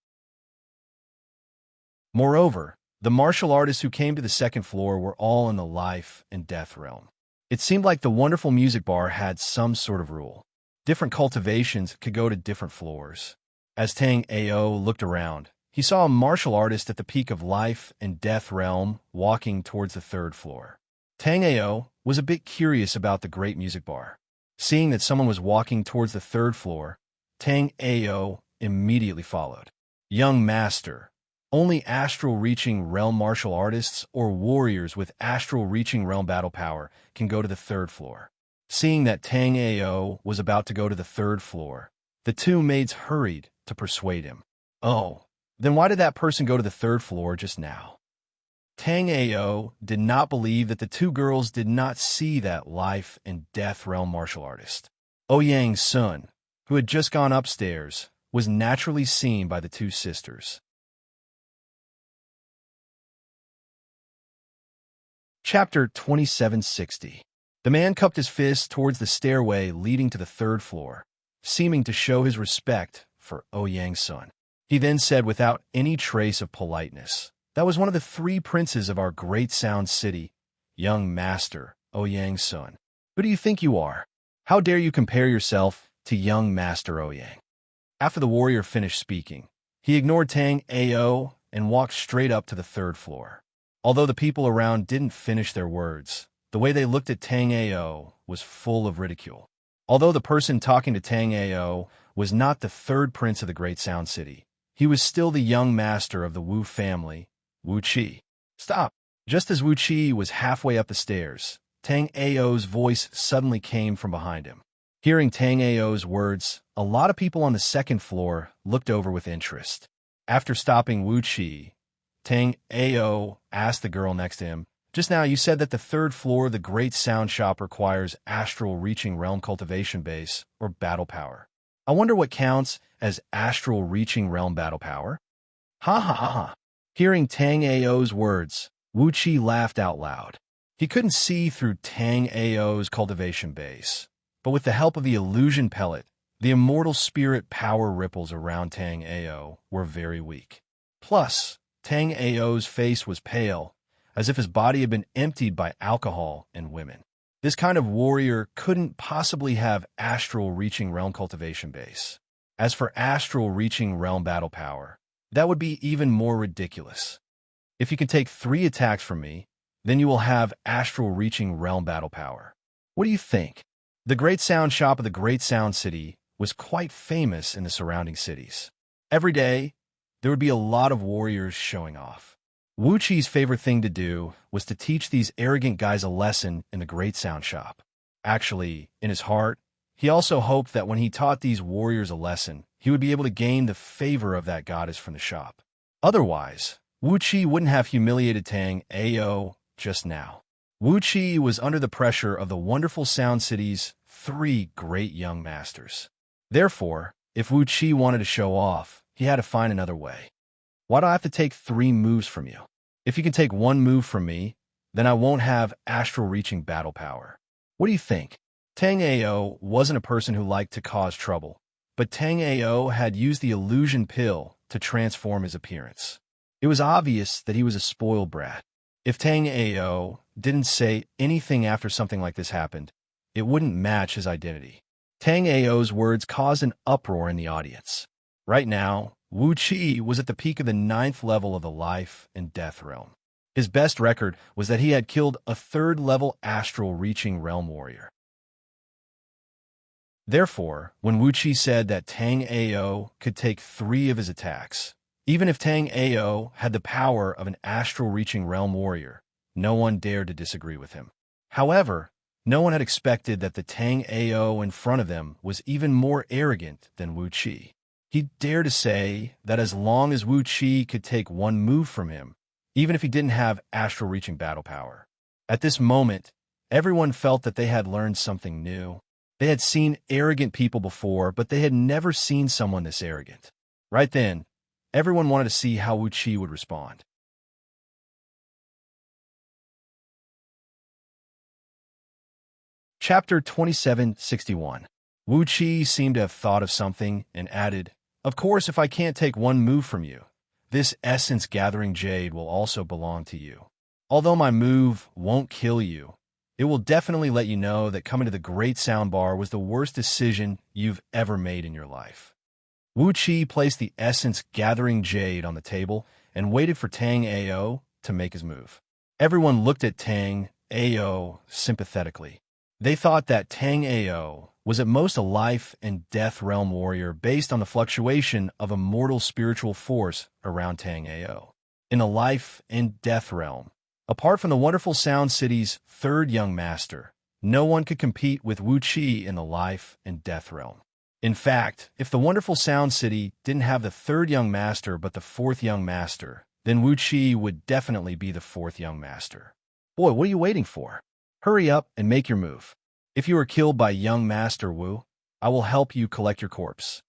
Moreover, the martial artists who came to the second floor were all in the life and death realm. It seemed like the wonderful music bar had some sort of rule. Different cultivations could go to different floors. As Tang Ao looked around, he saw a martial artist at the peak of life and death realm walking towards the third floor. Tang Ao was a bit curious about the great music bar. Seeing that someone was walking towards the third floor, Tang Ao immediately followed. Young master, only astral-reaching realm martial artists or warriors with astral-reaching realm battle power can go to the third floor. Seeing that Tang Ao was about to go to the third floor, the two maids hurried to persuade him. "Oh, then why did that person go to the third floor just now?" Tang Ao did not believe that the two girls did not see that life and death realm martial artist. Ouyang Sun, who had just gone upstairs, was naturally seen by the two sisters. Chapter 2760. The man cupped his fist towards the stairway leading to the third floor, seeming to show his respect for Ouyang Sun. He then said without any trace of politeness, "That was one of the three princes of our great sound city, young master Ouyang Sun. Who do you think you are? How dare you compare yourself to young master Ouyang?" After the warrior finished speaking, he ignored Tang Ao and walked straight up to the third floor. Although the people around didn't finish their words, the way they looked at Tang Ao was full of ridicule. Although the person talking to Tang Ao was not the third prince of the great sound city, he was still the young master of the Wu family, Wu Qi. "Stop!" Just as Wu Qi was halfway up the stairs, Tang Ao's voice suddenly came from behind him. Hearing Tang Ao's words, a lot of people on the second floor looked over with interest. After stopping Wu Qi, Tang Ao asked the girl next to him, "Just now you said that the third floor of the great sound shop requires astral reaching realm cultivation base or battle power. I wonder what counts as astral reaching realm battle power?" Ha ha ha ha. Hearing Tang Ao's words, Wu Qi laughed out loud. He couldn't see through Tang Ao's cultivation base, but with the help of the illusion pellet, the immortal spirit power ripples around Tang Ao were very weak. Plus, Tang Ao's face was pale, as if his body had been emptied by alcohol and women. This kind of warrior couldn't possibly have astral reaching realm cultivation base. As for astral reaching realm battle power, that would be even more ridiculous. If you can take 3 attacks from me, then you will have astral reaching realm battle power. What do you think? The great sound shop of the great sound city was quite famous in the surrounding cities. Every day, there would be a lot of warriors showing off. Wu Qi's favorite thing to do was to teach these arrogant guys a lesson in the great sound shop. Actually, in his heart, he also hoped that when he taught these warriors a lesson, he would be able to gain the favor of that goddess from the shop. Otherwise, Wu Qi wouldn't have humiliated Tang Ao just now. Wu Qi was under the pressure of the wonderful Sound City's 3 great young masters. Therefore, if Wu Qi wanted to show off, he had to find another way. Why do I have to take 3 moves from you? If you can take 1 move from me, then I won't have astral-reaching battle power. What do you think? Tang Ao wasn't a person who liked to cause trouble, but Tang Ao had used the illusion pill to transform his appearance. It was obvious that he was a spoiled brat. If Tang Ao didn't say anything after something like this happened, it wouldn't match his identity. Tang Ao's words caused an uproar in the audience. Right now, Wu Qi was at the peak of the 9th level of the life and death realm. His best record was that he had killed a 3rd-level astral-reaching realm warrior. Therefore, when Wu Qi said that Tang Ao could take 3 of his attacks, even if Tang Ao had the power of an astral-reaching realm warrior, no one dared to disagree with him. However, no one had expected that the Tang Ao in front of them was even more arrogant than Wu Qi. He dared to say that as long as Wu Qi could take 1 move from him, even if he didn't have astral-reaching battle power. At this moment, everyone felt that they had learned something new. They had seen arrogant people before, but they had never seen someone this arrogant. Right then, everyone wanted to see how Wu Qi would respond. Chapter 2761. Wu Qi seemed to have thought of something and added, "Of course, if I can't take 1 move from you, this essence-gathering jade will also belong to you. Although my move won't kill you, it will definitely let you know that coming to the Great Soundbar was the worst decision you've ever made in your life." Wu Qi placed the essence-gathering jade on the table and waited for Tang Ao to make his move. Everyone looked at Tang Ao sympathetically. They thought that Tang Ao was at most a life and death realm warrior based on the fluctuation of a mortal spiritual force around Tang Ao. In the life and death realm, apart from the wonderful Sound City's 3rd young master, no one could compete with Wu Qi in the life and death realm. In fact, if the wonderful Sound City didn't have the 3rd young master but the 4th young master, then Wu Qi would definitely be the 4th young master. Boy, what are you waiting for? Hurry up and make your move. If you are killed by young Master Wu, I will help you collect your corpse.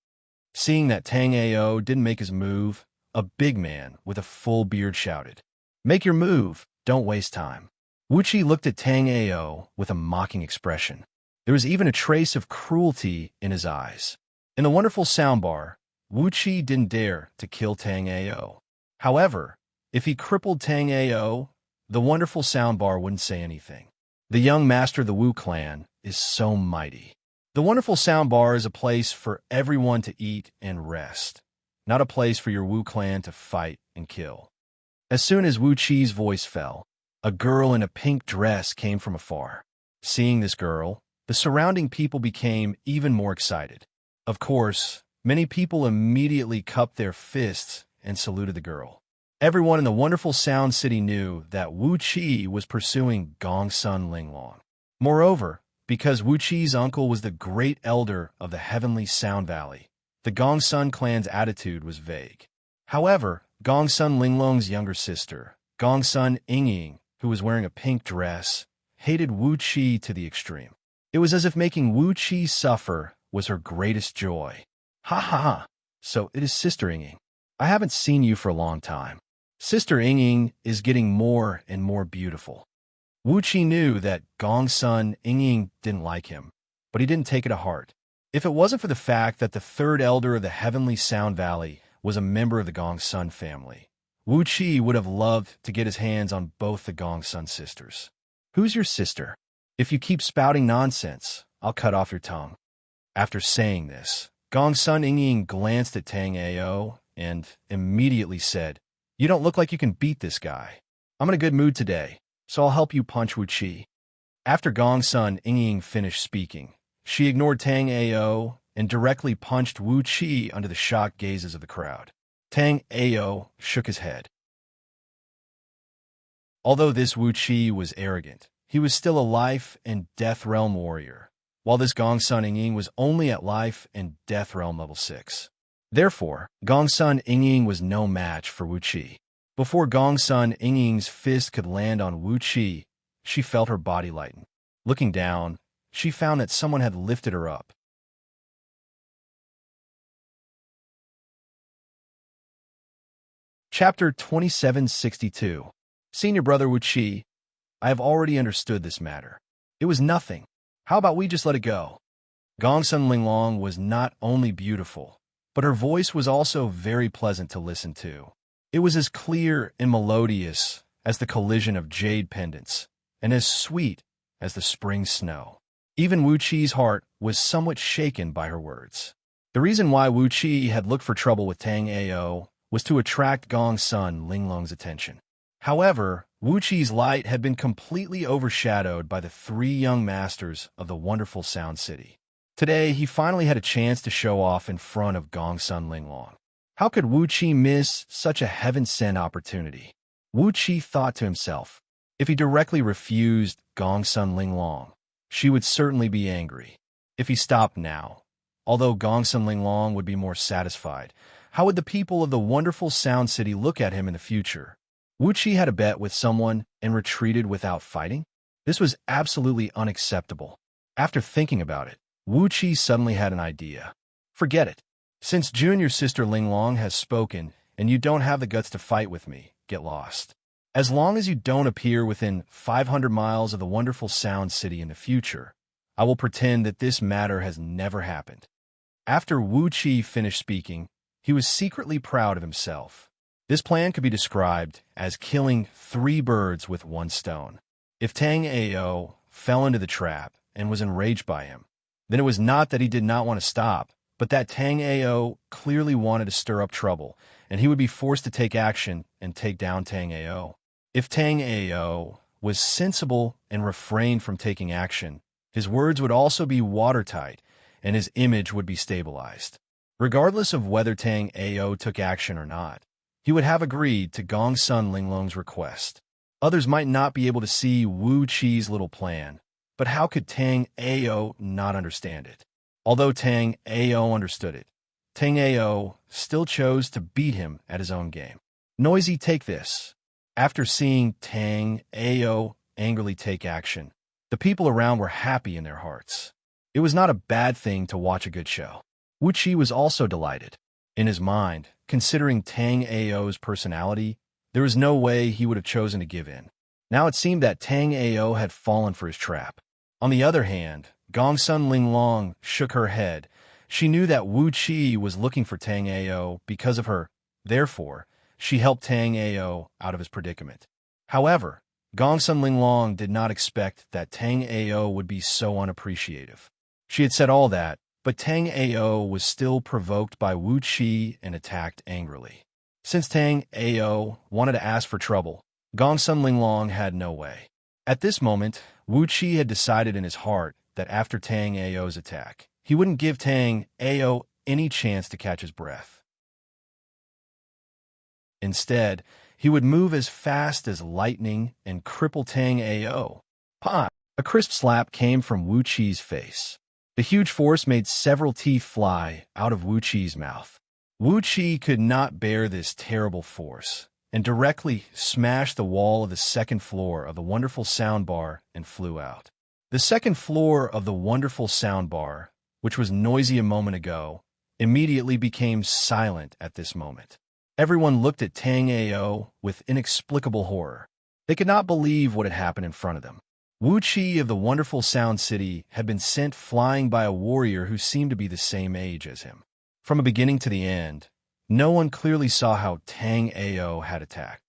Seeing that Tang Ao didn't make his move, a big man with a full beard shouted, "Make your move, don't waste time." Wu Qi looked at Tang Ao with a mocking expression. There was even a trace of cruelty in his eyes. In the wonderful soundbar, Wu Qi didn't dare to kill Tang Ao. However, if he crippled Tang Ao, the wonderful soundbar wouldn't say anything. The young master of the Wu clan is so mighty. The wonderful soundbar is a place for everyone to eat and rest, not a place for your Wu clan to fight and kill. As soon as Wu Qi's voice fell, a girl in a pink dress came from afar. Seeing this girl, the surrounding people became even more excited. Of course, many people immediately cupped their fists and saluted the girl. Everyone in the wonderful Sound City knew that Wu Qi was pursuing Gongsun Linglong. Moreover, because Wu Qi's uncle was the great elder of the heavenly Sound Valley, the Gongsun clan's attitude was vague. However, Gongsun Linglong's younger sister, Gongsun Yingying, who was wearing a pink dress, hated Wu Qi to the extreme. It was as if making Wu Qi suffer was her greatest joy. Ha ha ha! So it is Sister Yingying. I haven't seen you for a long time. Sister Yingying is getting more and more beautiful. Wu Qi knew that Gongsun Yingying didn't like him, but he didn't take it to heart. If it wasn't for the fact that the 3rd elder of the heavenly Sound Valley was a member of the Gongsun family, Wu Qi would have loved to get his hands on both the Gongsun sisters. "Who's your sister? If you keep spouting nonsense, I'll cut off your tongue." After saying this, Gongsun Yingying glanced at Tang Ao and immediately said, "You don't look like you can beat this guy. I'm in a good mood today, so I'll help you punch Wu Qi." After Gongsun Yingying finished speaking, she ignored Tang Ao and directly punched Wu Qi under the shocked gazes of the crowd. Tang Ao shook his head. Although this Wu Qi was arrogant, he was still a life and death realm warrior, while this Gongsun Yingying was only at life and death realm level 6. Therefore, Gongsun Yingying was no match for Wu Qi. Before Gongsun Yingying's fist could land on Wu Qi, she felt her body lighten. Looking down, she found that someone had lifted her up. Chapter 2762. Senior Brother Wuqi, I have already understood this matter. It was nothing. How about we just let it go? Gongsun Linglong was not only beautiful, but her voice was also very pleasant to listen to. It was as clear and melodious as the collision of jade pendants, and as sweet as the spring snow. Even Wu Qi's heart was somewhat shaken by her words. The reason why Wu Qi had looked for trouble with Tang Ao was to attract Gongsun Linglong's attention. However, Wu Qi's light had been completely overshadowed by the three young masters of the wonderful Sound City. Today, he finally had a chance to show off in front of Gongsun Linglong. How could Wu Qi miss such a heaven-sent opportunity? Wu Qi thought to himself, if he directly refused Gongsun Linglong, she would certainly be angry. If he stopped now, although Gongsun Linglong would be more satisfied, how would the people of the wonderful Sound City look at him in the future? Wu Qi had a bet with someone and retreated without fighting? This was absolutely unacceptable. After thinking about it, Wu Qi suddenly had an idea. Forget it. Since junior sister Linglong has spoken and you don't have the guts to fight with me, get lost. As long as you don't appear within 500 miles of the wonderful Sound City in the future, I will pretend that this matter has never happened. After Wu Qi finished speaking, he was secretly proud of himself. This plan could be described as killing 3 birds with 1 stone. If Tang Ao fell into the trap and was enraged by him, then it was not that he did not want to stop, but that Tang Ao clearly wanted to stir up trouble, and he would be forced to take action and take down Tang Ao. If Tang Ao was sensible and refrained from taking action, his words would also be watertight, and his image would be stabilized. Regardless of whether Tang Ao took action or not, he would have agreed to Gongsun Linglong's request. Others might not be able to see Wu Qi's little plan, but how could Tang Ao not understand it? Although Tang Ao understood it, Tang Ao still chose to beat him at his own game. Noisy, take this. After seeing Tang Ao angrily take action, the people around were happy in their hearts. It was not a bad thing to watch a good show. Wu Qi was also delighted. In his mind, considering Tang Ao's personality, there was no way he would have chosen to give in. Now it seemed that Tang Ao had fallen for his trap. On the other hand, Gongsun Linglong shook her head. She knew that Wu Qi was looking for Tang Ao because of her. Therefore, she helped Tang Ao out of his predicament. However, Gongsun Linglong did not expect that Tang Ao would be so unappreciative. She had said all that, but Tang Ao was still provoked by Wu Qi and attacked angrily. Since Tang Ao wanted to ask for trouble, Gongsun Linglong had no way. At this moment, Wu Qi had decided in his heart that after Tang Ao's attack, he wouldn't give Tang Ao any chance to catch his breath. Instead, he would move as fast as lightning and cripple Tang Ao. Pa! A crisp slap came from Wu Qi's face. The huge force made several teeth fly out of Wu Qi's mouth. Wu Qi could not bear this terrible force, and directly smashed the wall of the second floor of the wonderful sound bar and flew out. The second floor of the wonderful sound bar, which was noisy a moment ago, immediately became silent at this moment. Everyone looked at Tang Ao with inexplicable horror. They could not believe what had happened in front of them. Wu Qi of the wonderful Sound City had been sent flying by a warrior who seemed to be the same age as him. From the beginning to the end, no one clearly saw how Tang Ao had attacked.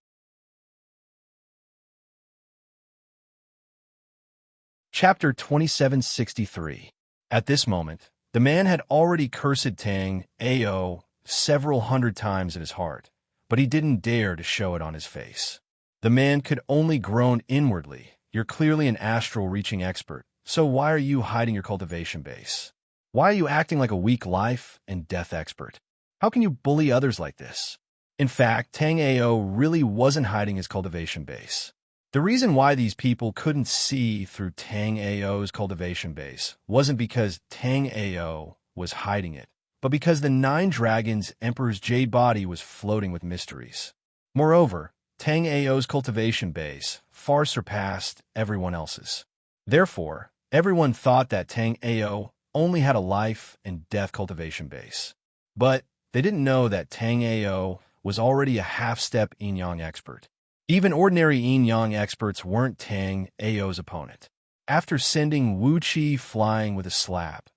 Chapter 2763. At this moment, the man had already cursed Tang Ao several hundred times in his heart, but he didn't dare to show it on his face. The man could only groan inwardly. You're clearly an astral reaching expert, so why are you hiding your cultivation base? Why are you acting like a weak life and death expert? How can you bully others like this? In fact, Tang Ao really wasn't hiding his cultivation base. The reason why these people couldn't see through Tang Ao's cultivation base wasn't because Tang Ao was hiding it, but because the 9 Dragons Emperor's jade body was floating with mysteries. Moreover, Tang Ao's cultivation base far surpassed everyone else's. Therefore, everyone thought that Tang Ao only had a life and death cultivation base. But they didn't know that Tang Ao was already a half-step yin-yang expert. Even ordinary yin-yang experts weren't Tang Ao's opponent. After sending Wu Qi flying with a slap,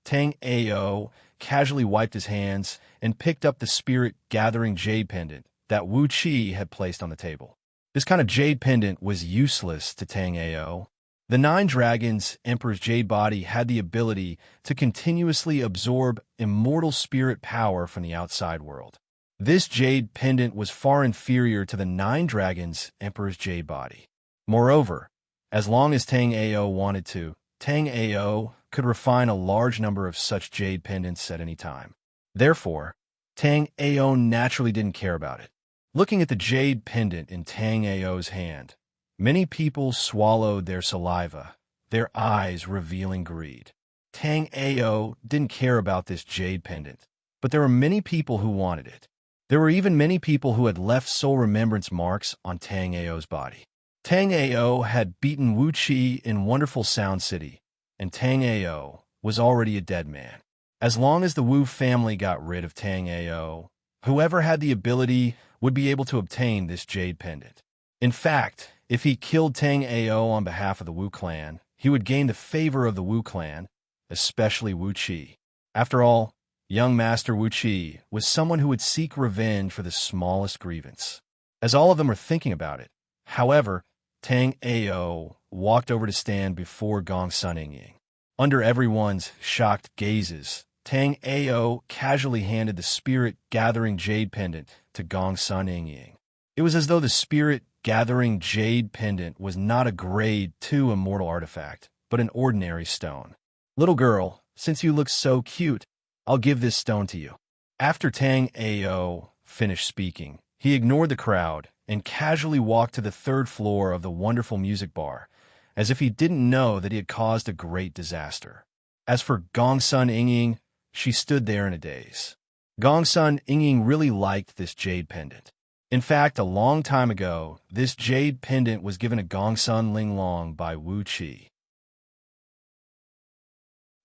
Tang Ao casually wiped his hands and picked up the spirit-gathering jade pendant that Wu Qi had placed on the table. This kind of jade pendant was useless to Tang Ao. The Nine Dragons Emperor's jade body had the ability to continuously absorb immortal spirit power from the outside world. This jade pendant was far inferior to the Nine Dragons Emperor's jade body. Moreover, as long as Tang Ao wanted to, Tang Ao could refine a large number of such jade pendants at any time. Therefore, Tang Ao naturally didn't care about it. Looking at the jade pendant in Tang Ao's hand, many people swallowed their saliva, their eyes revealing greed. Tang Ao didn't care about this jade pendant, but there were many people who wanted it. There were even many people who had left soul remembrance marks on Tang Ao's body. Tang Ao had beaten Wu Qi in Wonderful Sound City, and Tang Ao was already a dead man. As long as the Wu family got rid of Tang Ao, whoever had the ability would be able to obtain this jade pendant. In fact, if he killed Tang Ao on behalf of the Wu clan, he would gain the favor of the Wu clan, especially Wu Qi. After all, young Master Wu Qi was someone who would seek revenge for the smallest grievance. As all of them were thinking about it, however, Tang Ao walked over to stand before Gongsun Yingying. Under everyone's shocked gazes, Tang Ao casually handed the spirit-gathering jade pendant to Gongsun Yingying. It was as though the spirit-gathering jade pendant was not a grade 2 immortal artifact, but an ordinary stone. "Little girl, since you look so cute, I'll give this stone to you." After Tang Ao finished speaking, he ignored the crowd and casually walked to the third floor of the wonderful music bar, as if he didn't know that he had caused a great disaster. As for Gongsun Yingying, she stood there in a daze. Gongsun Yingying really liked this jade pendant. In fact, a long time ago, this jade pendant was given to Gongsun Linglong by Wu Qi.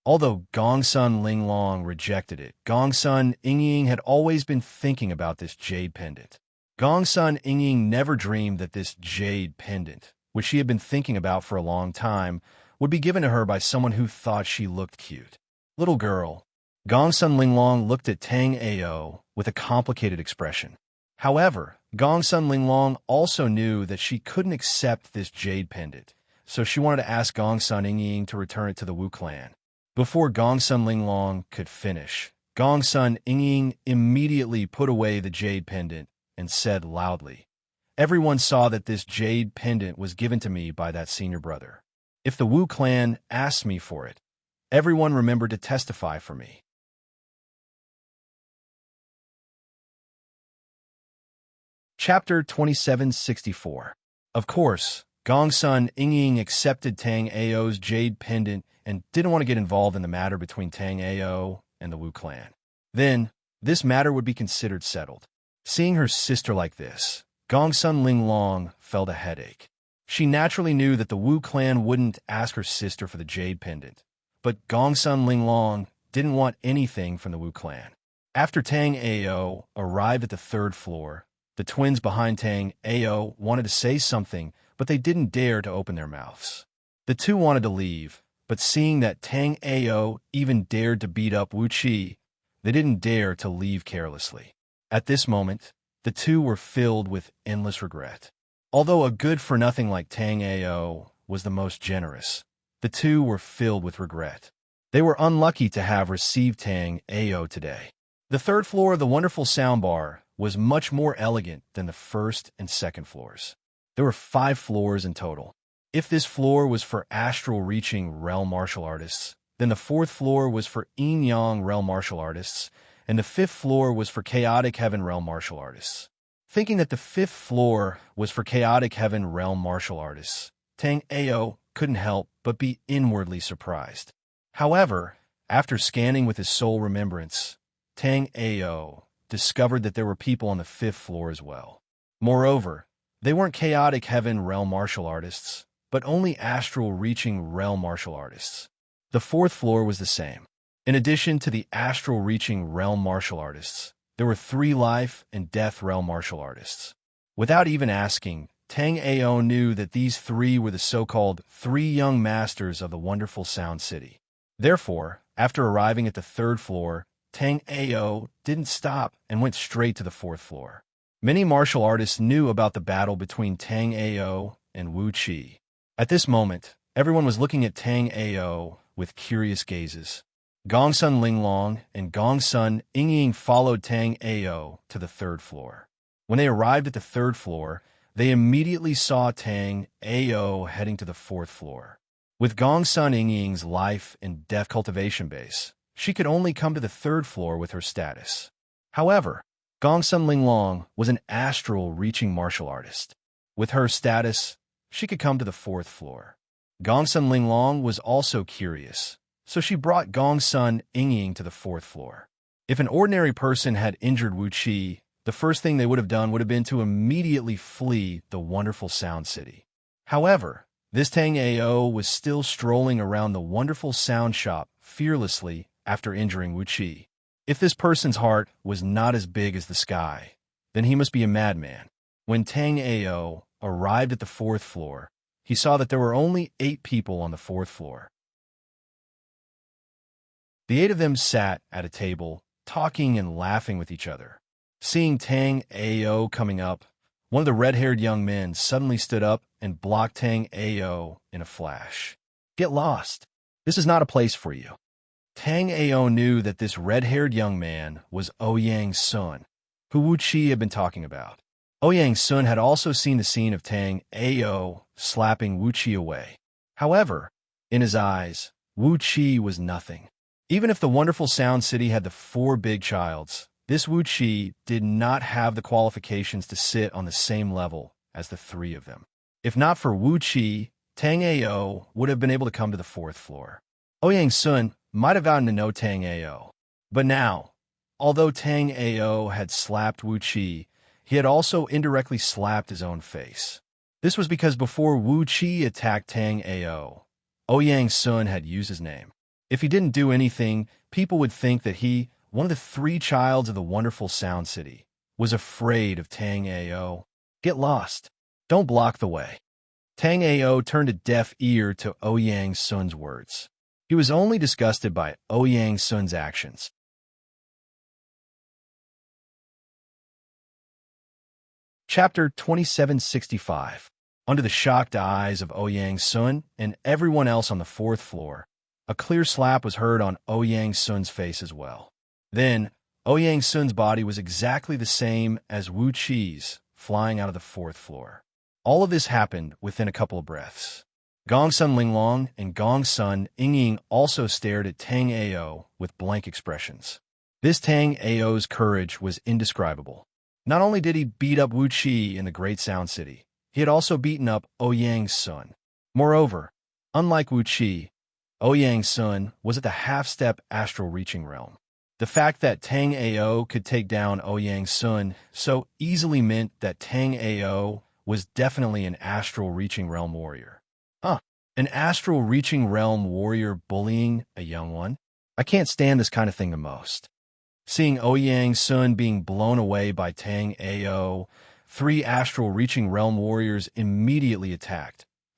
Although Gongsun Linglong rejected it, Gongsun Yingying had always been thinking about this jade pendant. Gongsun Yingying never dreamed that this jade pendant, which she had been thinking about for a long time, would be given to her by someone who thought she looked cute. "Little girl." Gongsun Linglong looked at Tang Ao with a complicated expression. However, Gongsun Linglong also knew that she couldn't accept this jade pendant, so she wanted to ask Gongsun Yingying to return it to the Wu clan. Before Gongsun Linglong could finish, Gongsun Yingying immediately put away the jade pendant and said loudly, "Everyone saw that this jade pendant was given to me by that senior brother. If the Wu clan asked me for it, everyone remembered to testify for me." Chapter 2764. Of course, Gongsun Yingying accepted Tang Ao's jade pendant and didn't want to get involved in the matter between Tang Ao and the Wu clan. Then, this matter would be considered settled. Seeing her sister like this, Gongsun Linglong felt a headache. She naturally knew that the Wu clan wouldn't ask her sister for the jade pendant, but Gongsun Linglong didn't want anything from the Wu clan. After Tang Ao arrived at the third floor, the twins behind Tang Ao wanted to say something, but they didn't dare to open their mouths. The two wanted to leave, but seeing that Tang Ao even dared to beat up Wu Qi, they didn't dare to leave carelessly. At this moment, the two were filled with endless regret. Although a good-for-nothing like Tang Ao was the most generous, the two were filled with regret. They were unlucky to have received Tang Ao today. The third floor of the wonderful soundbar was much more elegant than the first and second floors. There were 5 floors in total. If this floor was for astral-reaching realm martial artists, then the 4th floor was for yin-yang realm martial artists, and the 5th floor was for chaotic heaven realm martial artists. Thinking that the 5th floor was for chaotic heaven realm martial artists, Tang Ao couldn't help but be inwardly surprised. However, after scanning with his soul remembrance, Tang Ao discovered that there were people on the 5th floor as well. Moreover, they weren't chaotic heaven realm martial artists, but only astral-reaching realm martial artists. The 4th floor was the same. In addition to the astral-reaching realm martial artists, there were 3 life and death realm martial artists. Without even asking, Tang Ao knew that these 3 were the so-called 3 young masters of the wonderful Sound City. Therefore, after arriving at the 3rd floor, Tang Ao didn't stop and went straight to the 4th floor. Many martial artists knew about the battle between Tang Ao and Wu Qi. At this moment, everyone was looking at Tang Ao with curious gazes. Gongsun Linglong and Gongsun Yingying followed Tang Ao to the 3rd floor. When they arrived at the 3rd floor, they immediately saw Tang Ao heading to the 4th floor. With Gongsun Yingying's life and death cultivation base, she could only come to the 3rd floor with her status. However, Gongsun Linglong was an astral-reaching martial artist. With her status, she could come to the 4th floor. Gongsun Linglong was also curious, so she brought Gongsun Yingying to the 4th floor. If an ordinary person had injured Wu Qi, the first thing they would have done would have been to immediately flee the wonderful Sound City. However, this Tang Ao was still strolling around the wonderful sound shop fearlessly after injuring Wu Qi. If this person's heart was not as big as the sky, then he must be a madman. When Tang Ao arrived at the 4th floor, he saw that there were only 8 people on the 4th floor. The 8 of them sat at a table, talking and laughing with each other. Seeing Tang Ao coming up, one of the red-haired young men suddenly stood up and blocked Tang Ao in a flash. "Get lost. This is not a place for you." Tang Ao knew that this red-haired young man was Ouyang Sun, who Wu Qi had been talking about. Ouyang Sun had also seen the scene of Tang Ao slapping Wu Qi away. However, in his eyes, Wu Qi was nothing. Even if the wonderful Sound City had the 4 big childs, this Wu Qi did not have the qualifications to sit on the same level as the 3 of them. If not for Wu Qi, Tang Ao would have been able to come to the 4th floor. Ouyang Sun might have gotten to know Tang Ao. But now, although Tang Ao had slapped Wu Qi, he had also indirectly slapped his own face. This was because before Wu Qi attacked Tang Ao, Ouyang Sun had used his name. If he didn't do anything, people would think that he, one of the 3 childs of the wonderful Sound City, was afraid of Tang Ao. "Get lost. Don't block the way." Tang Ao turned a deaf ear to Ouyang Sun's words. He was only disgusted by Ouyang Sun's actions. Chapter 2765. Under the shocked eyes of Ouyang Sun and everyone else on the 4th floor, a clear slap was heard on Ouyang Sun's face as well. Then, Ouyang Sun's body was exactly the same as Wu Qi's, flying out of the 4th floor. All of this happened within a couple of breaths. Gongsun Linglong and Gongsun Yingying also stared at Tang Ao with blank expressions. This Tang Ao's courage was indescribable. Not only did he beat up Wu Qi in the Great Sound City, he had also beaten up Ouyang Sun. Moreover, unlike Wu Qi, Ouyang Sun was at the half-step astral reaching realm. The fact that Tang Ao could take down Ouyang Sun so easily meant that Tang Ao was definitely an astral reaching realm warrior. An astral reaching realm warrior bullying a young one? I can't stand this kind of thing the most. Seeing Ouyang Sun being blown away by Tang Ao, 3 astral reaching realm warriors immediately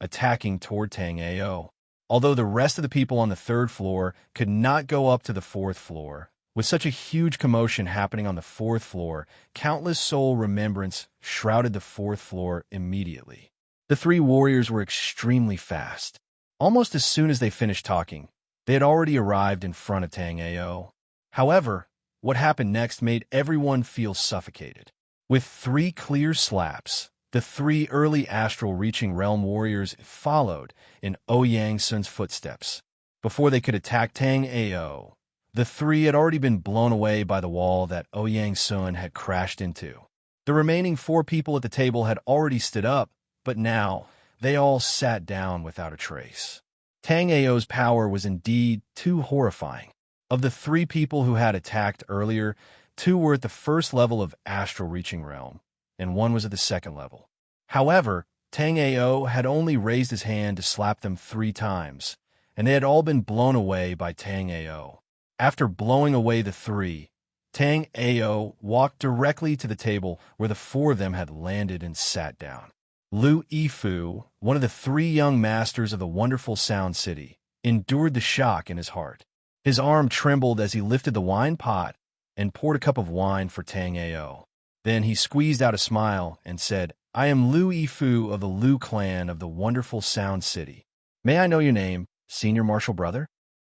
attacking toward Tang Ao. Although the rest of the people on the 3rd floor could not go up to the 4th floor, with such a huge commotion happening on the 4th floor, countless soul remembrance shrouded the 4th floor immediately. The 3 warriors were extremely fast. Almost as soon as they finished talking, they had already arrived in front of Tang Ao. However, what happened next made everyone feel suffocated. With 3 clear slaps, the 3 early astral reaching realm warriors followed in Ouyang Sun's footsteps. Before they could attack Tang Ao, the 3 had already been blown away by the wall that Ouyang Sun had crashed into. The remaining 4 people at the table had already stood up, but now they all sat down without a trace. Tang Ao's power was indeed too horrifying. Of the 3 people who had attacked earlier, 2 were at the 1st level of astral reaching realm, and 1 was at the 2nd level. However, Tang Ao had only raised his hand to slap them 3 times, and they had all been blown away by Tang Ao. After blowing away the 3, Tang Ao walked directly to the table where the four of them had landed and sat down. Lu Yifu, one of the three young masters of the wonderful Sound City, endured the shock in his heart. His arm trembled as he lifted the wine pot and poured a cup of wine for Tang Ao. Then he squeezed out a smile and said, "I am Lu Yifu of the Lu clan of the wonderful Sound City. May I know your name, senior martial brother?"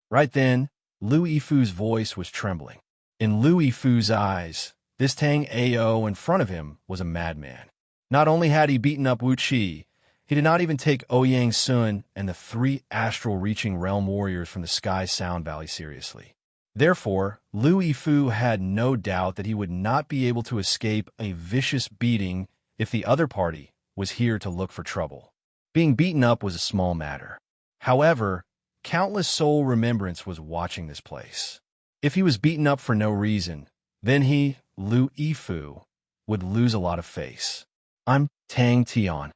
Right then, Lu Yifu's voice was trembling. In Lu Yifu's eyes, this Tang Ao in front of him was a madman. Not only had he beaten up Wu Qi, he did not even take Ouyang Sun and the three astral-reaching realm warriors from the Sky Sound Valley seriously. Therefore, Lu Yifu had no doubt that he would not be able to escape a vicious beating if the other party was here to look for trouble. Being beaten up was a small matter. However, countless soul remembrance was watching this place. If he was beaten up for no reason, then he, Lu Yifu, would lose a lot of face. I'm Tang Tian.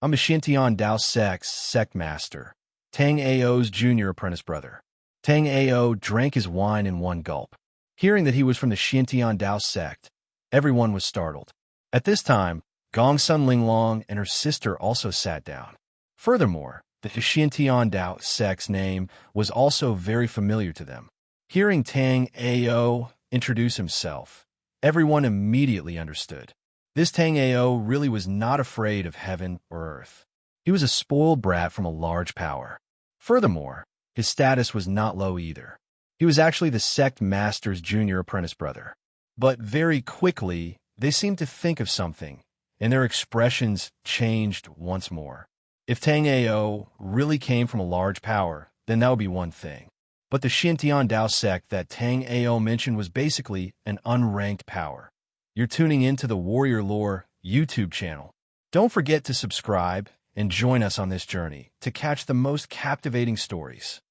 I'm a Xintian Dao Sect's sect master, Tang Ao's junior apprentice brother. Tang Ao drank his wine in one gulp. Hearing that he was from the Xintian Dao sect, everyone was startled. At this time, Gongsun Linglong and her sister also sat down. Furthermore, the Xintian Dao sect's name was also very familiar to them. Hearing Tang Ao introduce himself, everyone immediately understood. This Tang Ao really was not afraid of heaven or earth. He was a spoiled brat from a large power. Furthermore, his status was not low either. He was actually the sect master's junior apprentice brother. But very quickly, they seemed to think of something, and their expressions changed once more. If Tang Ao really came from a large power, then that would be one thing. But the Xintian Dao sect that Tang Ao mentioned was basically an unranked power. You're tuning into the Warrior Lore YouTube channel. Don't forget to subscribe and join us on this journey to catch the most captivating stories.